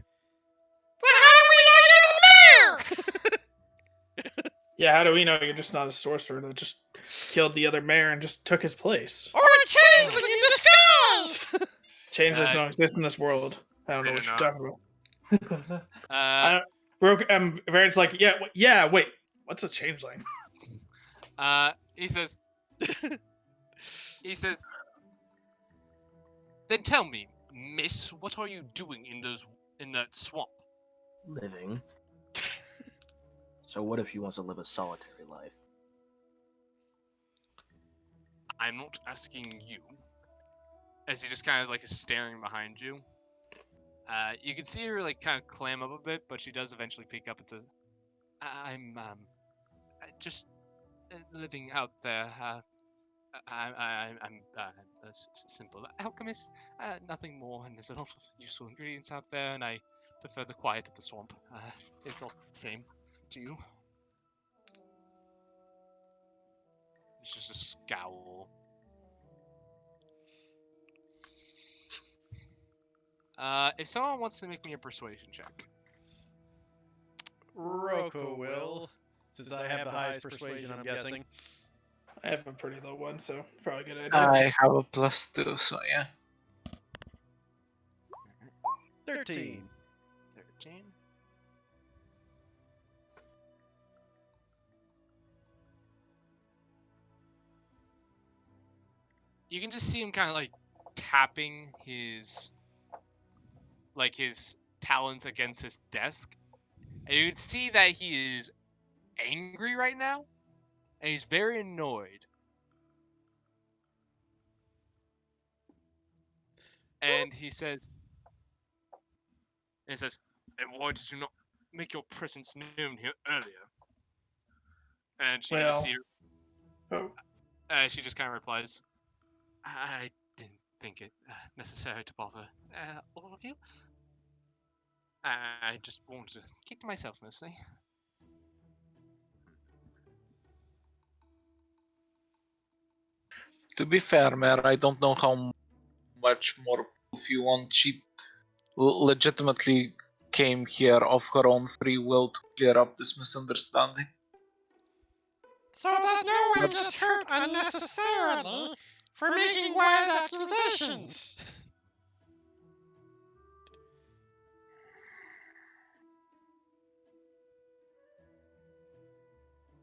Well, how do we know you're the mayor? Yeah, how do we know you're just not a sorcerer that just killed the other mayor and just took his place? Or a changeling in disguise! Changes Uh, don't exist in this world. I don't know I what you're don't talking about. Varen's like, yeah, wait, what's a changeling? He says, then tell me, miss, what are you doing in that swamp? Living. So what if she wants to live a solitary life? I'm not asking you. As he just kind of like is staring behind you. You can see her like kind of clam up a bit, but she does eventually pick up and says, "I'm just living out there. I'm a simple alchemist, nothing more, and there's a lot of useful ingredients out there, and I prefer the quiet of the swamp. It's all the same to you." It's just a scowl. If someone wants to make me a persuasion check. Roko will, since I have the highest persuasion, I'm guessing. I have a pretty low one, so probably a good idea. I have a +2, so yeah. 13. 13. You can just see him kind of like tapping his talons against his desk. And you can see that he is angry right now. And he's very annoyed. And he says, "And why did you not make your presence known here earlier?" And she just see her. She just kind of replies, "I didn't think it necessary to bother all of you. I just wanted to keep to myself mostly." To be fair, Mayor, I don't know how much more proof you want. She legitimately came here of her own free will to clear up this misunderstanding. So that no one gets hurt unnecessarily for making wild accusations.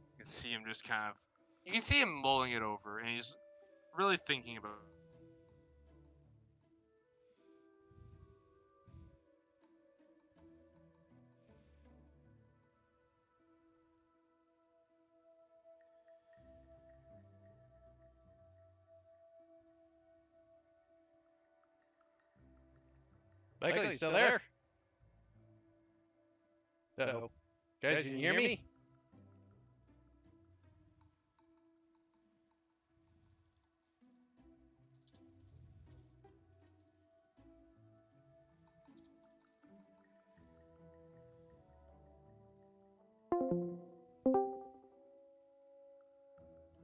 You can see him just kind of... You can see him mulling it over, and he's really thinking about it. Michael, you still there? Uh-oh. Guys, can you hear me?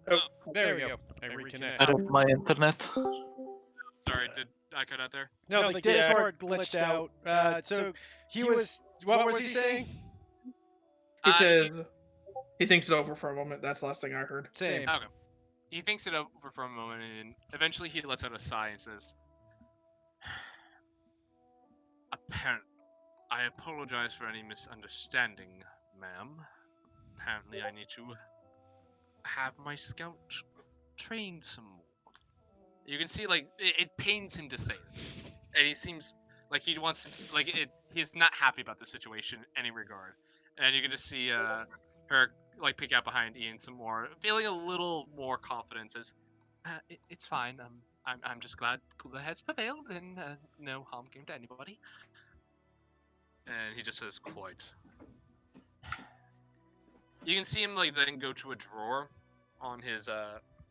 Oh, there we go. I reconnect. Out of my internet. Sorry, did I cut out there? No, the Discord glitched out. So he was. What was he saying? He says he thinks it over for a moment. That's the last thing I heard. Same. Okay. He thinks it over for a moment, and eventually he lets out a sigh and says, "Apparently, I apologize for any misunderstanding, ma'am. Apparently, I need to have my scout trained some more." You can see, like, it pains him to say this, and he seems like he wants, like, he's not happy about the situation in any regard. And you can just see her, like, peek out behind Ian some more, feeling a little more confidence. As it's fine. I'm just glad cooler heads prevailed, and no harm came to anybody. And he just says, "Quite." You can see him, like, then go to a drawer on his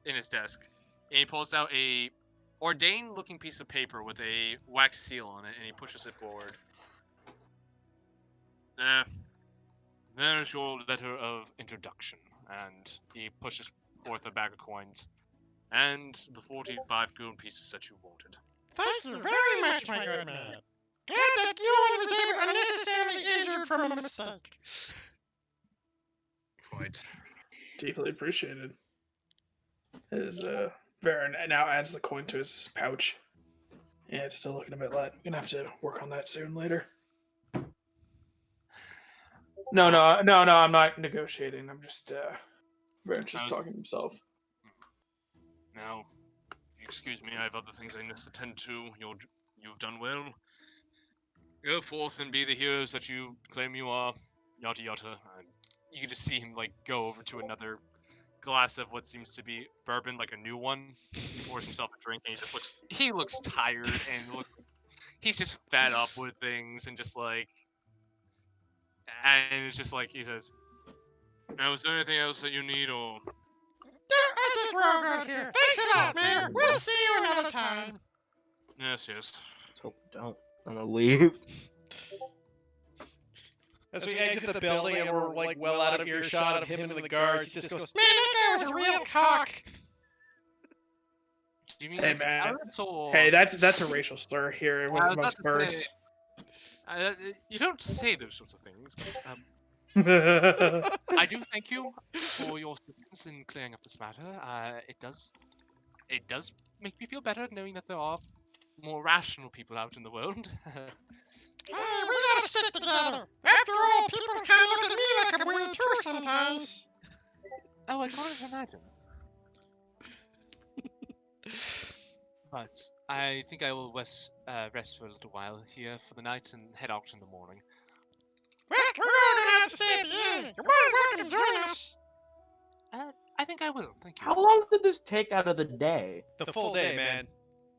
in his desk, and he pulls out a ordained-looking piece of paper with a wax seal on it, and he pushes it forward. There's your letter of introduction, and he pushes forth a bag of coins, and the 45 gold pieces that you wanted. Thank you very much, my good man. Glad that no one was ever unnecessarily injured from a mistake. Quite. Deeply appreciated. As Varen now adds the coin to his pouch. Yeah, it's still looking a bit light. I'm gonna have to work on that soon later. No, I'm not negotiating. I'm just Varen's just talking to himself. Now, if you excuse me, I have other things I must attend to. You've done well. Go forth and be the heroes that you claim you are. Yada yada. And you can just see him, like, go over to another glass of what seems to be bourbon, like a new one. He pours himself a drink, and he looks tired, and he's just fed up with things and just like, and it's just like he says, "Now, is there anything else that you need, or?" I think we're all good here. Thanks a lot, Mayor. We'll see you another time. Yes. Let's hope we don't. I'm gonna leave. As we exit the building and we're like well out of earshot of him and the guards, he just goes, Man, that guy was a real cock. Do you mean Hey, as man. parents, or? Hey, that's a racial slur here I was about amongst to birds. say, you don't say those sorts of things, but I do thank you for your assistance in clearing up this matter. It does make me feel better knowing that there are more rational people out in the world. Hey, we gotta stick together. After all, people kind of look at me like I'm weird too sometimes. Oh, I can't imagine. But I think I will rest for a little while here for the night and head out in the morning. Well, we're all gonna have to stay at the inn. You're more than welcome to join us. I think I will. Thank you. How long did this take out of the day? the full day, man.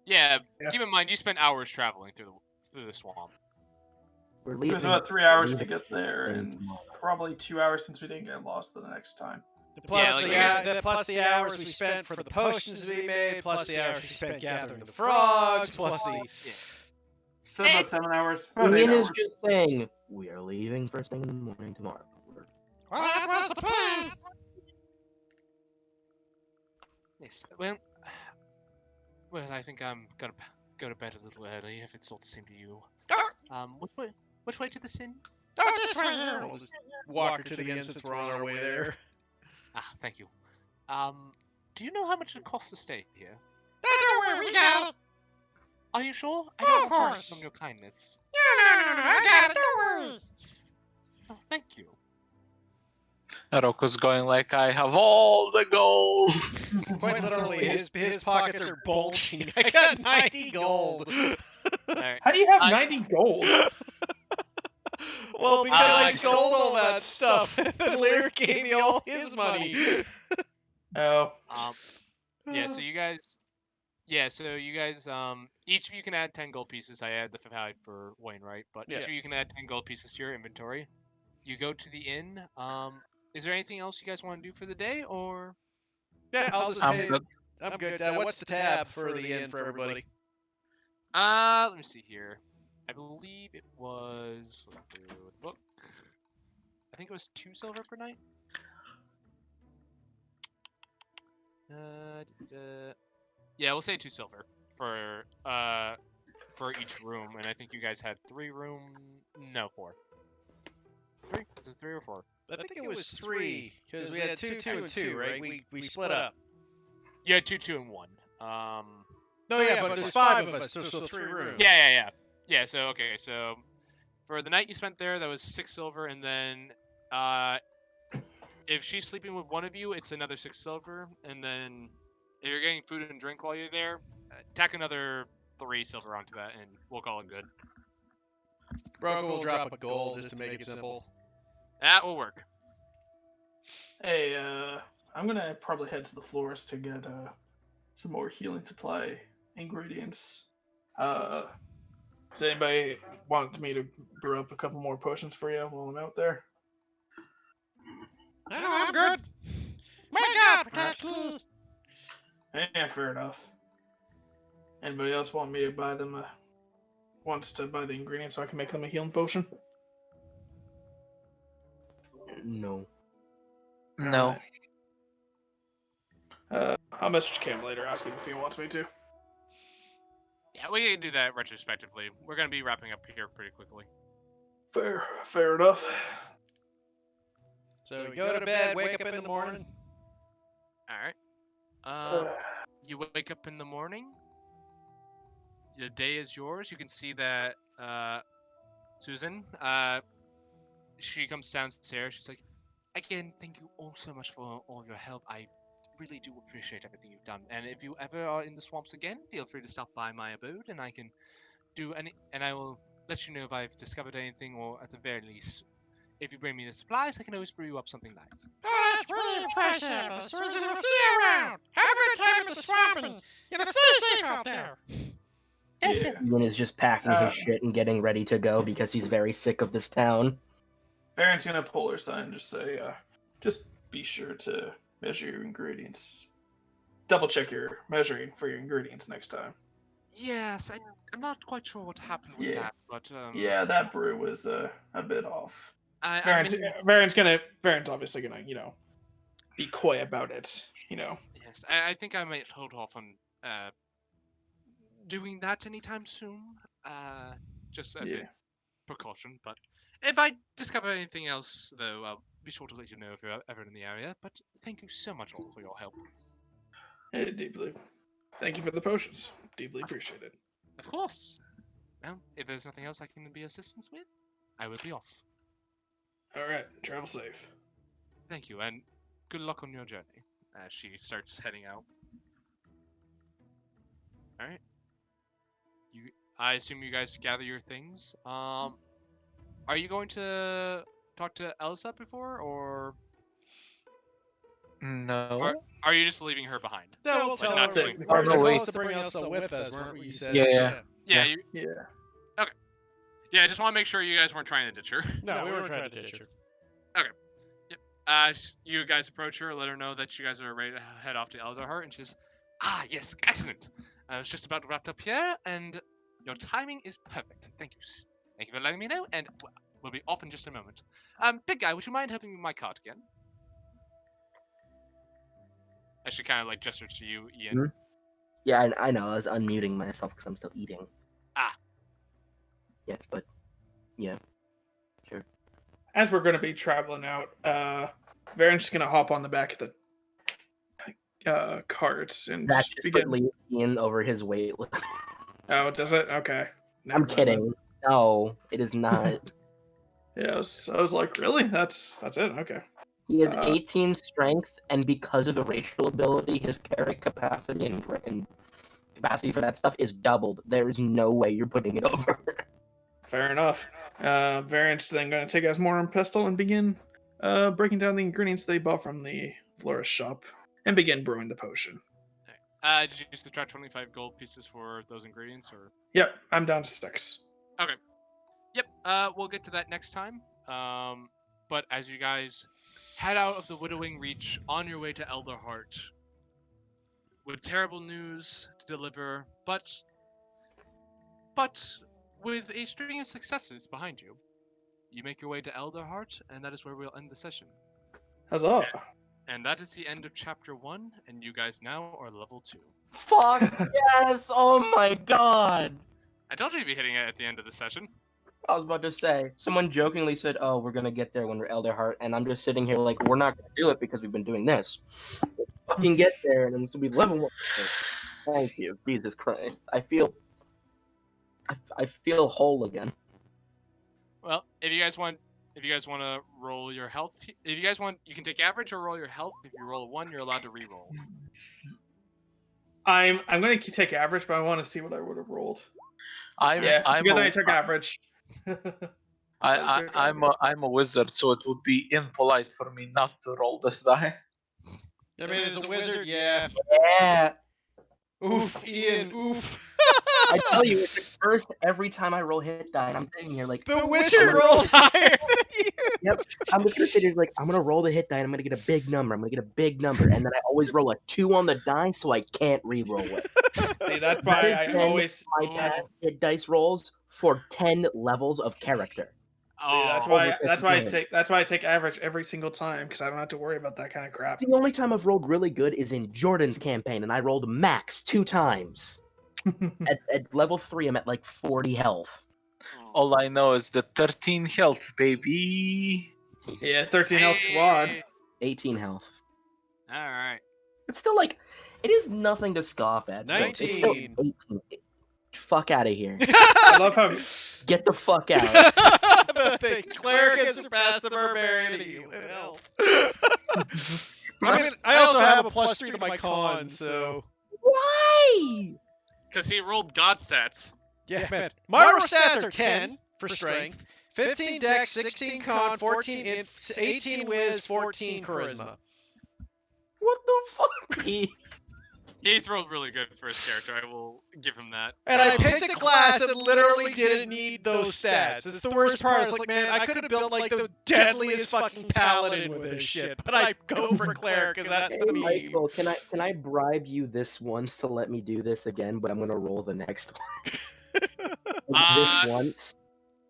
Yeah, Yeah. keep in mind you spent hours traveling through the swamp. We're It leaving. was about 3 hours to leaving get there, and tomorrow. probably 2 hours since we didn't get lost the next time. Plus, like- plus the hours we spent for the potions we made, plus the hours we spent gathering the frogs, plus the... So about 7 hours. About 8 Ian is hours. just saying we are leaving first thing in the morning tomorrow. Well, that was the plan. Yes. Well, I think I'm gonna go to bed a little early if it's all the same to you. Which way to the inn? Oh, this way here. We'll just walk her to the end since we're on our way there. Ah, thank you. Do you know how much it costs to stay here? Don't worry, we got it. Are you sure? I Oh, don't of want to course. rest on your kindness. No, I got it. Don't worry. Oh, thank you. Rocco's going like, I have all the gold. Quite literally, his pockets are bulging. I got 90 gold. Alright. How do you have I- 90 gold? Well, because I I- sold all that stuff, and Lear gave me all his money. Oh. Yeah, so you guys each of you can add 10 gold pieces. I add the 5 for Wainwright, but Yeah. each of you can add 10 gold pieces to your inventory. You go to the inn. Is there anything else you guys want to do for the day, or? Yeah, I'll just I'm pay. good. I'm good. What's the tab for the inn for everybody? Let me see here. I believe it was. Let me do the book. I think it was 2 silver per night. Yeah, we'll say 2 silver for each room, and I think you guys had 3 room. No, 4. 3? Was it 3 or 4? I think it was 3 because we had 2, 2, and 2, right? We split up. You had 2, 2, and 1. No, yeah, but there's 5 of us, so 3 rooms. Yeah. So okay, so for the night you spent there, that was 6 silver, and then if she's sleeping with one of you, it's another 6 silver, and then if you're getting food and drink while you're there, tack another 3 silver onto that, and we'll call it good. Broco will drop a gold just to make it simple. That will work. Hey, I'm gonna probably head to the florist to get some more healing supply ingredients. Does anybody want me to brew up a couple more potions for you while I'm out there? I know, I'm good. My God protects me. Yeah, fair enough. Anybody else want me to buy them? Wants to buy the ingredients so I can make them a healing potion? No. No. I'll message Cam later asking if he wants me to. Yeah, we can do that retrospectively. We're gonna be wrapping up here pretty quickly. Fair enough. So we go to bed, wake up in the morning. All right. You wake up in the morning. The day is yours. You can see that Susan. She comes downstairs. She's like, again, thank you all so much for all your help. I really do appreciate everything you've done. And if you ever are in the swamps again, feel free to stop by my abode, and I can do any. And I will let you know if I've discovered anything, or at the very least, if you bring me the supplies, I can always brew you up something nice. Oh, that's really impressive. Susan, we'll see you around. Have a good time at the swamp and, stay safe out there. Yes, Yeah. Ian is just packing his shit and getting ready to go because he's very sick of this town. Baron's gonna pull her aside and just say, just be sure to measure your ingredients. Double check your measuring for your ingredients next time. Yes, I'm not quite sure what happened with Yeah. that, but Yeah, that brew was a bit off. I Baron's obviously gonna, be coy about it, yes, I think I might hold off on doing that anytime soon. Just as a Yeah. precaution. But if I discover anything else, though, I'll be sure to let you know if you're ever in the area. But thank you so much all for your help. Hey, deeply. Thank you for the potions. Deeply appreciate it. Of course. Well, if there's nothing else I can be assistance with, I will be off. Alright, travel safe. Thank you, and good luck on your journey. As she starts heading out. All right. I assume you guys gather your things. Are you going to talk to Elsa before, or No. are you just leaving her behind? No, we'll tell not her. doing- We're Oh, no, wait. supposed to bring Elsa with us, weren't we? You said. Yeah. Yeah. Yeah. Yeah. I just want to make sure you guys weren't trying to ditch her. No, we weren't trying to ditch her. You guys approach her, let her know that you guys are ready to head off to Elderheart, and she's, yes, excellent. I was just about wrapped up here, and your timing is perfect. Thank you. Thank you for letting me know, and we'll be off in just a moment. Big guy, would you mind helping me with my cart again? As she kind of like gestures to you, Ian. Hmm? Yeah, I know. I was unmuting myself because I'm still eating. Yeah, but yeah, sure. As we're gonna be traveling out, Varen's just gonna hop on the back of the carts and That's just just begin. put Ian over his weight limit. Oh, does it? Okay. Never I'm mind kidding. No, it is not. then. Yeah, I was like, really? That's it? Okay. He has Uh, 18 strength, and because of the racial ability, his carry capacity and capacity for that stuff is doubled. There is no way you're putting it over. Fair enough. Varen's then gonna take Asmorum pistol and begin breaking down the ingredients they bought from the florist shop and begin brewing the potion. Did you subtract 25 gold pieces for those ingredients, or? Yep, I'm down to 6. Yep. We'll get to that next time. But as you guys head out of the Widowing Reach on your way to Elderheart, with terrible news to deliver, but with a string of successes behind you, you make your way to Elderheart, and that is where we'll end the session. Huzzah! And that is the end of Chapter 1, and you guys now are level 2. Fuck yes! Oh my god! I told you you'd be hitting it at the end of the session. I was about to say, someone jokingly said, "Oh, we're gonna get there when we're Elderheart," and I'm just sitting here like, we're not gonna do it because we've been doing this. We'll fucking get there, and it's gonna be level 1. Thank you, Jesus Christ. I feel whole again. Well, if you guys want to roll your health, if you guys want, you can take average or roll your health. If you roll a 1, you're allowed to re-roll. I'm gonna take average, but I want to see what I would have rolled. I'm I took average. I'm a wizard, so it would be impolite for me not to roll this die. I mean, as a wizard, yeah. Yeah. Oof, Ian, oof. I tell you, it's the first every time I roll hit die, and I'm sitting here like, The wizard rolled higher than you. yep. I'm just gonna sit here like, I'm gonna roll the hit die, and I'm gonna get a big number. I'm gonna get a big number, and then I always roll a 2 on the die, so I can't re-roll it. See, that's why I Then always. my best hit dice rolls for 10 levels of character. See, that's Oh, why over I take average every single time because I don't have to worry about that kind of crap. The only time I've rolled really good is in Jordan's campaign, and I rolled max 2 times. At level 3, I'm at like 40 health. All I know is the 13 health, baby. Yeah, 13 health squad. Hey. 18 health. All right. It's still like, it is nothing to scoff at. So it's still 19. 18. Fuck out of here. I love how Get the fuck out. The cleric has surpassed the barbarian in health. I mean, I also have a +3 to my con, so Why? Because he rolled god stats. yeah, man. My stats are 10 for strength, 15 dex, 16 con, 14 18 whiz, 14 charisma. What the fuck? He rolled really good for his character. I will give him that. And I picked a class that literally didn't need those stats. It's the worst part. It's like, man, I could have built like the deadliest fucking paladin with this shit, but I go for cleric because that's Hey, the meme. Michael, can I bribe you this once to let me do this again? But I'm gonna roll the next one. This once.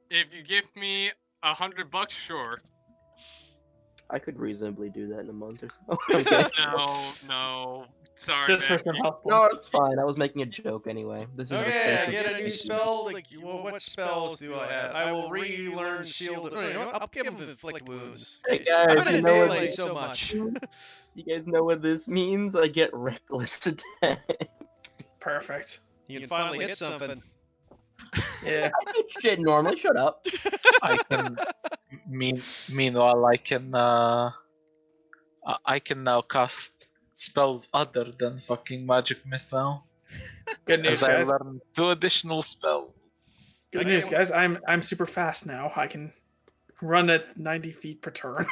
If you give me $100, sure. I could reasonably do that in a month or so. Okay. No. Sorry, Just for man. some health No, points. it's fine. I was making a joke anyway. This is Okay, I this is- get a new spell. Like, well, what spells do I have? I will relearn shield. No, you know what? I'll give him inflict wounds. Hey I'm guys, gonna you know what melee this, so much. you guys know what this means? I get reckless attack. Perfect. You can finally hit something. Yeah. I do shit normally. Shut up. I can. Meanwhile, I can now cast spells other than fucking magic missile. Good news, As I guys. learned 2 additional spells. Good Okay, news, well- guys. I'm super fast now. I can run at 90 feet per turn.